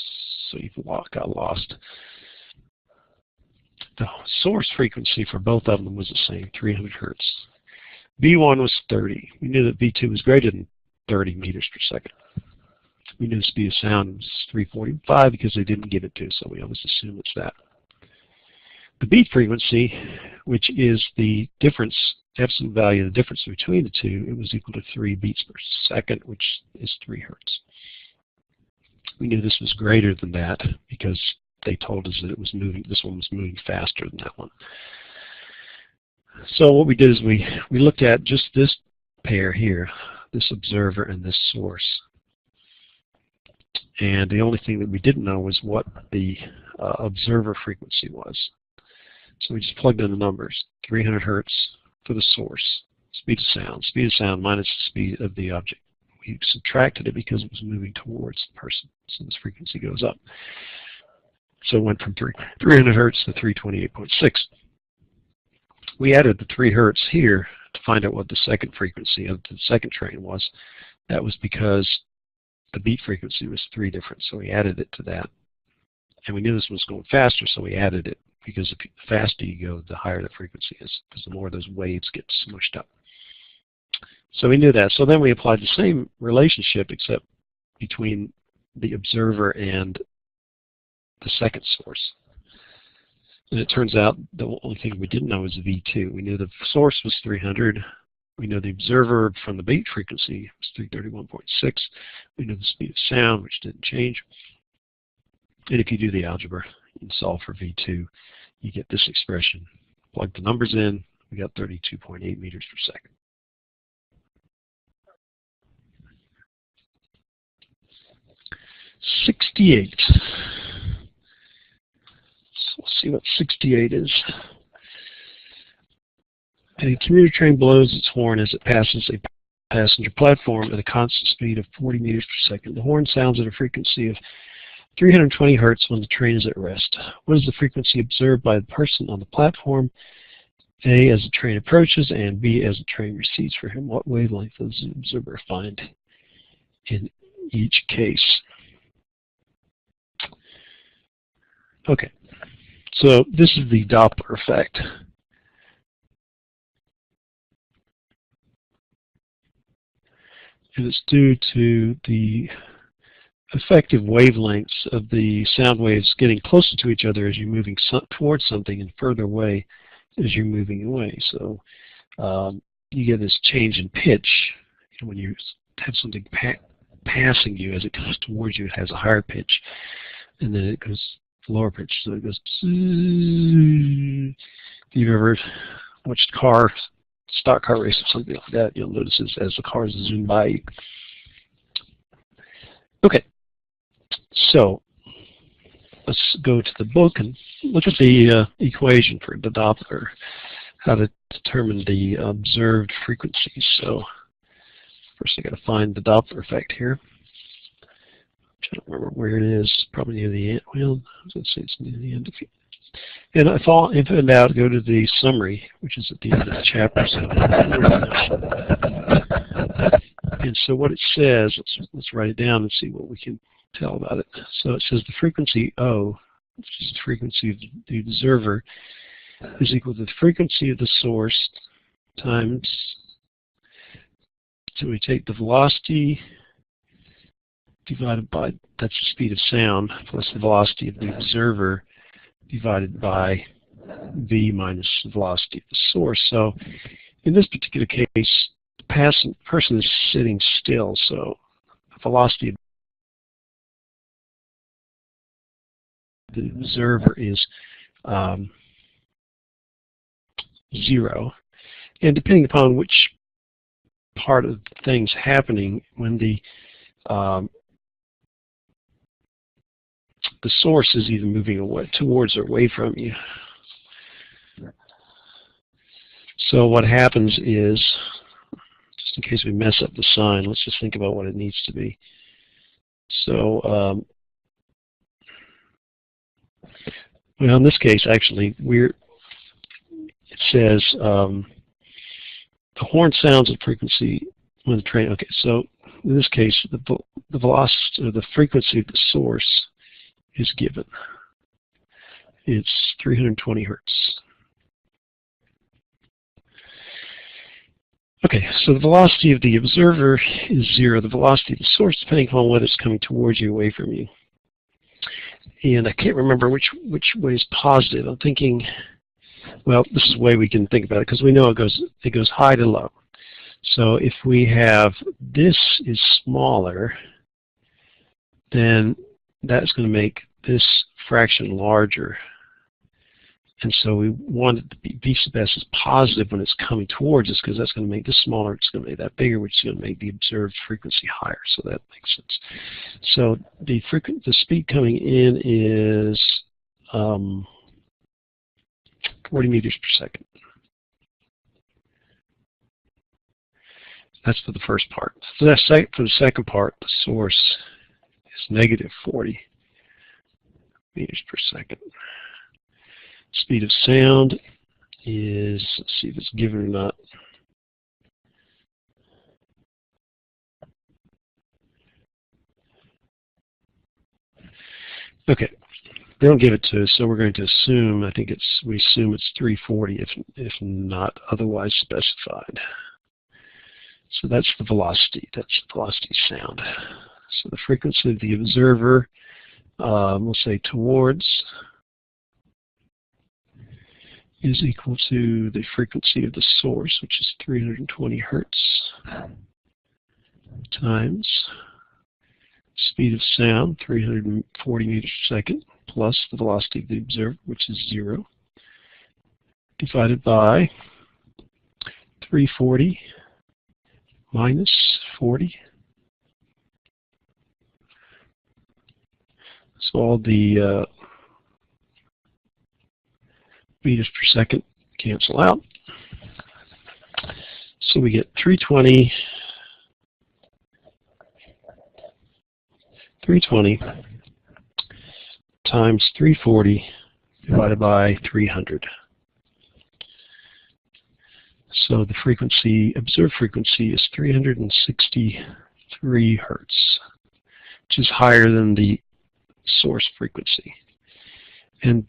so you got lost. The source frequency for both of them was the same, 300 hertz. V1 was 30. We knew that V2 was greater than 30 meters per second. We knew the speed of sound was 345 because they didn't give it to us, so we always assume it's that. The beat frequency, which is the difference, absolute value of the difference between the two, it was equal to 3 beats per second, which is 3 hertz. We knew this was greater than that because they told us that it was moving, this one was moving faster than that one. So what we did is we looked at just this pair here, this observer and this source. And the only thing that we didn't know was what the observer frequency was. So we just plugged in the numbers, 300 hertz for the source, speed of sound minus the speed of the object. We subtracted it because it was moving towards the person, so this frequency goes up. So it went from 300 hertz to 328.6. We added the 3 hertz here to find out what the second frequency of the second train was. That was because the beat frequency was 3 different, so we added it to that. And we knew this was going faster, so we added it, because the faster you go, the higher the frequency is, because the more those waves get smushed up. So we knew that. So then we applied the same relationship, except between the observer and the second source. And it turns out the only thing we didn't know was V2. We knew the source was 300. We know the observer from the beat frequency was 331.6. We know the speed of sound, which didn't change. And if you do the algebra and solve for V2, you get this expression. Plug the numbers in, We got 32.8 meters per second. '68. So let's see what 68 is. A commuter train blows its horn as it passes a passenger platform at a constant speed of 40 meters per second. The horn sounds at a frequency of 320 hertz when the train is at rest. What is the frequency observed by the person on the platform? A, as the train approaches, and B, as the train recedes for him. What wavelength does the observer find in each case? Okay, so this is the Doppler effect. And it's due to the effective wavelengths of the sound waves getting closer to each other as you're moving towards something and further away as you're moving away. So you get this change in pitch. You know, when you have something passing you, as it comes towards you, it has a higher pitch, and then it goes lower pitch. So it goes. If you've ever watched stock car race or something like that, you'll notice as the cars zoom by you. Okay, so let's go to the book and look at the equation for the Doppler, how to determine the observed frequencies. So first I got to find the Doppler effect here. I don't remember where it is. Probably near the end. Well, let's say it's near the end. And if in doubt, go to the summary, which is at the end of the chapter. And so what it says, let's write it down and see what we can tell about it. So it says the frequency O, which is the frequency of the observer, is equal to the frequency of the source times, so we take the velocity divided by, that's the speed of sound, plus the velocity of the observer divided by v minus the velocity of the source. So in this particular case, the person is sitting still, so the velocity of the observer is 0. And depending upon which part of the thing's happening, when the source is either moving away towards or away from you. So what happens is, just in case we mess up the sign, let's just think about what it needs to be. So, well, in this case, actually, it says the horn sounds at frequency when the train. Okay, so in this case, the velocity or the frequency of the source is given. It's 320 hertz. Okay, so the velocity of the observer is 0. The velocity of the source, depending upon whether it's coming towards you or away from you. And I can't remember which way is positive. I'm thinking, well, this is the way we can think about it, because we know it goes high to low. So if we have this is smaller, then that's going to make this fraction larger. And so we want it to be V sub S is positive when it's coming towards us, because that's going to make this smaller, it's going to make that bigger, which is going to make the observed frequency higher. So that makes sense. So the speed coming in is 40 meters per second. That's for the first part. For the second part, the source is negative 40 meters per second. Speed of sound is, let's see if it's given or not. Okay, they don't give it to us, so we're going to assume, we assume it's 340 if not otherwise specified. So that's the velocity, that's the velocity of sound. So the frequency of the observer, we'll say towards, is equal to the frequency of the source, which is 320 hertz, times speed of sound, 340 meters per second, plus the velocity of the observer, which is 0, divided by 340 minus 40. So all the meters per second cancel out. So we get 320 times 340 divided by 300. So the frequency, observed frequency, is 363 hertz, which is higher than the source frequency. And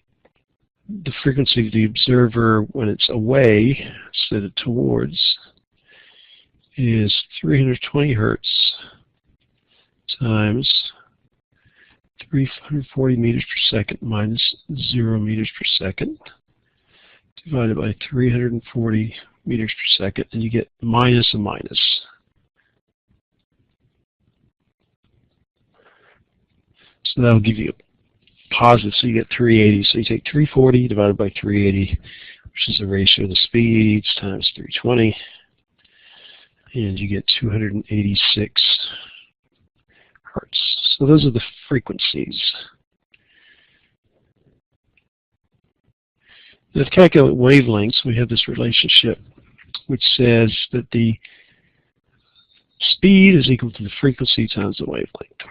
the frequency of the observer when it's away, instead of towards, is 320 hertz times 340 meters per second minus 0 meters per second divided by 340 meters per second, and you get minus a minus. So that'll give you a positive, so you get 380. So you take 340 divided by 380, which is the ratio of the speeds, times 320, and you get 286 hertz. So those are the frequencies. Now, to calculate wavelengths, we have this relationship which says that the speed is equal to the frequency times the wavelength.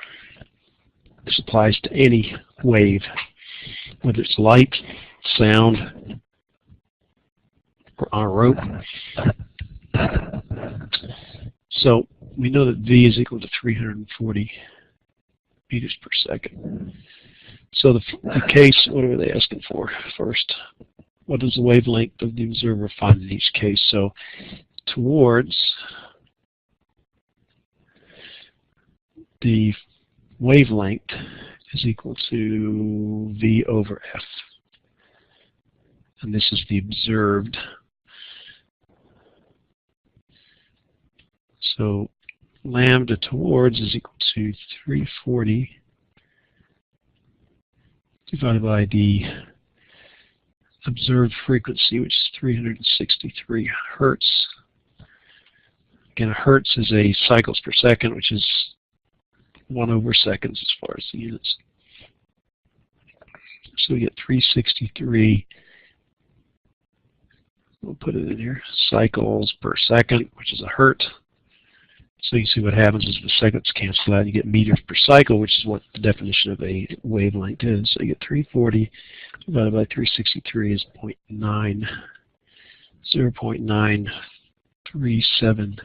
This applies to any wave, whether it's light, sound, or on a rope. So we know that V is equal to 340 meters per second. So the case, what are they asking for first? What is the wavelength of the observer find in each case? So towards, the wavelength is equal to V over F. And this is the observed. So lambda towards is equal to 340 divided by the observed frequency, which is 363 hertz. Again, a hertz is a cycles per second, which is 1 over seconds as far as the units. So we get 363, we'll put it in here, cycles per second, which is a hertz. So you see what happens is the seconds cancel out. You get meters per cycle, which is what the definition of a wavelength is. So you get 340 divided by 363 is 0.937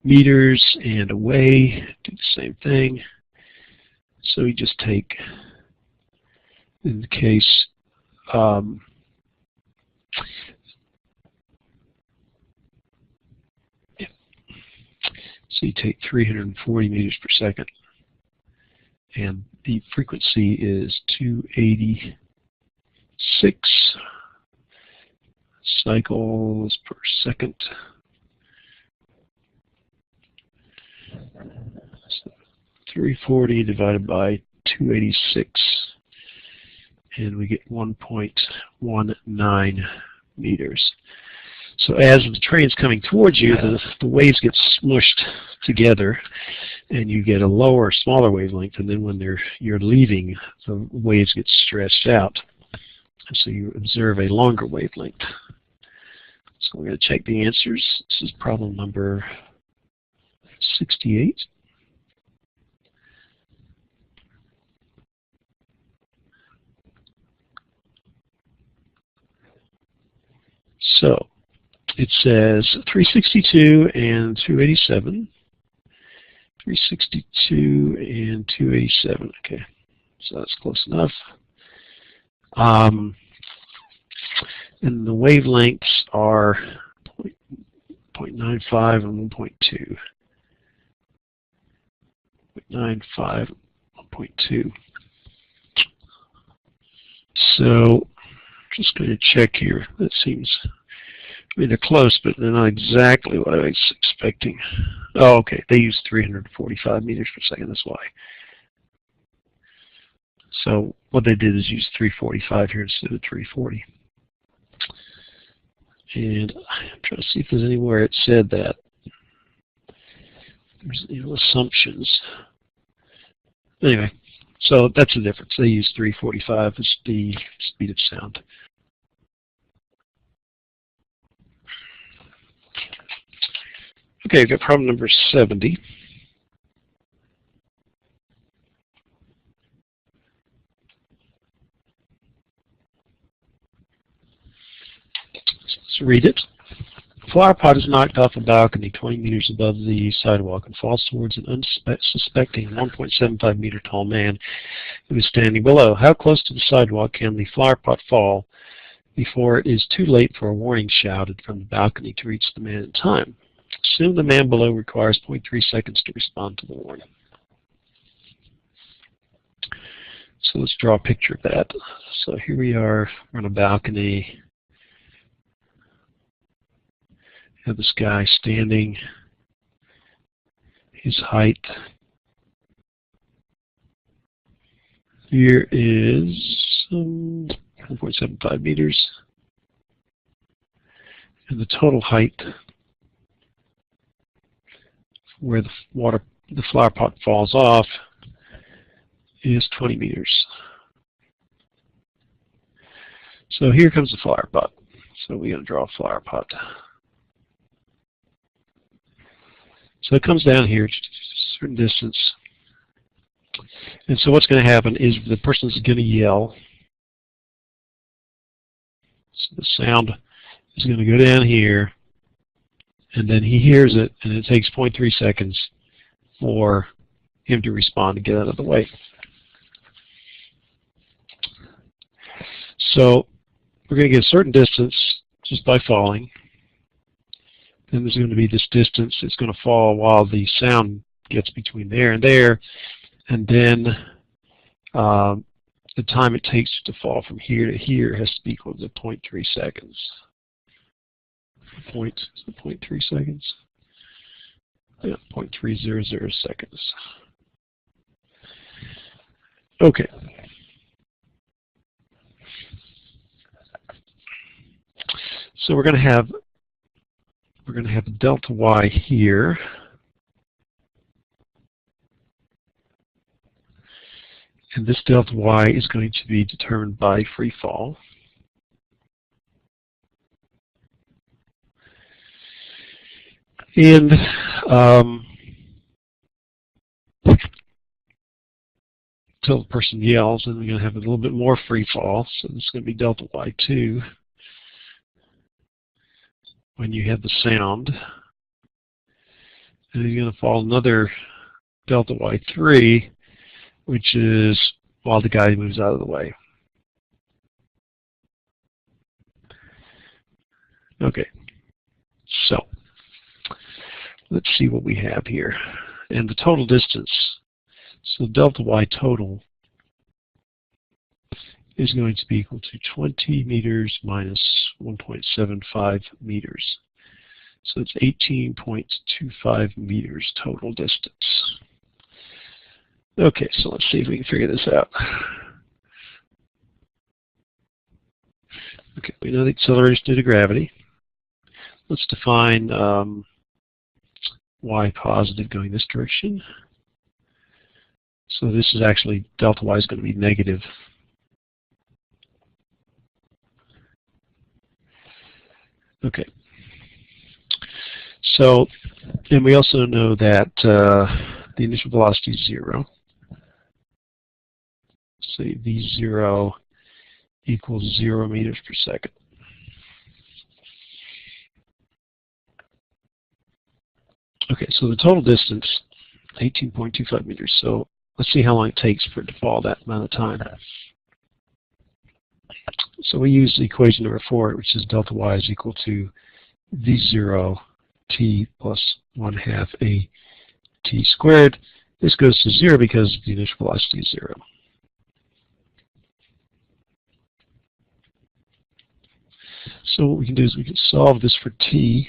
meters, and away, do the same thing. So you just take, in the case, so you take 340 meters per second, and the frequency is 286 cycles per second. So 340 divided by 286, and we get 1.19 meters. So as the train's coming towards you, the waves get smushed together, and you get a lower, smaller wavelength, and then when you're leaving, the waves get stretched out, and so you observe a longer wavelength. So we're going to check the answers. This is problem number 68. So it says 362 and 287. 362 and 287. Okay, so that's close enough. And the wavelengths are 0.95 and 1.2. 0.95 and 1.2. So just going to check here. That seems, I mean, they're close, but they're not exactly what I was expecting. Oh, okay. They use 345 meters per second. That's why. So what they did is use 345 here instead of 340. And I'm trying to see if there's anywhere it said that. There's assumptions. Anyway, so that's the difference. They use 345 as the speed of sound. Okay, we've got problem number 70. Let's read it. A flower pot is knocked off a balcony 20 meters above the sidewalk and falls towards an unsuspecting 1.75 meter tall man who is standing below. How close to the sidewalk can the flower pot fall before it is too late for a warning shouted from the balcony to reach the man in time? Assume the man below requires 0.3 seconds to respond to the warning. So let's draw a picture of that. So here we are on a balcony. Have this guy standing, his height here is 1.75 meters, and the total height where the flower pot falls off is 20 meters. So here comes the flower pot. So we're going to draw a flower pot. So it comes down here to a certain distance. And so what's going to happen is the person is going to yell. So the sound is going to go down here, and then he hears it, and it takes 0.3 seconds for him to respond and get out of the way. So we're going to get a certain distance just by falling. Then there's going to be this distance that's going to fall while the sound gets between there, and then the time it takes to fall from here to here has to be equal to 0.3 seconds. Is it 0.3 seconds? Yeah, 0.300 seconds. Okay. So we're going to have delta y here. And this delta y is going to be determined by free fall. And until the person yells, and we're going to have a little bit more free fall. So this is going to be delta y2 when you have the sound. And you're going to fall another delta y3, which is while the guy moves out of the way. Okay, so let's see what we have here. And the total distance, so delta y total is going to be equal to 20 meters minus 1.75 meters. So it's 18.25 meters total distance. Okay, so let's see if we can figure this out. Okay, we know the acceleration is due to gravity. Let's define y positive going this direction. So this is actually, delta y is going to be negative. Okay. So, and we also know that the initial velocity is 0. So v0 equals 0 meters per second. Okay, so the total distance, 18.25 meters. So let's see how long it takes for it to fall that amount of time. So we use equation number 4, which is delta y is equal to v0 t plus 1/2 a t squared. This goes to 0 because the initial velocity is 0. So what we can do is we can solve this for t.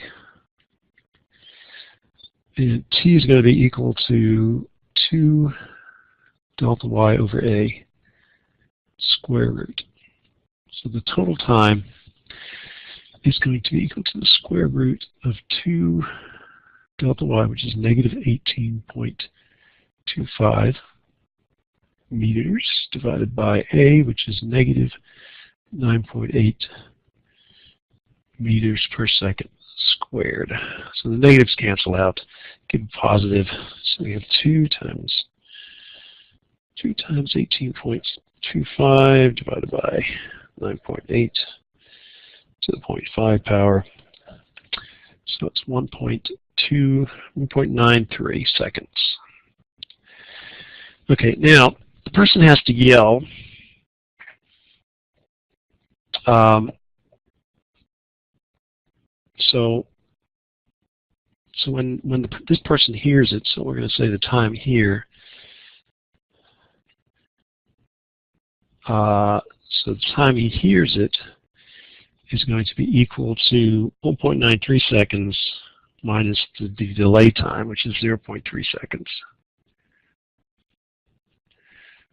And t is going to be equal to 2 delta y over a square root. So the total time is going to be equal to the square root of 2 delta y, which is negative 18.25 meters, divided by a, which is negative 9.8 meters per second squared. So the negatives cancel out, give a positive. So we have 2 times 18.25 divided by 9.8 to the 0.5 power. So it's 1.93 seconds. Okay, now the person has to yell. So when this person hears it, so we're going to say the time here. So the time he hears it is going to be equal to 1.93 seconds minus the delay time, which is 0.3 seconds.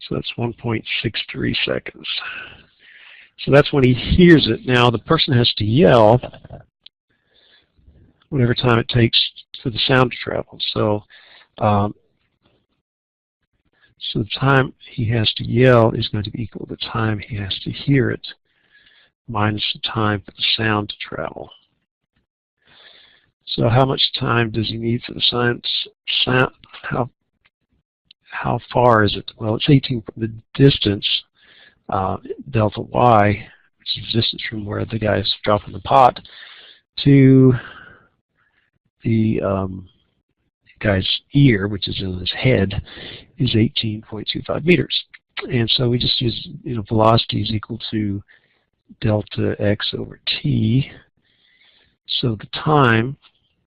So that's 1.63 seconds. So that's when he hears it. Now the person has to yell whatever time it takes for the sound to travel. So so the time he has to yell is going to be equal to the time he has to hear it minus the time for the sound to travel. So how much time does he need for the sound? How far is it? Well, it's 18. The distance, delta y, which is the distance from where the guy is dropping the pot to the guy's ear, which is in his head, is 18.25 meters. And so we just use, velocity is equal to delta x over t. So the time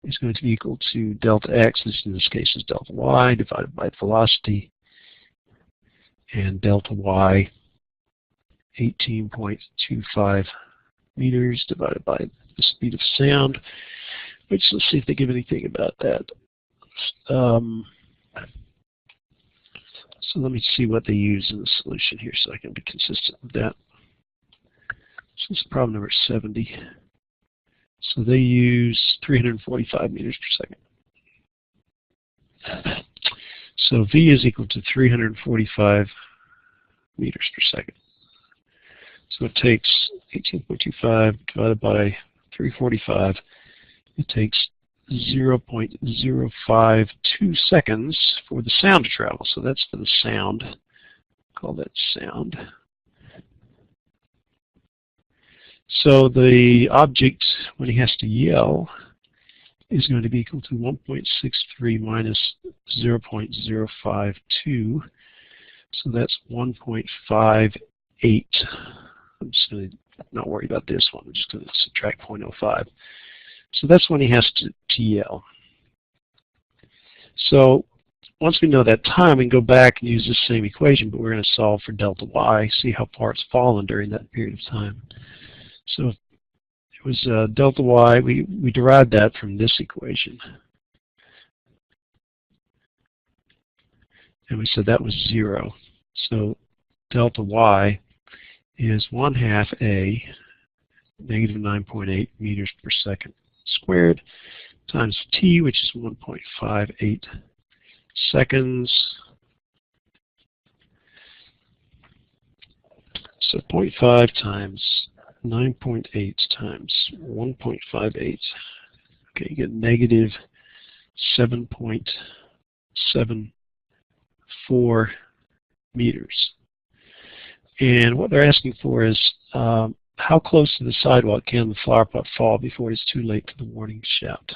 is going to be equal to delta x, which in this case is delta y, divided by velocity, and delta y, 18.25 meters, divided by the speed of sound, which, let's see if they give anything about that. So let me see what they use in the solution here so I can be consistent with that. So this is problem number 70. So they use 345 meters per second. So V is equal to 345 meters per second. So it takes 18.25 divided by 345. It takes 0.052 seconds for the sound to travel. So that's for the sound. Call that sound. So the object, when he has to yell, is going to be equal to 1.63 minus 0.052. So that's 1.58. I'm just going to not worry about this one. I'm just going to subtract 0.05. So that's when he has to yell. So once we know that time, we can go back and use this same equation, but we're going to solve for delta y, see how far it's fallen during that period of time. So it was delta y, we derived that from this equation. And we said that was 0. So delta y is 1/2 a, negative 9.8 meters per second squared, times t, which is 1.58 seconds. So 0.5 times 9.8 times 1.58. Okay, you get negative 7.74 meters. And what they're asking for is how close to the sidewalk can the flower pot fall before it's too late for the warning shout?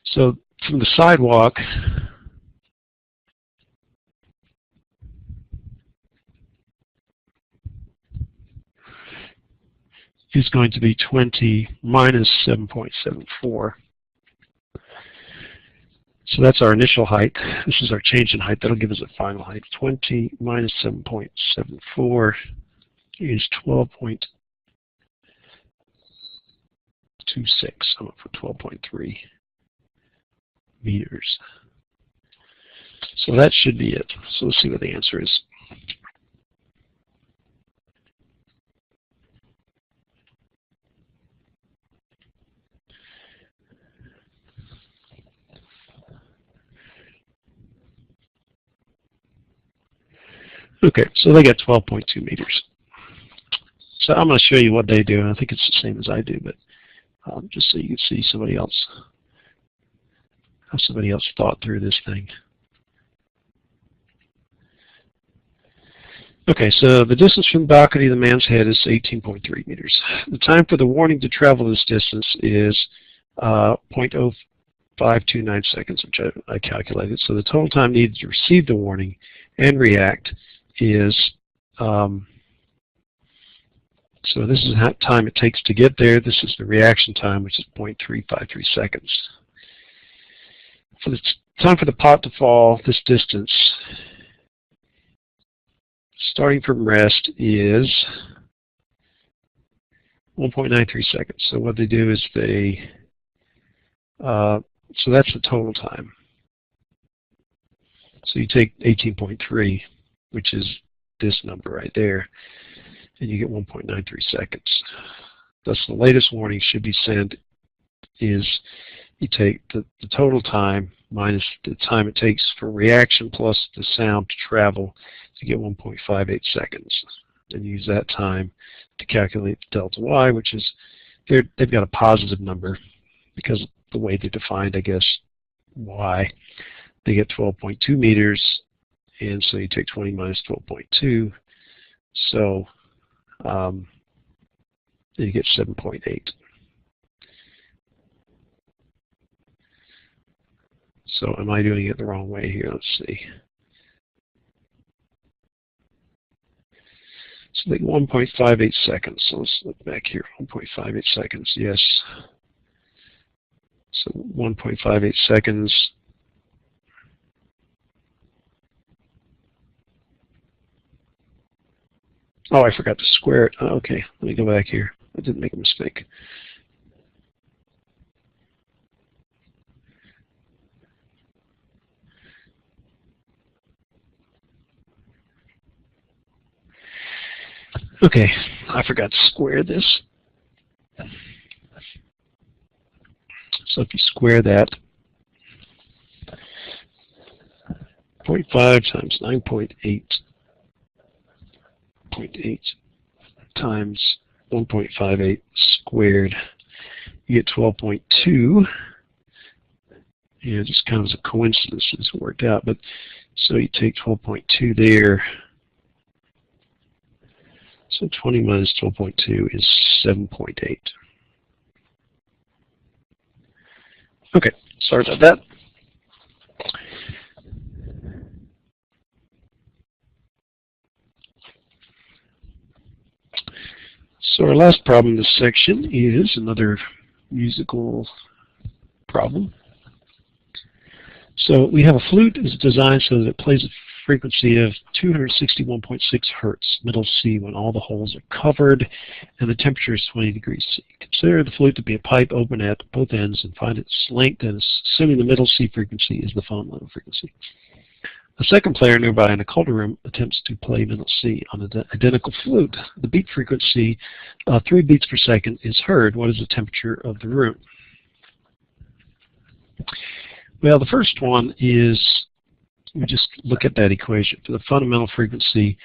So from the sidewalk, is going to be 20 minus 7.74. So that's our initial height. This is our change in height. That'll give us a final height. 20 minus 7.74 is 12.26. I'm up for 12.3 meters. So that should be it. So let's see what the answer is. Okay, so they got 12.2 meters. So I'm going to show you what they do, and I think it's the same as I do, but just so you can see how somebody else thought through this thing. Okay, so the distance from the balcony to the man's head is 18.3 meters. The time for the warning to travel this distance is 0.0529 seconds, which I calculated. So the total time needed to receive the warning and react is, so this is how time it takes to get there. This is the reaction time, which is 0.353 seconds. For the time for the pot to fall this distance, starting from rest, is 1.93 seconds. So what they do is they, so that's the total time. So you take 18.3, which is this number right there, and you get 1.93 seconds. Thus the latest warning should be sent is you take the total time minus the time it takes for reaction plus the sound to travel to get 1.58 seconds. And use that time to calculate the delta y, which is, they've got a positive number because of the way they defined, I guess, y. They get 12.2 meters, and so you take 20 minus 12.2, so you get 7.8. So am I doing it the wrong way here? Let's see. So like 1.58 seconds. So let's look back here. 1.58 seconds, yes. So 1.58 seconds. Oh, I forgot to square it. Oh, okay, let me go back here. I didn't make a mistake. Okay, I forgot to square this. So if you square that, 0.5 times 9.8 times 1.58 squared, you get 12.2. Yeah, just kind of as a coincidence it's worked out, but so you take 12.2 there. So 20 minus 12.2 is 7.8. Okay, sorry about that. So our last problem in this section is another musical problem. So we have a flute that's designed so that it plays a frequency of 261.6 hertz, middle C, when all the holes are covered and the temperature is 20 degrees C. Consider the flute to be a pipe open at both ends and find its length, and assuming the middle C frequency is the fundamental frequency. A second player nearby in a colder room attempts to play middle C on an identical flute. The beat frequency, 3 beats per second, is heard. What is the temperature of the room? Well, the first one is, we just look at that equation. For the fundamental frequency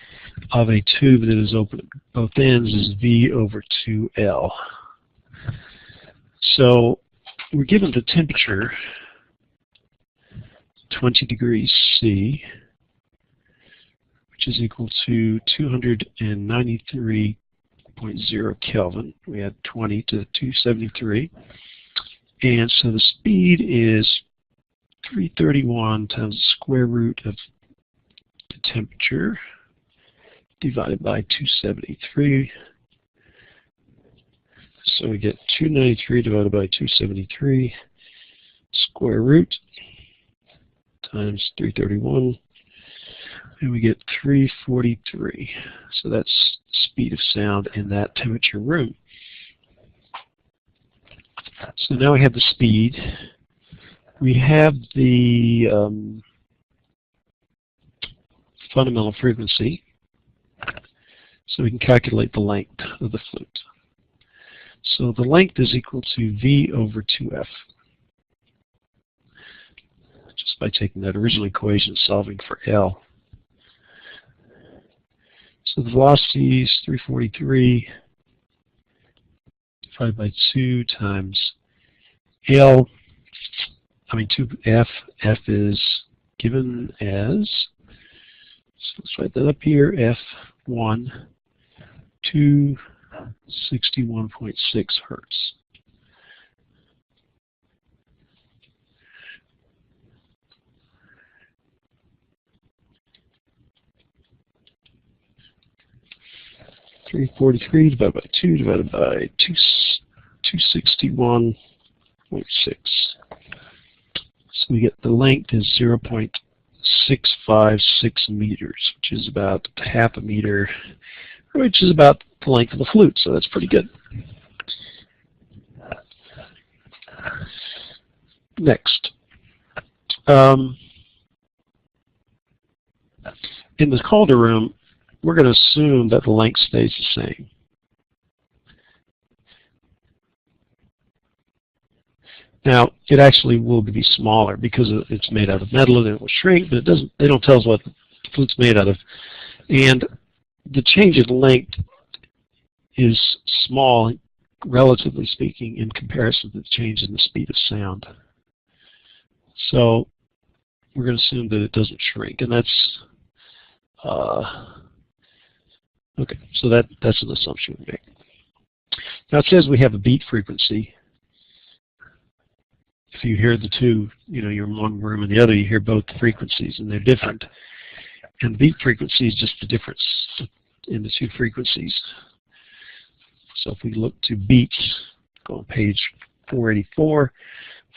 of a tube that is open at both ends is V over 2L. So we're given the temperature, 20 degrees C, which is equal to 293.0 Kelvin. We add 20 to 273. And so the speed is 331 times the square root of the temperature divided by 273. So we get 293 divided by 273 square root times 331, and we get 343. So that's speed of sound in that temperature room. So now we have the speed. We have the fundamental frequency, so we can calculate the length of the flute. So the length is equal to V over 2F. Just by taking that original equation and solving for L. So the velocity is 343 divided by 2 times L, 2F. F is given as, so let's write that up here, F1, 261.6 hertz. .343 divided by 2 divided by 261.6. So we get the length is 0.656 meters, which is about half a meter, which is about the length of the flute, so that's pretty good. Next. In the Calder room, we're going to assume that the length stays the same. Now, it actually will be smaller because it's made out of metal and it will shrink, but it doesn't. They don't tell us what the flute's made out of. And the change in length is small, relatively speaking, in comparison to the change in the speed of sound. So we're going to assume that it doesn't shrink, and that's okay. So that's an assumption we make. Now it says we have a beat frequency. If you hear the two, you're in one room and the other, you hear both frequencies, and they're different. And the beat frequency is just the difference in the two frequencies. So if we look to beats, go on page 484,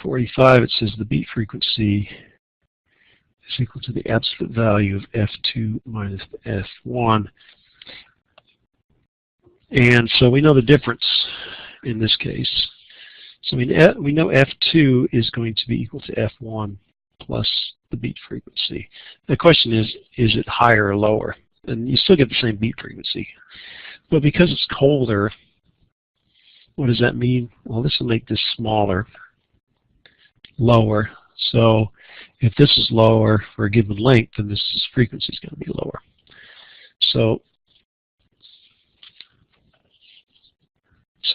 485, it says the beat frequency is equal to the absolute value of F2 minus F1. And so we know the difference in this case. So we know F2 is going to be equal to F1 plus the beat frequency. The question is it higher or lower? And you still get the same beat frequency. But because it's colder, what does that mean? Well, this will make this smaller, lower. So if this is lower for a given length, then this frequency is going to be lower. So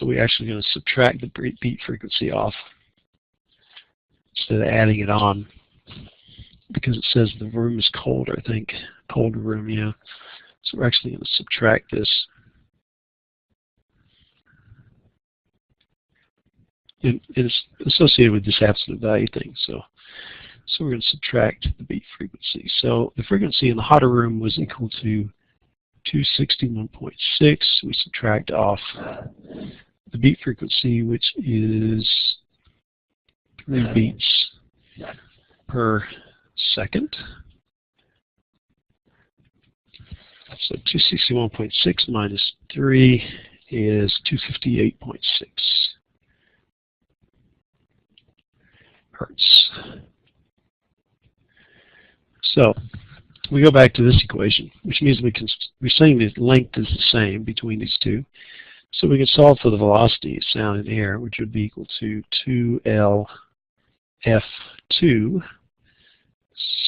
we're actually going to subtract the beat frequency off instead of adding it on, because it says the room is colder, I think. Colder room, yeah. So we're actually going to subtract this. It's associated with this absolute value thing, so we're going to subtract the beat frequency. So the frequency in the hotter room was equal to 261.6. We subtract off the beat frequency, which is 3 beats per second. So 261.6 minus 3 is 258.6 hertz. So we go back to this equation, which means we're saying the length is the same between these two. So we can solve for the velocity of sound in air, which would be equal to 2L F2.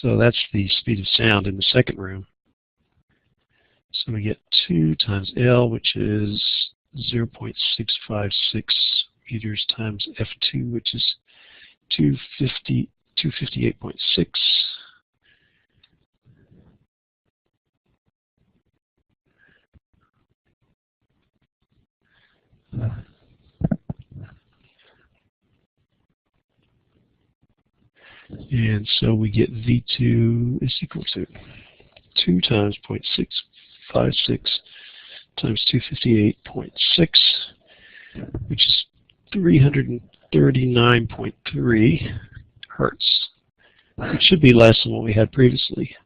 So that's the speed of sound in the second room. So we get 2 times L, which is 0.656 meters, times F2, which is 258.6. And so we get V2 is equal to 2 times 0.656 times 258.6, which is 339.3 hertz. It should be less than what we had previously.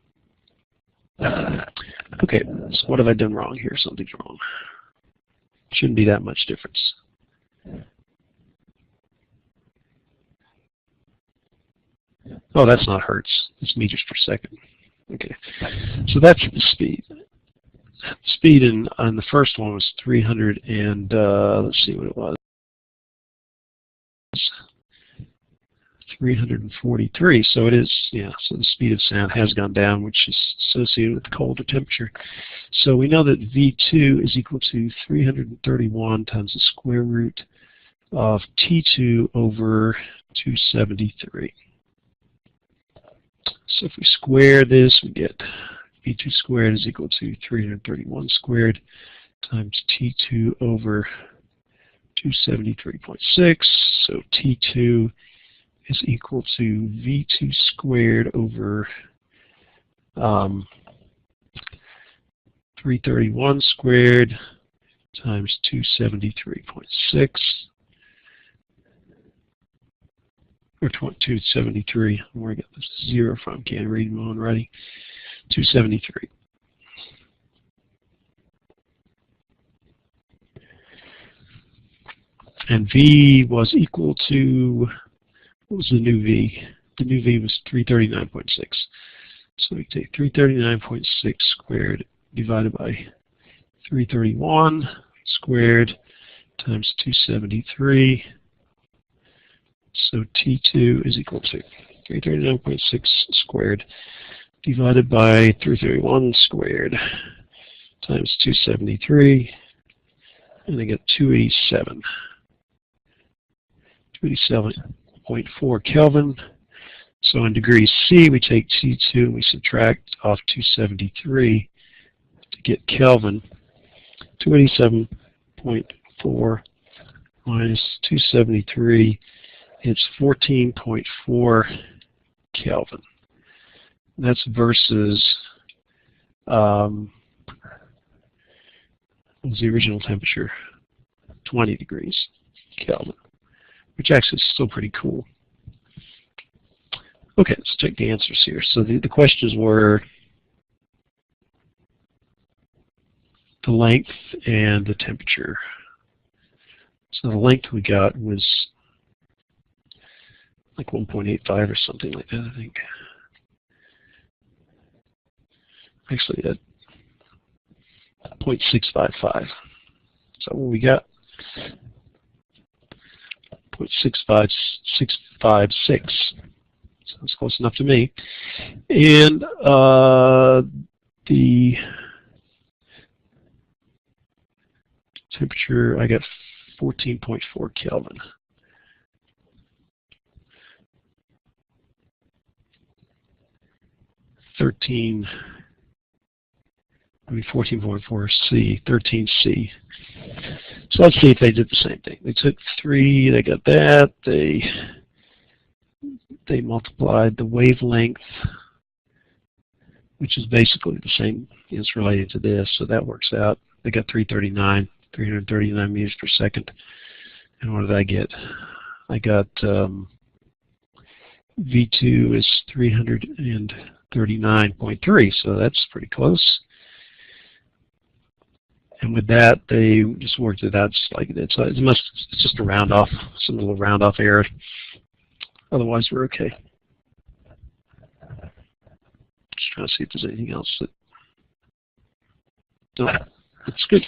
Okay, so what have I done wrong here? Something's wrong. Shouldn't be that much difference. Oh, that's not hertz. It's meters per second. Okay, so that's the speed. The speed on the first one was 300 and let's see what it was. I think 343. So it is, yeah, so the speed of sound has gone down, which is associated with the colder temperature. So we know that V2 is equal to 331 times the square root of T2 over 273. So if we square this, we get V2 squared is equal to 331 squared times T2 over 273.6. So T2 is equal to V2 squared over 331 squared times 273.6, or 273. Where I got this 0 from? Can't read my own writing. 273. And V was equal to, what was the new V? The new V was 339.6. So we take 339.6 squared divided by 331 squared times 273. So T2 is equal to 339.6 squared divided by 331 squared times 273. And I get 287. 287.4 Kelvin. So in degrees C, we take T2 and we subtract off 273 to get Kelvin. 287.4 minus 273, it's 14.4 Kelvin. That's versus what was the original temperature? 20 degrees Kelvin, which actually is still pretty cool. Okay, let's check the answers here. So the questions were the length and the temperature. So the length we got was like 1.85 or something like that, I think. Actually at 0.655. So what we got? 0.65656. Sounds close enough to me. And the temperature, I got 14.4 Kelvin. Maybe 14.4 C, 13 C. So let's see if they did the same thing. They took 3, they got that, they multiplied the wavelength, which is basically the same, it's related to this, so that works out. They got 339 meters per second. And what did I get? I got V2 is 339.3, so that's pretty close. And with that, they just worked it out just like that. So it's just a round off, some little round off error. Otherwise, we're okay. Just trying to see if there's anything else that. No, it's good.